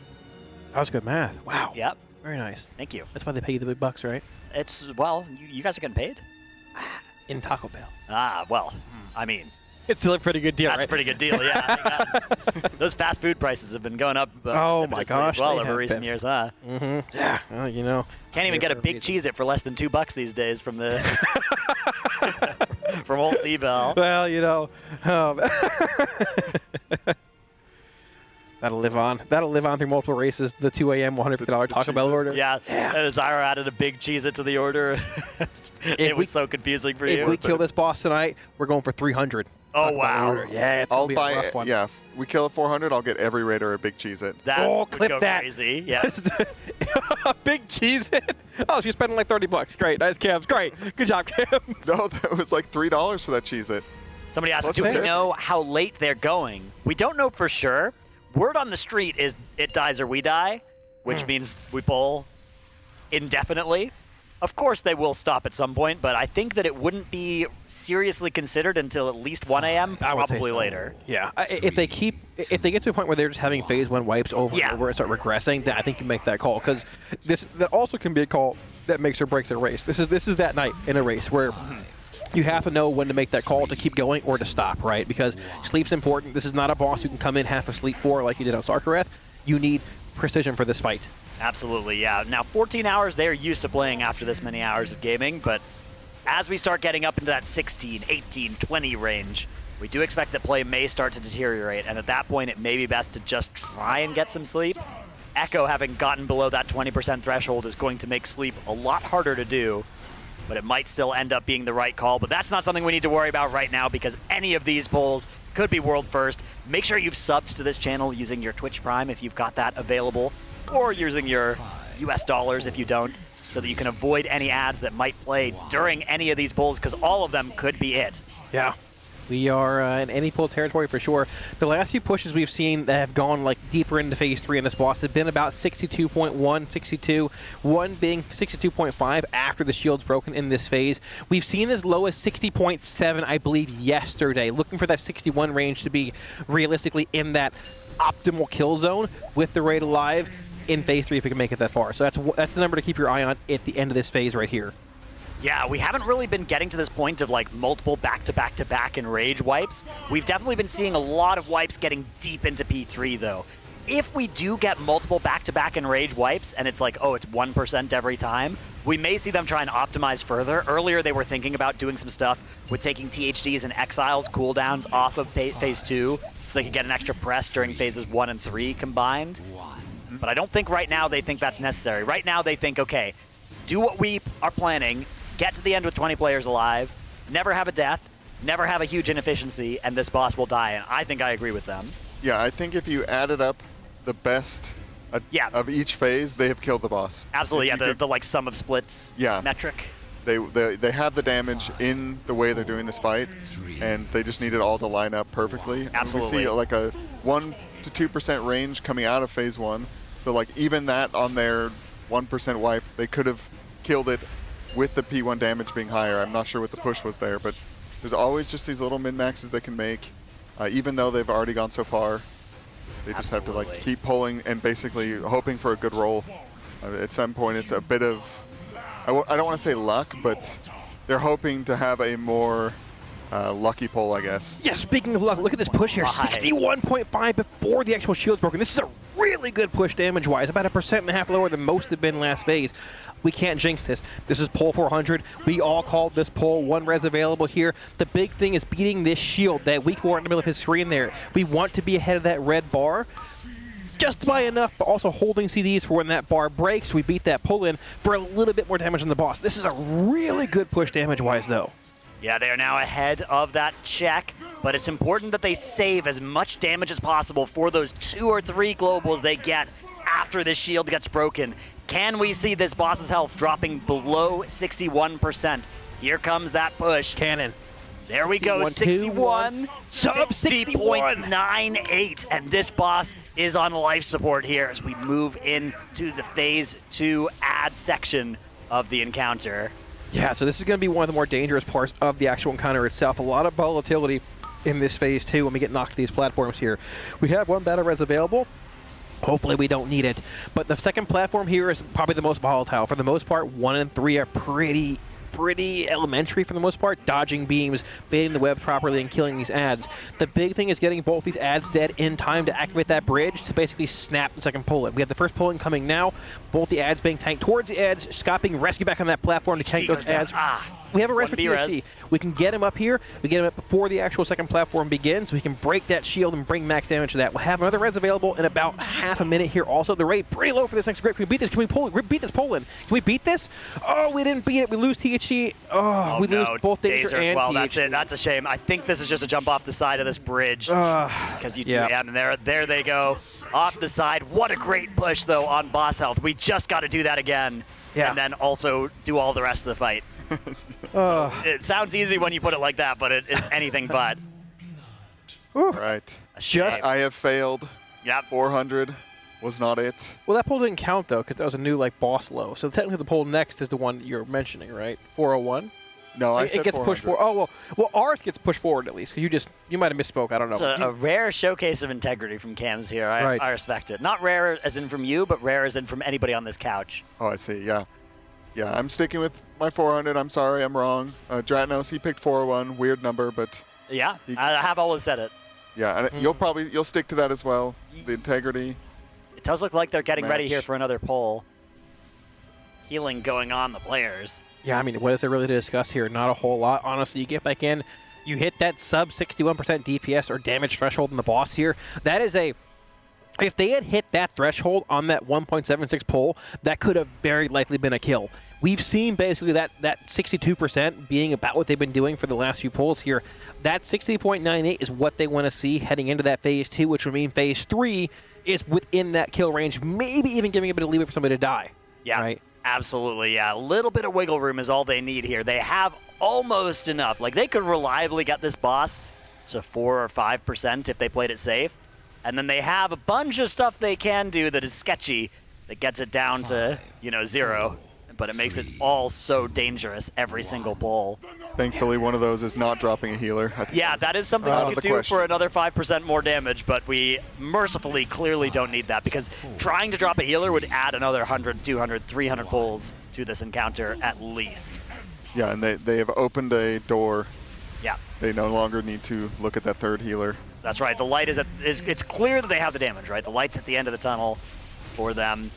That was good math. Wow. Yep. Very nice. Thank you. That's why they pay you the big bucks, right? It's, well, you guys are getting paid? In Taco Bell. Ah, well, I mean, it's still a pretty good deal, that's right? a pretty good deal, yeah. Those fast food prices have been going up oh my gosh, as well they over have recent been. years, huh? Yeah, well, you know. Can't even get a big Cheez-It for less than $2 these days from the from old T-Bell. Well, you know, that'll live on. That'll live on through multiple races. The 2 a.m. $150 Taco Bell order. Yeah. Zyro added a big Cheez-It to the order. It was so confusing for you. If we kill this boss tonight, we're going for 300. Oh, wow. Yeah, it's going to be a rough one. Yeah, if we kill a 400, I'll get every Raider a big Cheez-It. That would clip go that. crazy. Yeah. Big Cheez-It. Oh, she's spending like $30. Great. Nice, Cams. Great. Good job, Cams. No, that was like $3 for that Cheez-It. Somebody asked, Plus do we tip. know how late they're going? We don't know for sure. Word on the street is it dies or we die, which means we pull indefinitely. Of course, they will stop at some point, but I think that it wouldn't be seriously considered until at least 1 a.m., probably later. Yeah, if they get to a point where they're just having phase 1 wipes over and over and start regressing, then I think you make that call, because that also can be a call that makes or breaks a race. This is that night in a race where you have to know when to make that call to keep going or to stop, right? Because sleep's important. This is not a boss you can come in half asleep for like you did on Sarkareth. You need precision for this fight. Absolutely, yeah. Now, 14 hours, they're used to playing after this many hours of gaming, but as we start getting up into that 16, 18, 20 range, we do expect that play may start to deteriorate, and at that point, it may be best to just try and get some sleep. Echo, having gotten below that 20% threshold, is going to make sleep a lot harder to do, but it might still end up being the right call. But that's not something we need to worry about right now, because any of these polls could be world first. Make sure you've subbed to this channel using your Twitch Prime if you've got that available, or using your US dollars if you don't, so that you can avoid any ads that might play during any of these polls, because all of them could be it. Yeah. We are in any pull territory for sure. The last few pushes we've seen that have gone like deeper into phase 3 in this boss have been about 62.1, 62, one being 62.5 after the shield's broken in this phase. We've seen as low as 60.7, I believe, yesterday. Looking for that 61 range to be realistically in that optimal kill zone with the raid alive in phase 3 if we can make it that far. So that's the number to keep your eye on at the end of this phase right here. Yeah, we haven't really been getting to this point of like multiple back-to-back-to-back enrage wipes. We've definitely been seeing a lot of wipes getting deep into P3 though. If we do get multiple back-to-back enrage wipes and it's like, oh, it's 1% every time, we may see them try and optimize further. Earlier they were thinking about doing some stuff with taking THDs and Exiles cooldowns off of phase 2 so they could get an extra press during phases 1 and 3 combined. But I don't think right now they think that's necessary. Right now they think, okay, do what we are planning, get to the end with 20 players alive, never have a death, never have a huge inefficiency, and this boss will die. And I think I agree with them. Yeah, I think if you added up the best of each phase, they have killed the boss. Absolutely, yeah, the like sum of splits metric. They have the damage in the way they're doing this fight, and they just need it all to line up perfectly. Absolutely. We see like a 1 to 2% range coming out of phase 1. So like even that on their 1% wipe, they could have killed it with the P1 damage being higher. I'm not sure what the push was there, but there's always just these little min-maxes they can make. Even though they've already gone so far, they just have to like keep pulling and basically hoping for a good roll. At some point, it's a bit of, I don't want to say luck, but they're hoping to have a more lucky pull, I guess. Yeah, speaking of luck, look at this push here. 61.5 before the actual shield's broken. This is a really good push damage-wise, about 1.5% lower than most have been last phase. We can't jinx this. This is pull 400. We all called this pull. One res available here. The big thing is beating this shield, that weak war in the middle of his screen there. We want to be ahead of that red bar just by enough, but also holding CDs for when that bar breaks. We beat that pull in for a little bit more damage on the boss. This is a really good push damage-wise, though. Yeah, they are now ahead of that check, but it's important that they save as much damage as possible for those 2 or 3 globals they get after this shield gets broken. Can we see this boss's health dropping below 61%? Here comes that push. Cannon. There we go, 61, sub 60.98, and this boss is on life support here as we move into the phase 2 ad section of the encounter. Yeah, so this is going to be one of the more dangerous parts of the actual encounter itself. A lot of volatility in this phase 2 when we get knocked to these platforms here. We have one battle res available. Hopefully we don't need it. But the second platform here is probably the most volatile. For the most part, 1 and 3 are pretty elementary for the most part, dodging beams, baiting the web properly, and killing these ads. The big thing is getting both these ads dead in time to activate that bridge to basically snap the second pull-in. We have the first pull-in coming now, both the ads being tanked towards the ads, Scott being rescued back on that platform to tank those ads. We have a res for TSC. We can get him up here. We get him up before the actual second platform begins. We can break that shield and bring max damage to that. We'll have another res available in about half a minute here. Also, the rate pretty low for this next grip. Can we beat this? Can we beat this pull-in? Can we beat this? Oh, we didn't beat it. We lose THC. Oh, we lose both Dazer and well, THC. that's it. That's a shame. I think this is just a jump off the side of this bridge. Because you yeah. And there they go. Off the side. What a great push, though, on boss health. We just got to do that again. Yeah. And then also do all the rest of the fight. So it sounds easy when you put it like that, but it's anything but. Right. I have failed. Yep. 400 was not it. Well, that poll didn't count, though, because that was a new, like, boss low. So technically the poll next is the one you're mentioning, right? 401? No, I said it gets 400. pushed forward. Oh, well, ours gets pushed forward at least, because you might have misspoke. I don't know. It's a rare showcase of integrity from Cams here. I respect it. Not rare as in from you, but rare as in from anybody on this couch. Oh, I see. Yeah. Yeah, I'm sticking with my 400. I'm sorry, I'm wrong. Dratnos, he picked 401. Weird number, but... Yeah, I have always said it. Yeah, and you'll stick to that as well. The integrity. It does look like they're getting ready here for another poll. Healing going on the players. Yeah, I mean, what is there really to discuss here? Not a whole lot. Honestly, you get back in, you hit that sub 61% DPS or damage threshold in the boss here. That is a... If they had hit that threshold on that 1.76 pull, that could have very likely been a kill. We've seen basically that 62% being about what they've been doing for the last few pulls here. That 60.98 is what they want to see heading into that phase 2, which would mean phase 3 is within that kill range, maybe even giving a bit of leeway for somebody to die. Yeah, right? Absolutely, yeah. A little bit of wiggle room is all they need here. They have almost enough. Like, they could reliably get this boss to 4 or 5% if they played it safe. And then they have a bunch of stuff they can do that is sketchy that gets it down to, 0. But it makes it all so dangerous every single pull. Thankfully, one of those is not dropping a healer. Yeah, that is something we could do for another 5% more damage, but we mercifully clearly don't need that because trying to drop a healer would add another 100, 200, 300 pulls to this encounter at least. Yeah, and they have opened a door. Yeah. They no longer need to look at that third healer. That's right. The light it's clear that they have the damage, right? The light's at the end of the tunnel for them.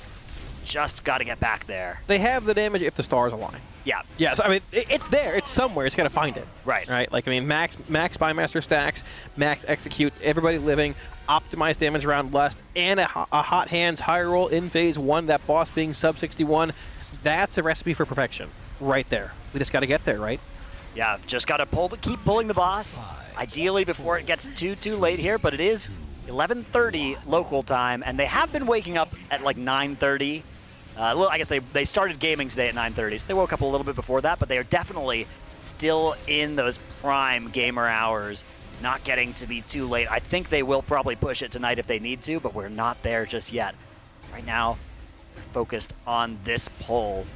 Just got to get back there. They have the damage if the stars align. Yeah. Yeah, so, I mean, it's there. It's somewhere. It's got to find it. Right. Right? Like, I mean, max Spymaster stacks, max execute, everybody living, optimize damage around Lust, and a hot hands high roll in phase 1, that boss being sub 61. That's a recipe for perfection right there. We just got to get there, right? Yeah, just got to keep pulling the boss, ideally before it gets too late here, but it is 11:30 local time, and they have been waking up at like 9:30. I guess they started gaming today at 9:30, so they woke up a little bit before that, but they are definitely still in those prime gamer hours, not getting to be too late. I think they will probably push it tonight if they need to, but we're not there just yet. Right now, we're focused on this pull.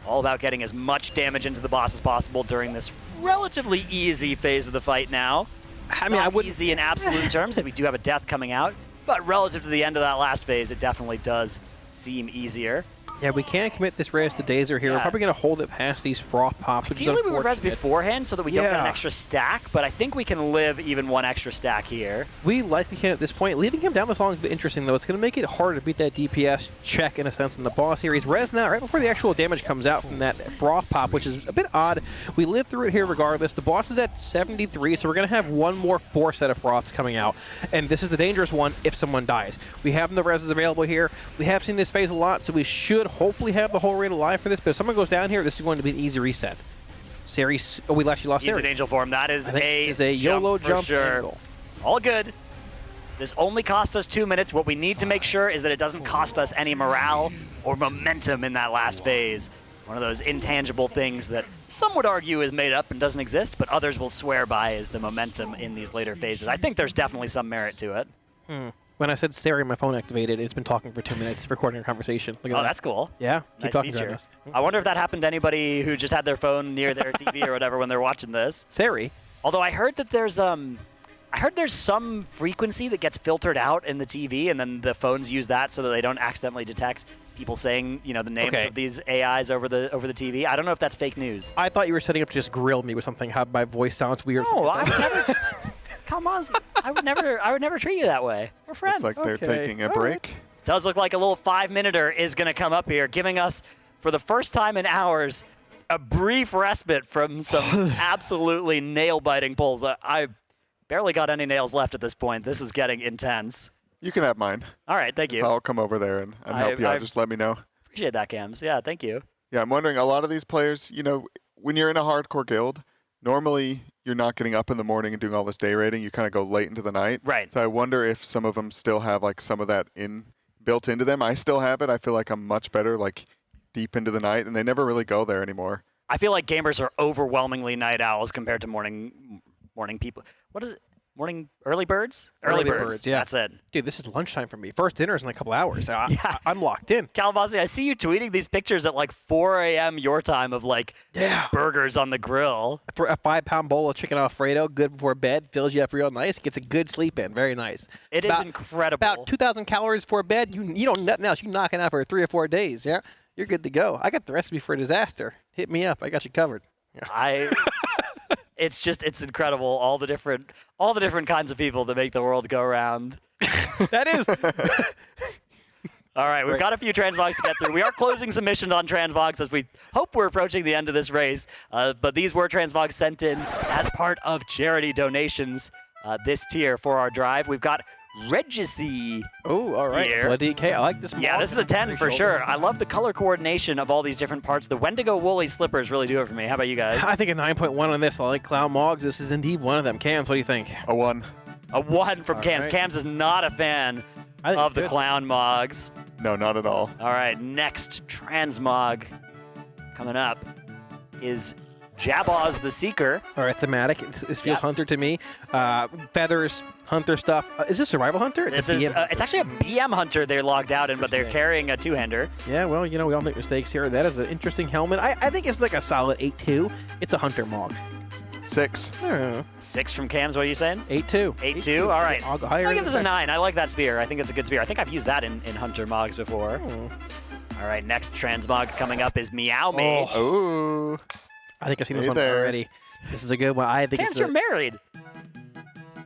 All about getting as much damage into the boss as possible during this relatively easy phase of the fight now. I mean, I wouldn't easy in absolute terms, that we do have a death coming out, but relative to the end of that last phase, it definitely does seem easier. Yeah, we can't commit this res to Dazer here. We're probably going to hold it past these froth pops, which Ideally, is we would res unfortunate. beforehand so that we don't get an extra stack, but I think we can live even one extra stack here. We likely can at this point. Leaving him down this long is a bit interesting, though. It's going to make it harder to beat that DPS check, in a sense, on the boss here. He's res now right before the actual damage comes out from that froth pop, which is a bit odd. We live through it here regardless. The boss is at 73, so we're going to have one more 4 set of froths coming out, and this is the dangerous one if someone dies. We have the reses available here. We have seen this phase a lot, so we should hopefully have the whole rate alive for this, but if someone goes down here, this is going to be an easy reset. Ceres, oh, we actually lost He's Ceres. an angel form. That is a YOLO jump sure. angle. All good. This only cost us 2 minutes. What we need to make sure is that it doesn't cost us any morale or momentum in that last phase. One of those intangible things that some would argue is made up and doesn't exist, but others will swear by is the momentum in these later phases. I think there's definitely some merit to it. When I said Siri, my phone activated. It's been talking for 2 minutes, recording a conversation. Look at that. That's cool. Yeah, keep Nice talking feature. to us. I wonder if that happened to anybody who just had their phone near their TV or whatever when they're watching this. Siri. Although I heard that there's some frequency that gets filtered out in the TV, and then the phones use that so that they don't accidentally detect people saying, you know, the names of these AIs over the TV. I don't know if that's fake news. I thought you were setting up to just grill me with something. How my voice sounds weird. No, I would never. Come on, I would never treat you that way. We're friends. Looks like they're taking a break. Does look like a little 5-minuter is going to come up here, giving us, for the first time in hours, a brief respite from some absolutely nail-biting pulls. I barely got any nails left at this point. This is getting intense. You can have mine. All right, thank you. I'll come over there and help you out. Just let me know. Appreciate that, Cams. Yeah, thank you. Yeah, I'm wondering, a lot of these players, you know, when you're in a hardcore guild, normally you're not getting up in the morning and doing all this day raiding. You kind of go late into the night. Right. So I wonder if some of them still have like some of that built into them. I still have it. I feel like I'm much better like deep into the night, and they never really go there anymore. I feel like gamers are overwhelmingly night owls compared to morning people. What is it? Morning early birds? Early birds, yeah. That's it. Dude, this is lunchtime for me. First dinner's in a couple hours. I'm locked in. Calabasi, I see you tweeting these pictures at like 4 a.m. your time of like burgers on the grill. For a 5-pound bowl of chicken Alfredo, good before bed, fills you up real nice, gets a good sleep in. Very nice. It is incredible. About 2,000 calories before bed. You don't nothing else. You knock it out for 3 or 4 days. Yeah, you're good to go. I got the recipe for disaster. Hit me up. I got you covered. Yeah. It's incredible. All the different kinds of people that make the world go round. That is. All right, we've got a few transmogs to get through. We are closing some missions on transmogs as we hope we're approaching the end of this race. But these were transmogs sent in as part of charity donations this tier for our drive. We've got Regicy. Oh, all right. Bloody DK. I like this. Yeah, this is a 10 for sure. I love the color coordination of all these different parts. The Wendigo woolly slippers really do it for me. How about you guys? I think a 9.1 on this. I like Clown Mogs. This is indeed one of them. Cams, what do you think? A 1. A 1 from Cams. Right. Cams is not a fan of the Clown Mogs. No, not at all. All right, next transmog coming up is Jabaz the Seeker. All right, thematic. This feels Hunter to me. Feathers, Hunter stuff. Is this Survival Hunter? It's actually a BM Hunter they're logged out in, but they're carrying a two-hander. Yeah, well, you know, we all make mistakes here. That is an interesting helmet. I think it's like a solid 8.2. It's a Hunter Mog. 6. 6 from Cams, what are you saying? 8.2. 8.2, all right. I'll go higher. I give this a 9. I like that spear. I think it's a good spear. I think I've used that in Hunter Mogs before. All right, next transmog coming up is Meow Mage. Oh. I think I've seen this one already. This is a good one. I think Cams, you're married.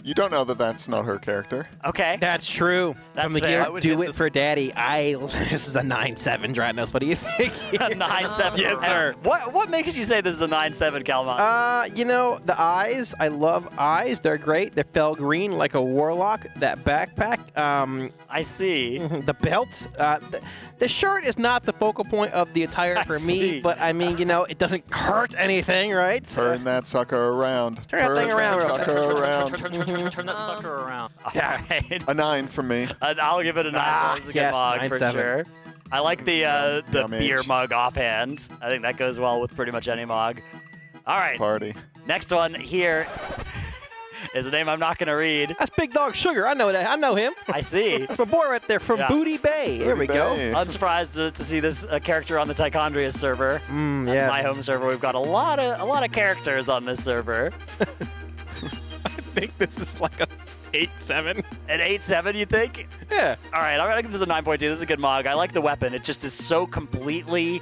You don't know that that's not her character. Okay. That's true. That's From the fair. gear, do it for daddy. This is a 9.7, Dratnos. What do you think? A 9.7. Yes, sir. What makes you say this is a 9.7, Calmon? You know, the eyes. I love eyes. They're great. They're fell green like a warlock. That backpack. I see. The belt. The shirt is not the focal point of the attire for me, but I mean, you know, it doesn't hurt anything, right? Turn that sucker around. Turn that thing around. Sucker around. Turn that sucker around. Yeah. Right. A 9 from me. I'll give it a 9. It's a good mug for 9.7. sure. I like the beer Mage. mug offhand. I think that goes well with pretty much any mug. All right. Party. Next one here is a name I'm not going to read. That's Big Dog Sugar. I know that. I know him. I see. That's my boy right there from Booty Bay. Here we go. Unsurprised to see this character on the Tichondria server. That's yeah. my home server. We've got a lot of characters on this server. I think this is like a 8.7. An 8.7, you think? Yeah. All right, I'm going to give this a 9.2. This is a good mog. I like the weapon. It just is so completely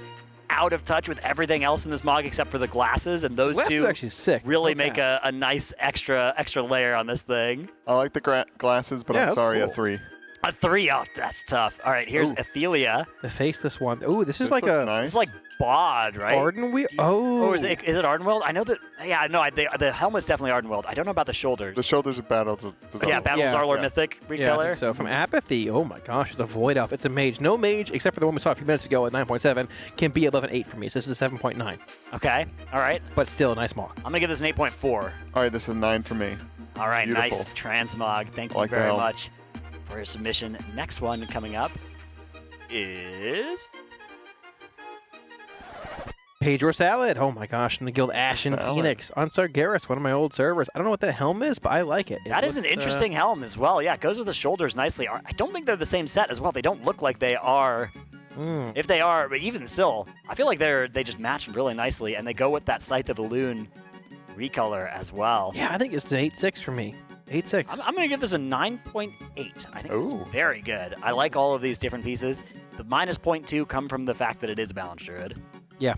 out of touch with everything else in this mog except for the glasses, and those two actually sick. really make a nice extra layer on this thing. I like the glasses, but I'm sorry, a 3. A 3? Oh, that's tough. All right, here's Ophelia. The faceless one. Ooh, this is like looks a... nice. It's like Bod, right? Ardenweald? Oh. Oh, is it Ardenweald? I know that. Yeah, no, the helmet's definitely Ardenweald. I don't know about the shoulders. The shoulders of Battle. Yeah, Battle's Arlor Mythic recolor. Yeah, so from Apathy, oh my gosh, it's a Void Elf. It's a mage. No mage, except for the one we saw a few minutes ago at 9.7, can be 11.8 for me. So this is a 7.9. Okay, all right. But still a nice mog. I'm going to give this an 8.4. All right, this is a 9 for me. All right, Beautiful. nice transmog. Thank you Like the very helm. much. for his submission. Next one coming up is Pedro Salad. Oh my gosh, from the guild Ashen Phoenix. On Sargeras, one of my old servers. I don't know what that helm is, but I like it. That is an interesting helm as well. Yeah, it goes with the shoulders nicely. I don't think they're the same set as well. They don't look like they are. If they are, but even still, I feel like they just match really nicely, and they go with that Scythe of Elune recolor as well. Yeah, I think it's an 8.6 for me. 8.6. I'm going to give this a 9.8. I think it's very good. I like all of these different pieces. The minus 0.2 come from the fact that it is a balanced druid. Yeah,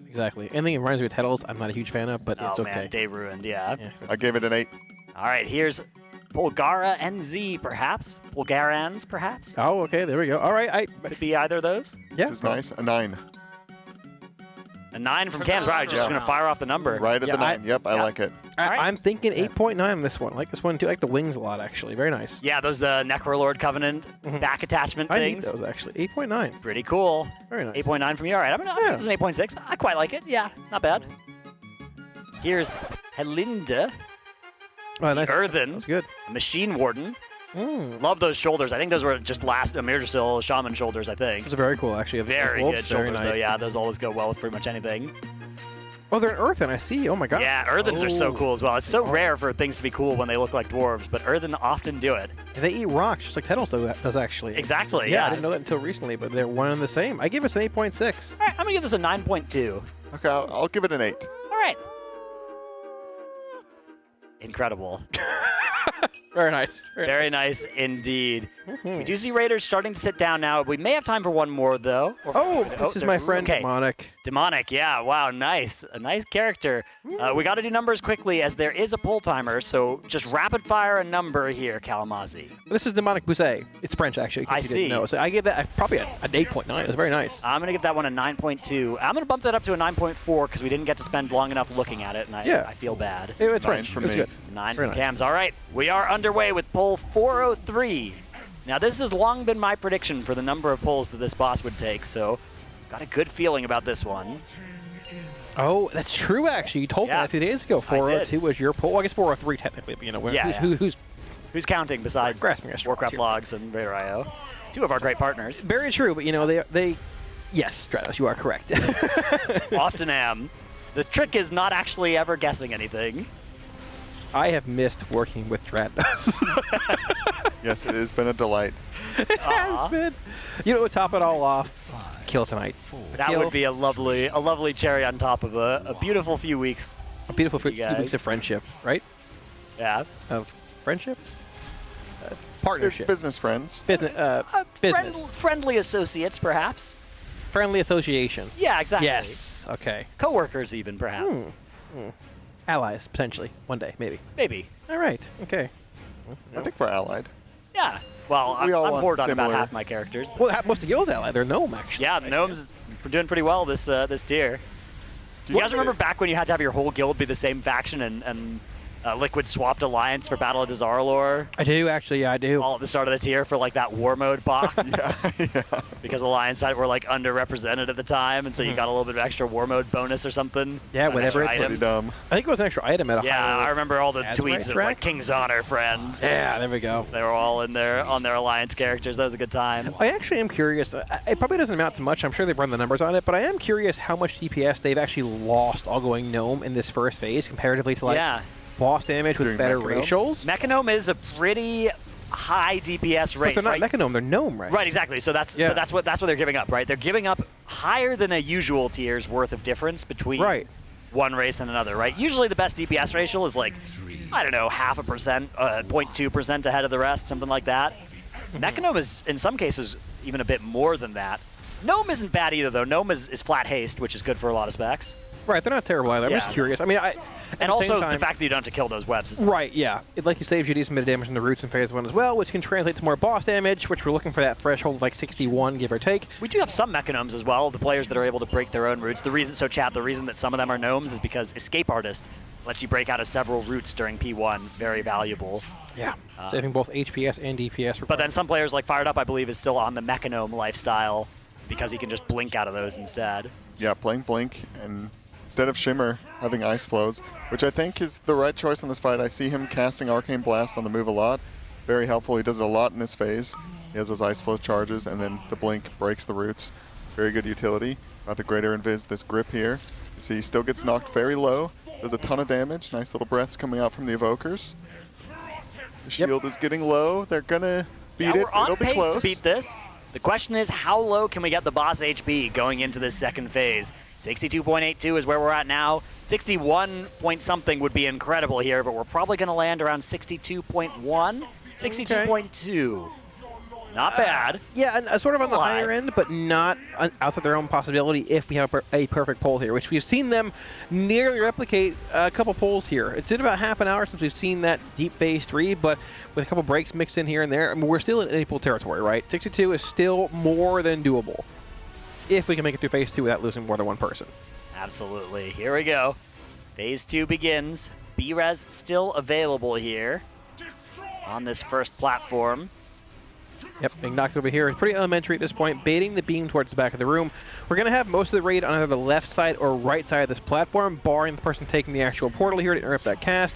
exactly. Anything that reminds me of Heddles, I'm not a huge fan of, but it's okay. Man, Day Ruined, yeah. I gave it an 8. All right, here's Polgara NZ, perhaps. Polgarans, perhaps. Oh, okay, there we go. All right, could be either of those. Yeah, this is nice. A 9. A 9 from Cam's right. Just going to fire off the number. Right at the 9. Yep, I like it. I'm thinking 8.9 on this one. I like this one too. I like the wings a lot, actually. Very nice. Yeah, those Necrolord Covenant back attachment things. I need those, actually. 8.9. Pretty cool. Very nice. 8.9 from you. All right, I'm going to give this an 8.6. I quite like it. Yeah, not bad. Here's Helinda. Oh, nice. Earthen. That's good. Machine Warden. Love those shoulders. I think those were just last Mirdrasil Shaman shoulders, I think. Those are very cool, actually. Very wolves, good shoulders, very nice. though. Yeah, those always go well with pretty much anything. Oh, they're an earthen. I see. Oh, my God. Yeah, earthens are so cool as well. It's so rare for things to be cool when they look like dwarves, but earthen often do it. They eat rocks, just like Heddles does, actually. Exactly, yeah. I didn't know that until recently, but they're one and the same. I give us an 8.6. All right, I'm going to give this a 9.2. Okay, I'll give it an 8. All right. Incredible. Very nice. Very nice indeed. We do see Raiders starting to sit down now. We may have time for one more, though. This is my friend Demonic. Demonic, yeah. Wow, nice. A nice character. We got to do numbers quickly as there is a pull timer, so just rapid fire a number here, Kalamazoo. This is Demonic Bousset. It's French, actually. I see. Didn't know. So I gave that probably an 8.9. It was very nice. I'm going to give that one a 9.2. I'm going to bump that up to a 9.4 because we didn't get to spend long enough looking at it, and I feel bad. It's French. For it's me. good. 9 from Cams. All right, we are underway with pull 403. Now, this has long been my prediction for the number of pulls that this boss would take, so got a good feeling about this one. Oh, that's true, actually. You told me that a few days ago. 402 was your pull. Well, I guess 403 technically, but you know, who's counting besides Warcraft Logs and RaiderIO? Two of our great partners. Very true, but you know, they yes, Stratos, you are correct. Often am. The trick is not actually ever guessing anything. I have missed working with Stratos. Yes, it has been a delight. It has been. You know, to top it all off, Kill tonight. That would be a lovely cherry on top of a beautiful few weeks. A beautiful few weeks of friendship, right? Yeah. Of friendship? Partnership. Business friends. Business. Friendly associates, perhaps. Friendly association. Yeah, exactly. Yes. Okay. Coworkers, even, perhaps. Allies, potentially. One day, maybe. Maybe. All right. Okay. I think we're allied. Yeah. Well, I'm bored on about half my characters. Well, most of guilds allied. They're gnome, actually. Yeah, gnomes are doing pretty well this tier. Do you guys remember back when you had to have your whole guild be the same faction and Liquid swapped Alliance for Battle of Dazar'alor? I do, actually. Yeah, I do. All at the start of the tier for, like, that war mode box. yeah. Because Alliance side were, like, underrepresented at the time, and so you got a little bit of extra war mode bonus or something. Yeah, whatever. It's pretty dumb. I think it was an extra item at a higher I remember all the tweets. It was like King's Honor friend. Yeah, there we go. They were all in there on their Alliance characters. That was a good time. I actually am curious. It probably doesn't amount to much. I'm sure they've run the numbers on it, but I am curious how much DPS they've actually lost all going gnome in this first phase comparatively to, like, boss damage with better racials. Mechanome is a pretty high DPS rate. But they're not Mechanome, they're Gnome, right? Right, exactly. So that's what they're giving up, right? They're giving up higher than a usual tier's worth of difference between one race and another, right? Usually the best DPS racial is like, I don't know, 0.5%, 0.2% ahead of the rest, something like that. Mechanome is, in some cases, even a bit more than that. Gnome isn't bad either, though. Gnome is flat haste, which is good for a lot of specs. Right, they're not terrible either. I'm just curious. I mean, and also the fact that you don't have to kill those webs. Right, yeah. It, like you saves you decent bit of damage in the roots in phase 1 as well, which can translate to more boss damage, which we're looking for that threshold of like 61, give or take. We do have some Mechanomes as well, the players that are able to break their own roots. The reason that some of them are gnomes is because Escape Artist lets you break out of several roots during P1. Very valuable. Yeah, saving both HPS and DPS. But then some players like Fired Up, I believe, is still on the Mechanome lifestyle because he can just blink out of those instead. Yeah, playing Blink and instead of Shimmer, having Ice Flows, which I think is the right choice in this fight. I see him casting Arcane Blast on the move a lot, very helpful. He does it a lot in this phase. He has those ice flow charges, and then the blink breaks the roots. Very good utility. About to greater invis this grip here. You see he still gets knocked very low. Does a ton of damage. Nice little breaths coming out from the evokers. The shield is getting low. They're gonna beat it. We're on It'll be pace close. to beat this. The question is, how low can we get the boss HP going into this second phase? 62.82 is where we're at now. 61 point something would be incredible here, but we're probably going to land around 62.1, 62.2. Not bad. Yeah, and sort of on the higher end, but not outside their own possibility if we have a perfect poll here, which we've seen them nearly replicate a couple polls here. It's been about half an hour since we've seen that deep phase 3, but with a couple breaks mixed in here and there, I mean, we're still in equal territory, right? 62 is still more than doable if we can make it through phase 2 without losing more than one person. Absolutely. Here we go. Phase 2 begins. B-Res still available here on this first platform. Yep, being knocked over here. It's pretty elementary at this point, baiting the beam towards the back of the room. We're going to have most of the raid on either the left side or right side of this platform, barring the person taking the actual portal here to interrupt that cast.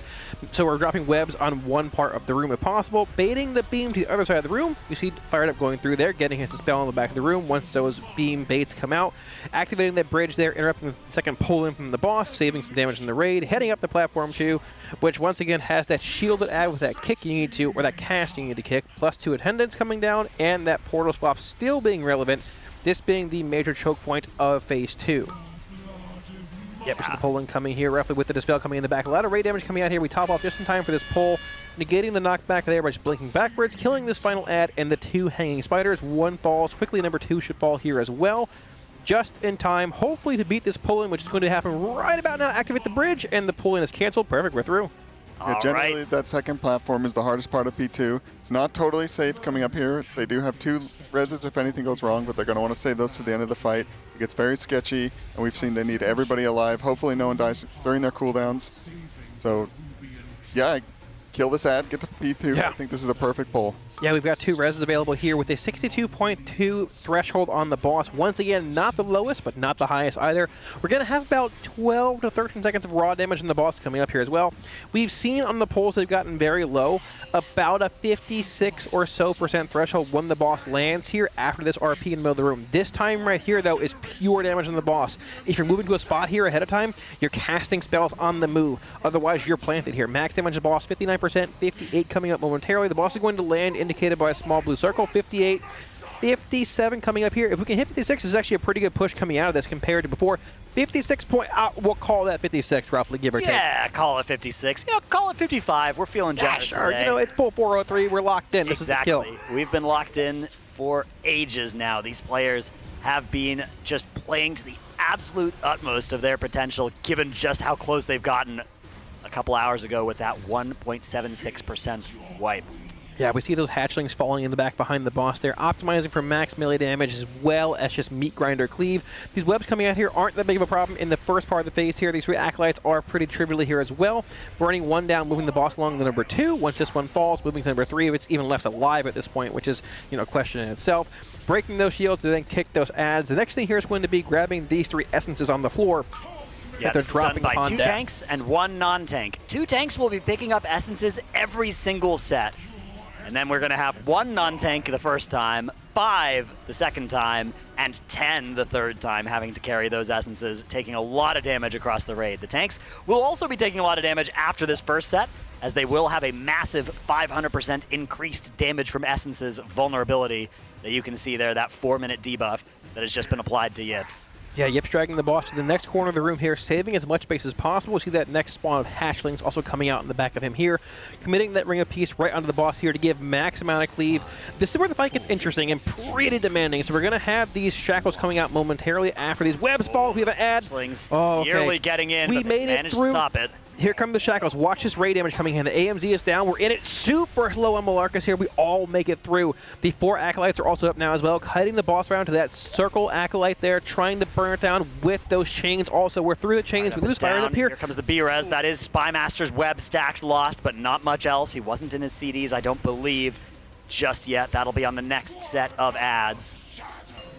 So we're dropping webs on one part of the room if possible, baiting the beam to the other side of the room. You see Fired Up going through there, getting his dispel on the back of the room once those beam baits come out. Activating that bridge there, interrupting the second pull-in from the boss, saving some damage in the raid, heading up the platform 2, which once again has that shielded ad with that kick you need to, or that cast you need to kick, plus 2 attendants coming down, and that portal swap still being relevant, this being the major choke point of phase 2. Yep, the pulling coming here, roughly with the dispel coming in the back. A lot of raid damage coming out here. We top off just in time for this pull, negating the knockback there by just blinking backwards, killing this final ad and the 2 hanging spiders. 1 falls, quickly number 2 should fall here as well. Just in time, hopefully to beat this pull-in, which is going to happen right about now. Activate the bridge, and the pull-in is canceled. Perfect, we're through. Yeah, generally that second platform is the hardest part of P2. It's not totally safe coming up here. They do have 2 reses if anything goes wrong, but they're going to want to save those to the end of the fight. It gets very sketchy, and we've seen they need everybody alive. Hopefully no one dies during their cooldowns. So, yeah, kill this ad, get to P2. Yeah. I think this is a perfect pull. Yeah, we've got 2 reses available here with a 62.2 threshold on the boss. Once again, not the lowest, but not the highest either. We're going to have about 12 to 13 seconds of raw damage on the boss coming up here as well. We've seen on the pulls they've gotten very low, about a 56 or so % threshold when the boss lands here after this RP in the middle of the room. This time right here, though, is pure damage on the boss. If you're moving to a spot here ahead of time, you're casting spells on the move. Otherwise, you're planted here. Max damage on the boss, 59%, 58 coming up momentarily. The boss is going to land indicated by a small blue circle, 58, 57 coming up here. If we can hit 56, this is actually a pretty good push coming out of this compared to before. 56 point, we'll call that 56 roughly, give or take. Yeah, call it 56. You know, call it 55. We're feeling generous sure. today. You know, it's pull 403. We're locked in. This exactly. is the kill. We've been locked in for ages now. These players have been just playing to the absolute utmost of their potential, given just how close they've gotten a couple hours ago with that 1.76% wipe. Yeah, we see those hatchlings falling in the back behind the boss there, optimizing for max melee damage as well as just meat grinder cleave. These webs coming out here aren't that big of a problem in the first part of the phase here. These 3 acolytes are pretty trivially here as well. Burning 1 down, moving the boss along to number 2. Once this one falls, moving to number 3 if it's even left alive at this point, which is, you know, a question in itself. Breaking those shields to then kick those ads. The next thing here is going to be grabbing these 3 essences on the floor. Yeah, they're this dropping is done by 2 death. tanks and 1 non-tank. 2 tanks will be picking up essences every single set. And then we're going to have 1 non-tank the first time, 5 the second time, and 10 the third time having to carry those essences, taking a lot of damage across the raid. The tanks will also be taking a lot of damage after this first set, as they will have a massive 500% increased damage from essences vulnerability that you can see there, that 4-minute debuff that has just been applied to Yips. Yeah, Yip's dragging the boss to the next corner of the room here, saving as much space as possible. We see that next spawn of hatchlings also coming out in the back of him here, committing that ring of peace right onto the boss here to give max amount of cleave. This is where the fight gets interesting and pretty demanding. So we're going to have these shackles coming out momentarily after these webs fall. We have an ad. Oh, okay. Nearly getting in, but they managed to stop it. Here come the shackles. Watch this ray damage coming in. The AMZ is down. We're in it super low on Malarcus here. We all make it through. The 4 acolytes are also up now as well, cutting the boss around to that circle acolyte there, trying to burn it down with those chains. Also, we're through the chains. We lose Fired Up here. Here comes the B-Res. That is Spymaster's web stacks lost, but not much else. He wasn't in his CDs, I don't believe, just yet. That'll be on the next set of ads.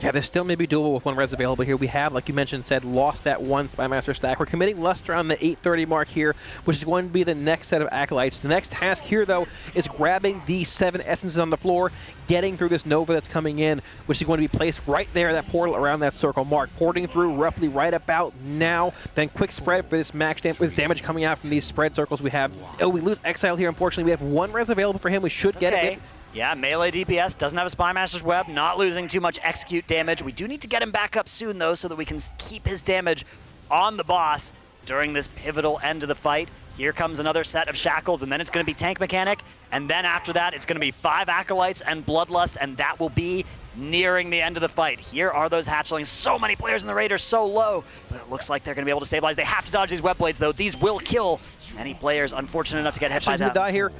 Yeah, this still may be doable with one res available here. We have, like you mentioned, lost that one Spymaster stack. We're committing Luster on the 830 mark here, which is going to be the next set of Acolytes. The next task here, though, is grabbing these 7 essences on the floor, getting through this Nova that's coming in, which is going to be placed right there, that portal around that circle mark, porting through roughly right about now. Then quick spread for this max damage coming out from these spread circles we have. Oh, we lose Exile here, unfortunately. We have one res available for him. We should get it. Yeah, melee DPS, doesn't have a Spymaster's Web, not losing too much execute damage. We do need to get him back up soon, though, so that we can keep his damage on the boss during this pivotal end of the fight. Here comes another set of shackles, and then it's going to be tank mechanic, and then after that, it's going to be 5 Acolytes and Bloodlust, and that will be nearing the end of the fight. Here are those hatchlings. So many players in the Raiders, so low, but it looks like they're going to be able to stabilize. They have to dodge these web blades, though. These will kill any players unfortunate enough to get hit by them. Die here.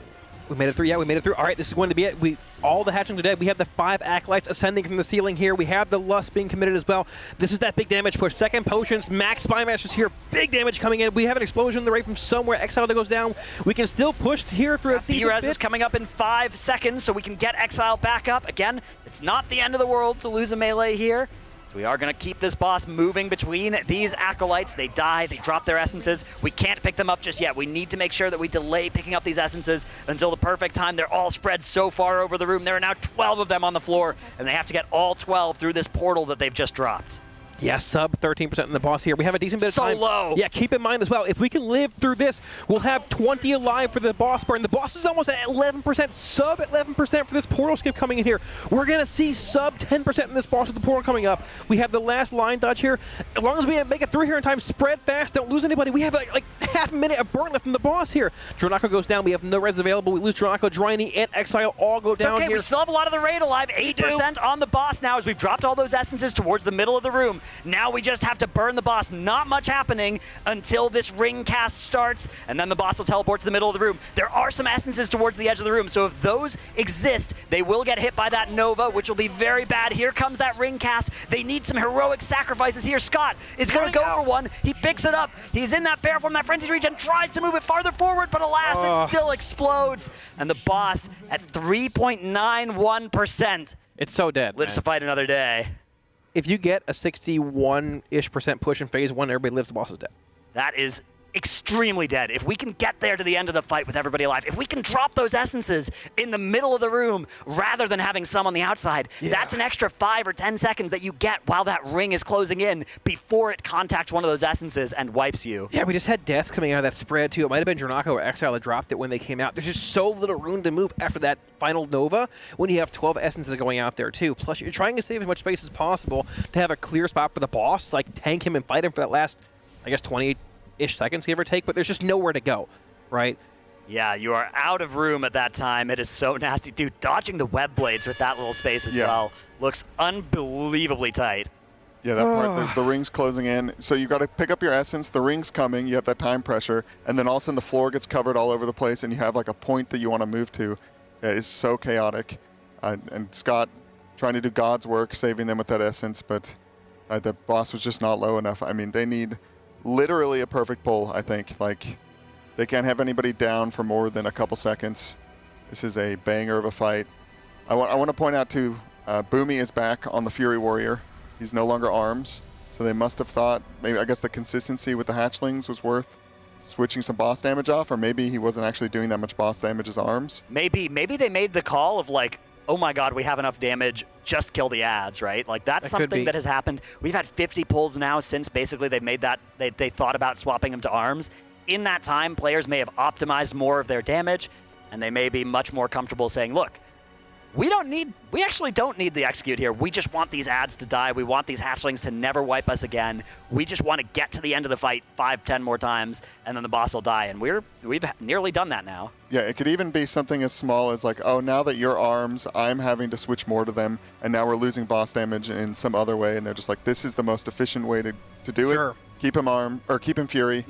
We made it through. Yeah, we made it through. All right, this is going to be it. All the hatchlings are dead. We have the 5 Acolytes ascending from the ceiling here. We have the Lust being committed as well. This is that big damage push. Second potions, max Spymasters here. Big damage coming in. We have an explosion in the right from somewhere. Exile goes down. We can still push here through a decent B-Res bit. is coming up in 5 seconds, so we can get Exile back up. Again, it's not the end of the world to lose a melee here. So we are going to keep this boss moving between these Acolytes. They die, they drop their essences. We can't pick them up just yet. We need to make sure that we delay picking up these essences until the perfect time. They're all spread so far over the room. There are now 12 of them on the floor, and they have to get all 12 through this portal that they've just dropped. Yeah, sub 13% in the boss here. We have a decent bit of time. So low. Yeah, keep in mind as well, if we can live through this, we'll have 20 alive for the boss burn. The boss is almost at 11%, sub 11% for this portal skip coming in here. We're going to see sub 10% in this boss with the portal coming up. We have the last line dodge here. As long as we make it through here in time, spread fast, don't lose anybody. We have like half a minute of burn left from the boss here. Dronako goes down. We have no res available. We lose Dronako, Dryany, and Exile all go down okay, here. We still have a lot of the raid alive. 8% on the boss now as we've dropped all those essences towards the middle of the room. Now we just have to burn the boss. Not much happening until this ring cast starts, and then the boss will teleport to the middle of the room. There are some essences towards the edge of the room, so if those exist, they will get hit by that Nova, which will be very bad. Here comes that ring cast. They need some heroic sacrifices here. Scott is going to go for one. He picks it up. He's in that bear form, that frenzied regen, tries to move it farther forward, but alas, it still explodes. And the boss at 3.91%. It's so dead. Lives to fight another day. If you get a 61-ish% push in phase 1, everybody lives, the boss is dead. That is extremely dead. If we can get there to the end of the fight with everybody alive, if we can drop those essences in the middle of the room rather than having some on the outside, that's an extra 5 or 10 seconds that you get while that ring is closing in before it contacts one of those essences and wipes you. Yeah, we just had deaths coming out of that spread too. It might have been Dronako or Exile that dropped it when they came out. There's just so little room to move after that final Nova when you have 12 essences going out there too. Plus, you're trying to save as much space as possible to have a clear spot for the boss, like tank him and fight him for that last, I guess, 20-ish seconds, give or take, but there's just nowhere to go, right? Yeah, you are out of room at that time. It is so nasty. Dude, dodging the web blades with that little space as well looks unbelievably tight. Yeah, that part, the ring's closing in. So you got to pick up your essence, the ring's coming, you have that time pressure, and then all of a sudden the floor gets covered all over the place and you have like a point that you want to move to. Yeah, it's so chaotic. And Scott trying to do God's work, saving them with that essence, but the boss was just not low enough. I mean, they need literally a perfect pull, I think. Like, they can't have anybody down for more than a couple seconds. This is a banger of a fight. I want to point out too, Boomy is back on the Fury Warrior. He's no longer arms, so they must have thought, maybe, I guess the consistency with the hatchlings was worth switching some boss damage off, or maybe he wasn't actually doing that much boss damage as arms. Maybe they made the call of like, oh my god, we have enough damage, just kill the ads, right? Like, that's something that has happened. We've had 50 pulls now since basically they've made that, they thought about swapping them to arms. In that time, players may have optimized more of their damage, and they may be much more comfortable saying, look, we actually don't need the execute here. We just want these ads to die. We want these hatchlings to never wipe us again. We just want to get to the end of the fight 5-10 more times, and then the boss will die. And we've nearly done that now. Yeah, it could even be something as small as like, oh, now that you're arms, I'm having to switch more to them, and now we're losing boss damage in some other way, and they're just like, this is the most efficient way to do it. Keep him arm, or keep him Fury,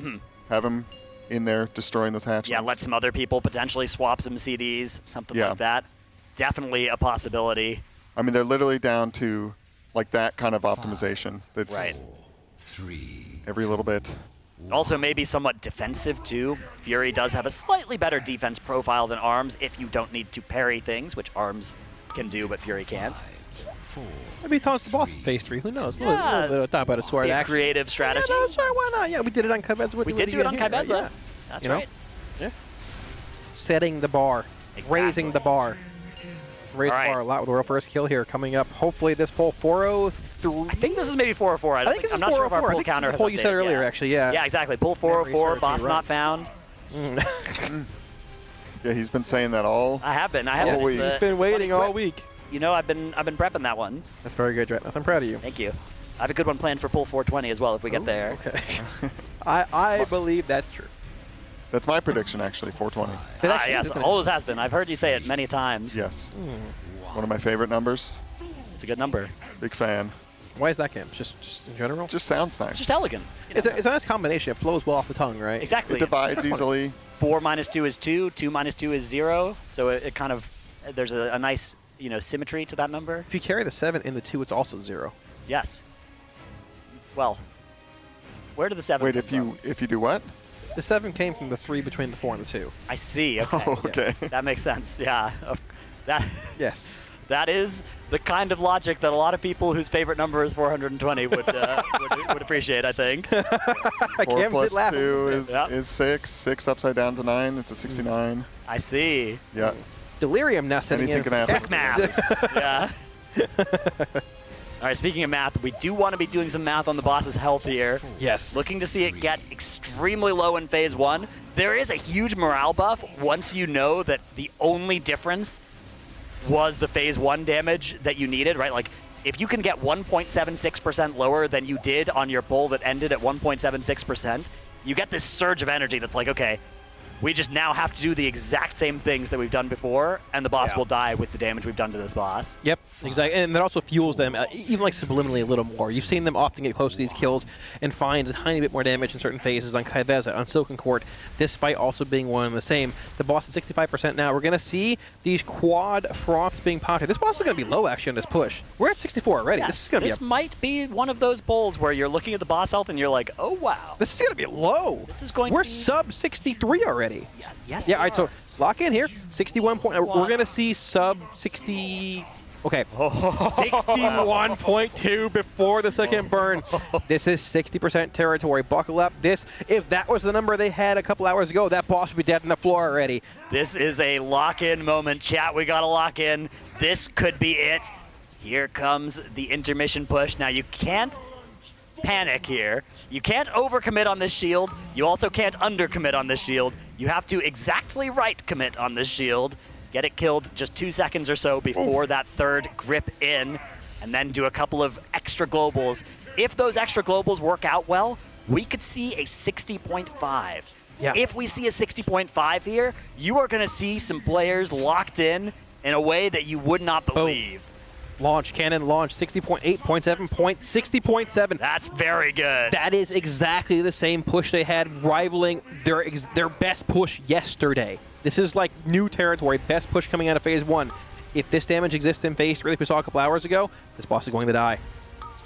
have him in there destroying those hatchlings. Yeah, let some other people potentially swap some CDs, something like that. Definitely a possibility. I mean, they're literally down to like that kind of optimization. That's every little bit. Also maybe somewhat defensive too. Fury does have a slightly better defense profile than Arms if you don't need to parry things, which Arms can do, but Fury can't. Maybe taunts the boss in phase 3. Who knows? Yeah. A little bit of top out of sword Be a action. creative strategy. Yeah, no, sure, why not? Yeah, we did it on Kybeza. We did do it on Kybeza. Yeah. That's You know? right. Yeah. Setting the bar. Exactly. Raising the bar. Raise the bar a lot with the world first kill here coming up. Hopefully this poll 403. I think this is maybe 404. I think this is I'm not sure if our 404. I pull think counter this is has the poll you said updated. earlier, actually, yeah. Yeah, exactly. Pull 404, boss right. not found. Yeah, he's been saying that all. I have been. all week. He's been waiting all week. You know, I've been prepping that one. That's very good, Dretnos. I'm proud of you. Thank you. I have a good one planned for pull 420 as well if we get there. Okay. I believe that's true. That's my prediction, actually, 420. Yes, always has been. I've heard you say it many times. Yes. One of my favorite numbers. It's a good number. Big fan. Why is that game? Just in general? Just sounds nice. Just elegant. It's a nice combination. It flows well off the tongue, right? Exactly. It divides easily. 4 minus 2 is 2. 2 minus 2 is 0. So it kind of, there's a nice, symmetry to that number. If you carry the 7 in the 2, it's also 0. Yes. Well, where did the 7 Wait, come if you do what? The 7 came from the 3 between the 4 and the 2. I see. Okay. Oh, okay. That makes sense. Yeah. That. Yes. That is the kind of logic that a lot of people whose favorite number is 420 would appreciate, I think. 4 plus 2 is 6. 6 upside down to 9. It's a 69. I see. Yeah. Delirium now setting Anything in. can happen. Math. Yeah. All right, speaking of math, we do want to be doing some math on the boss's health here. Yes. Looking to see it get extremely low in phase 1. There is a huge morale buff once you know that the only difference was the phase 1 damage that you needed, right? Like, if you can get 1.76% lower than you did on your pull that ended at 1.76%, you get this surge of energy that's like, okay, we just now have to do the exact same things that we've done before, and the boss will die with the damage we've done to this boss. Yep, exactly. And that also fuels them, even like subliminally a little more. You've seen them often get close to these kills and find a tiny bit more damage in certain phases on Kybeza, on Silken Court, despite also being one and the same. The boss is 65% now. We're going to see these quad froths being popped. This boss is going to be low, actually, on this push. We're at 64 already. Yes, This is going to be this might be one of those bowls where you're looking at the boss health and you're like, oh, wow. This is going to be low. This is going We're to be... sub 63 already. Yeah, yes, yeah, all right, so lock in here. 61 point. We're going to see sub 60. Okay. 61.2 before the second burn. This is 60% territory. Buckle up. If that was the number they had a couple hours ago, that boss would be dead on the floor already. This is a lock-in moment, chat. We got to lock in. This could be it. Here comes the intermission push. Now, you can't panic here. You can't overcommit on this shield. You also can't undercommit on this shield. You have to exactly right commit on this shield. Get it killed just 2 seconds or so before that third grip in, and then do a couple of extra globals. If those extra globals work out well, we could see a 60.5. Yeah. If we see a 60.5 here, you are going to see some players locked in a way that you would not believe. Launch, cannon, launch, 60.8, 0.7, 60.7. That's very good. That is exactly the same push they had, rivaling their best push yesterday. This is like new territory, best push coming out of phase 1. If this damage exists in phase 3 like we saw a couple hours ago, this boss is going to die.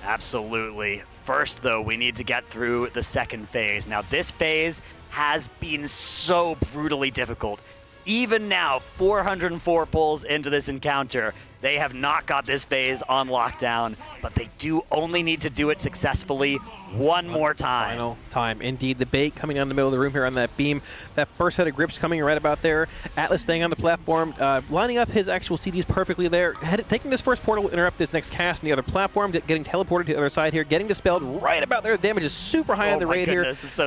Absolutely. First, though, we need to get through the second phase. Now, this phase has been so brutally difficult. Even now, 404 pulls into this encounter, they have not got this phase on lockdown, but they do only need to do it successfully one more time. Final time. Indeed, the bait coming down the middle of the room here on that beam. That first set of grips coming right about there. Atlas staying on the platform, lining up his actual CDs perfectly there. Taking this first portal will interrupt this next cast on the other platform, getting teleported to the other side here, getting dispelled right about there. The damage is super high on the raid here. So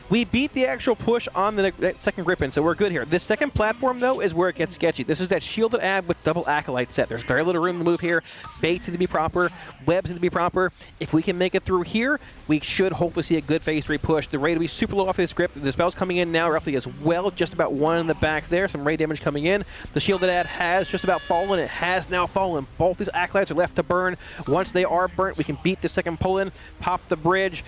We beat the actual push on the second grip in, so we're good here. This second platform, though, is where it gets sketchy. This is that shielded ab with double Acolyte set. There's very little room to move here. Baits need to be proper. Webs need to be proper. If we can make it through here, we should hopefully see a good phase 3 push. The raid will be super low off this grip. The spell's coming in now roughly as well. Just about one in the back there. Some raid damage coming in. The shielded ad has just about fallen. It has now fallen. Both these Acolytes are left to burn. Once they are burnt, we can beat the second pull-in, pop the bridge.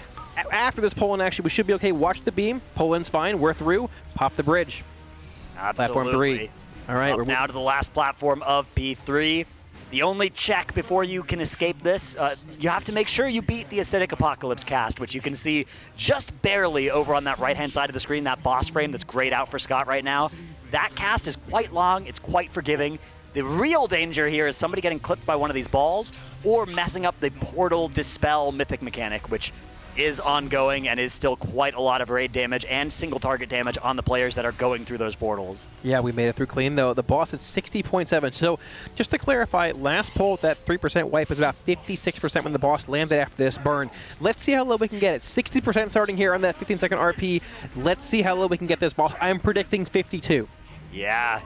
After this pull-in, actually, we should be okay. Watch the beam. Pull-in's fine. We're through. Pop the bridge. Absolutely. Platform 3. All right. Up now to the last platform of P3. The only check before you can escape this, you have to make sure you beat the Acidic Apocalypse cast, which you can see just barely over on that right-hand side of the screen, that boss frame that's grayed out for Scott right now. That cast is quite long. It's quite forgiving. The real danger here is somebody getting clipped by one of these balls or messing up the portal dispel mythic mechanic, which is ongoing and is still quite a lot of raid damage and single target damage on the players that are going through those portals. Yeah, we made it through clean, though. The boss is 60.7. So just to clarify, last pull, that 3% wipe is about 56% when the boss landed after this burn. Let's see how low we can get it. 60% starting here on that 15-second RP. Let's see how low we can get this boss. I'm predicting 52. Yeah,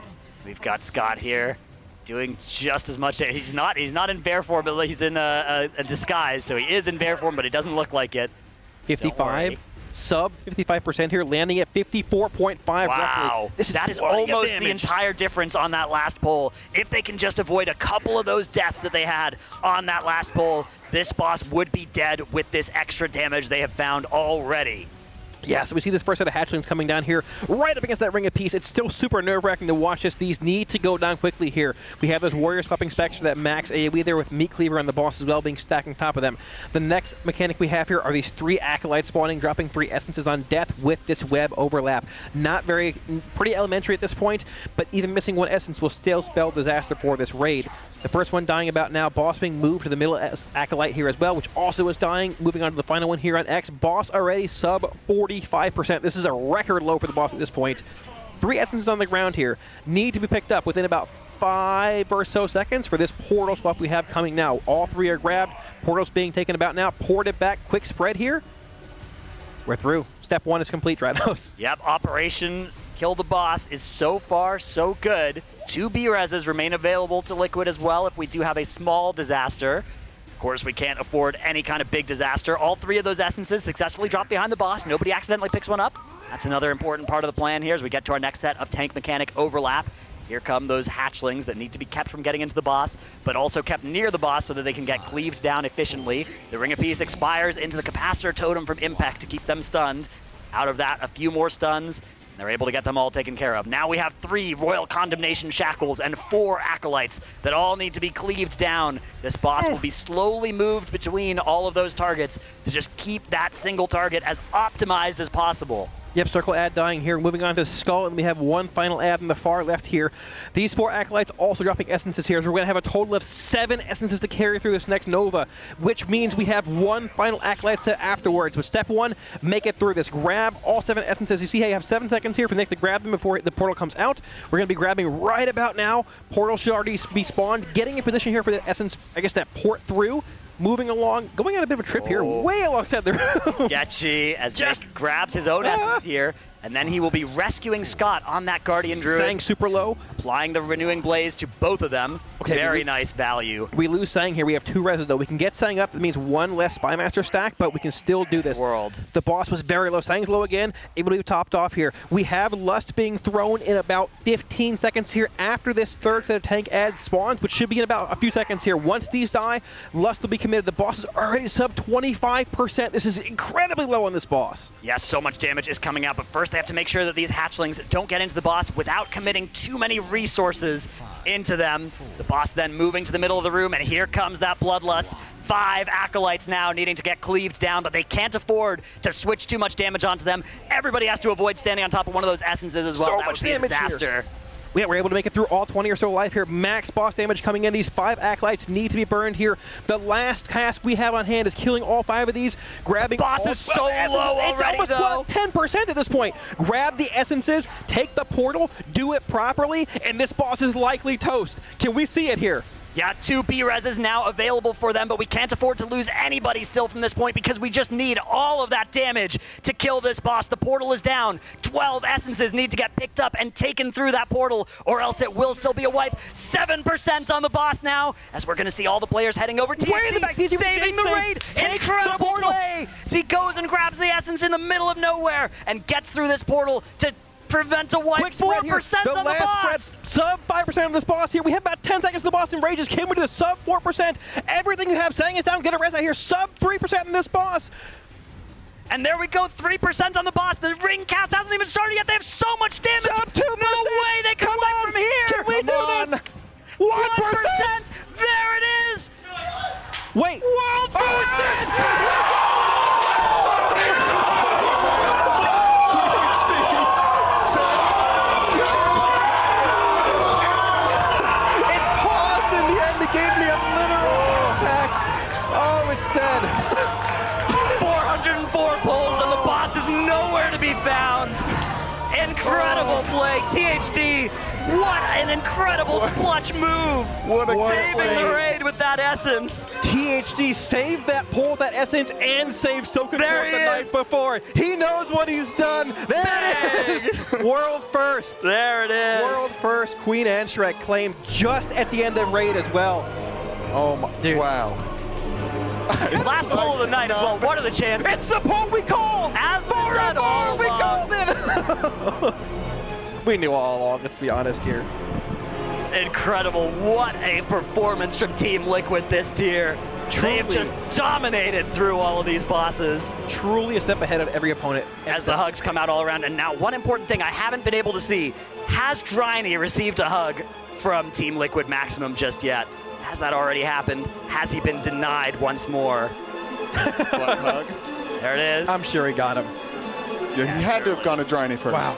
we've got Scott here doing just as much. He's not in bear form, but he's in a disguise, so he is in bear form, but it doesn't look like it. 55, sub 55% here, landing at 54.5 wow. roughly. That is almost the entire difference on that last pull. If they can just avoid a couple of those deaths that they had on that last pull, this boss would be dead with this extra damage they have found already. Yeah, so we see this first set of hatchlings coming down here right up against that ring of peace. It's still super nerve-wracking to watch this. These need to go down quickly here. We have those warriors popping specs for that max AoE there with Meat Cleaver on the boss as well being stacked on top of them. The next mechanic we have here are these 3 acolytes spawning, dropping 3 essences on death with this web overlap. Pretty elementary at this point, but even missing 1 essence will still spell disaster for this raid. The first one dying about now. Boss being moved to the middle Acolyte here as well, which also is dying. Moving on to the final one here on X. Boss already sub 45%. This is a record low for the boss at this point. 3 essences on the ground here. Need to be picked up within about 5 or so seconds for this portal swap we have coming now. All 3 are grabbed. Portal's being taken about now. Ported back. Quick spread here. We're through. Step 1 is complete, Drados. Yep, Operation Kill the Boss is so far so good. 2 B-Reses remain available to Liquid as well if we do have a small disaster. Of course, we can't afford any kind of big disaster. All 3 of those essences successfully drop behind the boss. Nobody accidentally picks one up. That's another important part of the plan here as we get to our next set of tank mechanic overlap. Here come those hatchlings that need to be kept from getting into the boss, but also kept near the boss so that they can get cleaved down efficiently. The Ring of Peace expires into the capacitor totem from impact to keep them stunned. Out of that, a few more stuns. They're able to get them all taken care of. Now we have 3 Royal Condemnation Shackles and 4 Acolytes that all need to be cleaved down. This boss will be slowly moved between all of those targets to just keep that single target as optimized as possible. Yep, circle ad dying here. Moving on to Skull, and we have 1 final ad on the far left here. These 4 Acolytes also dropping essences here, so we're going to have a total of 7 essences to carry through this next Nova, which means we have 1 final Acolyte set afterwards. But step 1, make it through this. Grab all 7 essences. You see how you have 7 seconds here for Nick to grab them before the portal comes out. We're going to be grabbing right about now. Portal should already be spawned. Getting in position here for the essence, I guess, that port through. Moving along, going on a bit of a trip here, way alongside the room. Sketchy as Nick grabs his own essence here, and then he will be rescuing Scott on that Guardian Druid. Sang super low. Applying the Renewing Blaze to both of them. Okay, very nice value. We lose Sang here. We have 2 reses, though. We can get Sang up. That means 1 less Spymaster stack, but we can still do this. The boss was very low. Sang's low again. Able to be topped off here. We have Lust being thrown in about 15 seconds here after this 3rd set of tank ads spawns, which should be in about a few seconds here. Once these die, Lust will be committed. The boss is already sub 25%. This is incredibly low on this boss. Yes, so much damage is coming out, but first they have to make sure that these hatchlings don't get into the boss without committing too many resources into them. The boss then moving to the middle of the room, and here comes that Bloodlust. 5 Acolytes now needing to get cleaved down, but they can't afford to switch too much damage onto them. Everybody has to avoid standing on top of one of those essences as well. So that much would be a damage disaster. Here. Yeah, we're able to make it through all 20 or so life here. Max boss damage coming in. These 5 Acolytes need to be burned here. The last task we have on hand is killing all 5 of these, grabbing boss is so low already, it's almost 10% at this point. Grab the essences, take the portal, do it properly, and this boss is likely toast. Can we see it here? Yeah, 2 B-Reses now available for them, but we can't afford to lose anybody still from this point because we just need all of that damage to kill this boss. The portal is down. 12 essences need to get picked up and taken through that portal, or else it will still be a wipe. 7% on the boss now, as we're going to see all the players heading over to way in the back. saving the raid. Incredible play. He goes and grabs the essence in the middle of nowhere and gets through this portal to prevent a wipe. 4% on the boss. Sub 5% on this boss here. We have about 10 seconds to the boss and rages. Came into the sub 4%. Everything you have saying is down. Get a res out here. Sub 3% on this boss. And there we go, 3% on the boss. The ring cast hasn't even started yet. They have so much damage. Sub 2%. No way they can wipe from here. Can we do this? 1%. There it is. Wait. World Forces. Incredible play. THD, what an incredible clutch move. What a saving the raid with that essence. THD saved that pull with that essence and saved Silken There the he night is. before. He knows what he's done. There it is. World first. There it is. World first. Queen Anshrek claimed just at the end of raid as well. Oh my, dude. Wow. Last pull of the night as well. What are the chances? It's the pull we called. As we said all We along. called it. We knew all along, let's be honest here. Incredible. What a performance from Team Liquid this tier. They have just dominated through all of these bosses. Truly a step ahead of every opponent. As the hugs come out all around. And now one important thing I haven't been able to see. Has Dryny received a hug from Team Liquid Maximum just yet? Has that already happened? Has he been denied once more? Black hug. There it is. I'm sure he got him. Yeah, he had to have gone to Dryny first. Wow.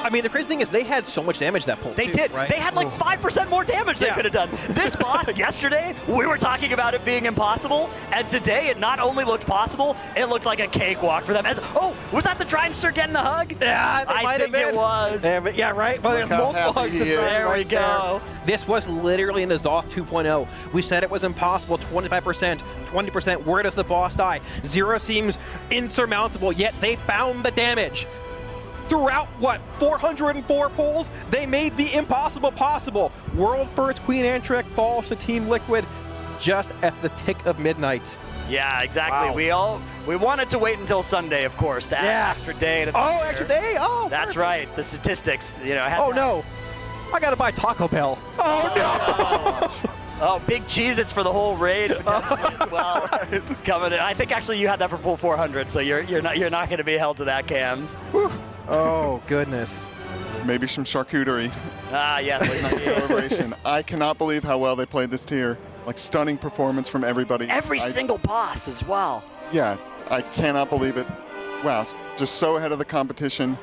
I mean, the crazy thing is they had so much damage that pull. They too, did. Right? They had like 5% more damage they could have done. This boss yesterday, we were talking about it being impossible, and today it not only looked possible, it looked like a cakewalk for them. Was that the Drynster getting the hug? Yeah, I think it was. Yeah, right. Well, there's multiple hugs. There we go. This was literally in the Zoth 2.0. We said it was impossible. 25%, 20%. Where does the boss die? 0 seems insurmountable, yet they found the damage. Throughout, 404 pulls, they made the impossible possible. World first Queen Anshrek falls to Team Liquid just at the tick of midnight. Yeah, exactly. Wow. We wanted to wait until Sunday, of course, to add an extra day to the year. Extra day? Oh, that's right. The statistics, no. I gotta buy Taco Bell. Oh, no. Oh, big Cheez-Its for the whole raid potentially as well. Coming in. I think actually you had that for pull 400, so you're not going to be held to that, Cams. Oh, goodness. Maybe some charcuterie. Ah, yes. Celebration. I cannot believe how well they played this tier. Like, stunning performance from everybody. Every single boss as well. Yeah, I cannot believe it. Wow, just so ahead of the competition.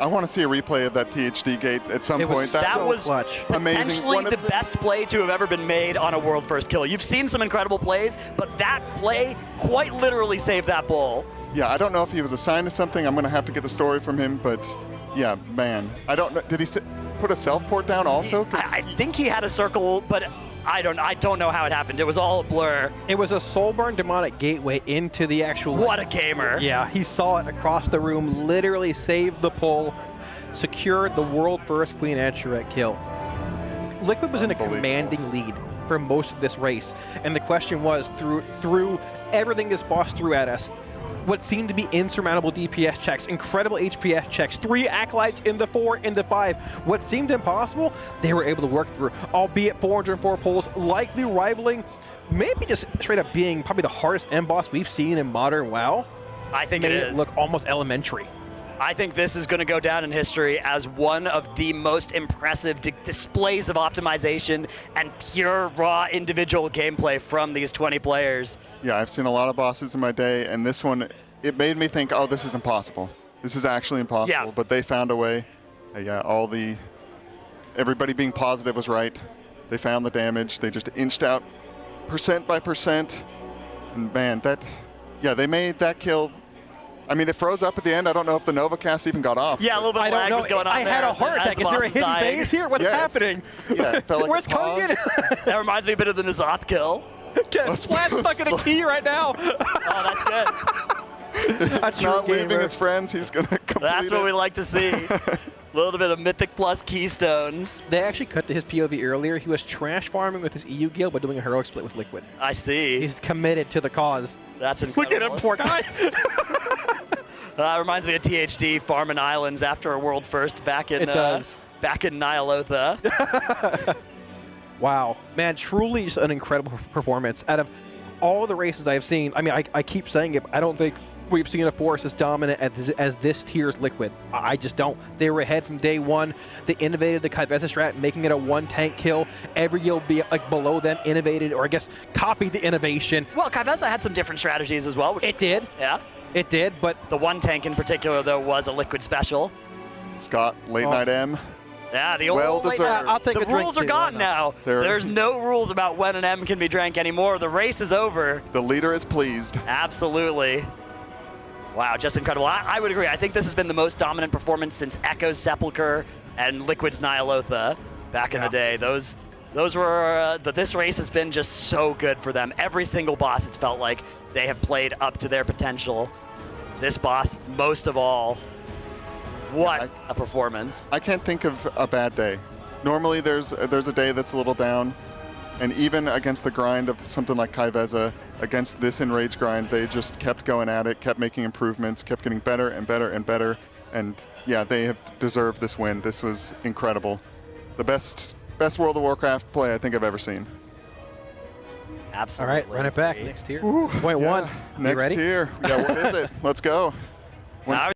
I want to see a replay of that THD gate at some point. That was amazing. Potentially the best play to have ever been made on a world first kill. You've seen some incredible plays, but that play quite literally saved that bull. Yeah, I don't know if he was assigned to something. I'm going to have to get the story from him, but yeah, man. I don't know. Did he put a self-port down also? I think he had a circle, but I don't know how it happened. It was all a blur. It was a Soulburn demonic gateway into the actual... What a gamer. Yeah, he saw it across the room, literally saved the pull, secured the world first Queen Anshrek kill. Liquid was in a commanding lead for most of this race, and the question was, through everything this boss threw at us, what seemed to be insurmountable DPS checks, incredible HPS checks, 3 Acolytes into 4, into 5. What seemed impossible, they were able to work through, albeit 404 pulls, likely rivaling, maybe just straight up being probably the hardest end boss we've seen in modern WoW. I think it is. Look almost elementary. I think this is going to go down in history as one of the most impressive displays of optimization and pure raw individual gameplay from these 20 players. Yeah, I've seen a lot of bosses in my day, and this one, it made me think, oh, this is impossible. This is actually impossible. Yeah. But they found a way. Yeah, everybody being positive was right. They found the damage. They just inched out percent by percent. And man, they made that kill. I mean, it froze up at the end. I don't know if the NovaCast even got off. Yeah, a little bit of lag was going on I there. had a heart attack. Is there a hidden phase here? What's happening? Yeah, it felt like Where's Kungan? That reminds me a bit of the Nazoth kill. Splat stuck in a key right now. Oh, that's good. Not leaving his friends. He's going to complete That's what we like to see. A little bit of Mythic Plus Keystones. They actually cut to his POV earlier. He was trash farming with his EU guild by doing a heroic split with Liquid. I see. He's committed to the cause. That's incredible. Look at him, poor guy. Reminds me of THD farming islands after a world first back in Nyalotha. Wow, man, truly just an incredible performance. Out of all the races I've seen, I mean, I keep saying it, but I don't think we've seen a force as dominant as this tier's Liquid. I just don't. They were ahead from day one. They innovated the Kaiveza strat, making it a 1-tank kill. Every guild below them innovated, or I guess copied the innovation. Well, Kaiveza had some different strategies as well. It did. Yeah. It did, but... The 1-tank in particular, though, was a Liquid special. Scott, late night M. Yeah, the old well-deserved. I'll take the a drink rules are too, gone now. There's no rules about when an M can be drank anymore. The race is over. The leader is pleased. Absolutely. Wow, just incredible. I would agree. I think this has been the most dominant performance since Echo's Sepulcher and Liquid's Nyalotha back in the day. Those were, this race has been just so good for them. Every single boss, it's felt like they have played up to their potential. This boss, most of all, what a performance. I can't think of a bad day. Normally there's a day that's a little down, and even against the grind of something like Kaiveza, against this Enrage grind, they just kept going at it, kept making improvements, kept getting better and better and better, and yeah, they have deserved this win. This was incredible. The best World of Warcraft play I think I've ever seen. Absolutely. All right, run it back. Next tier. Ooh, Point one. Next ready? tier. Yeah, what is it? Let's go. Now,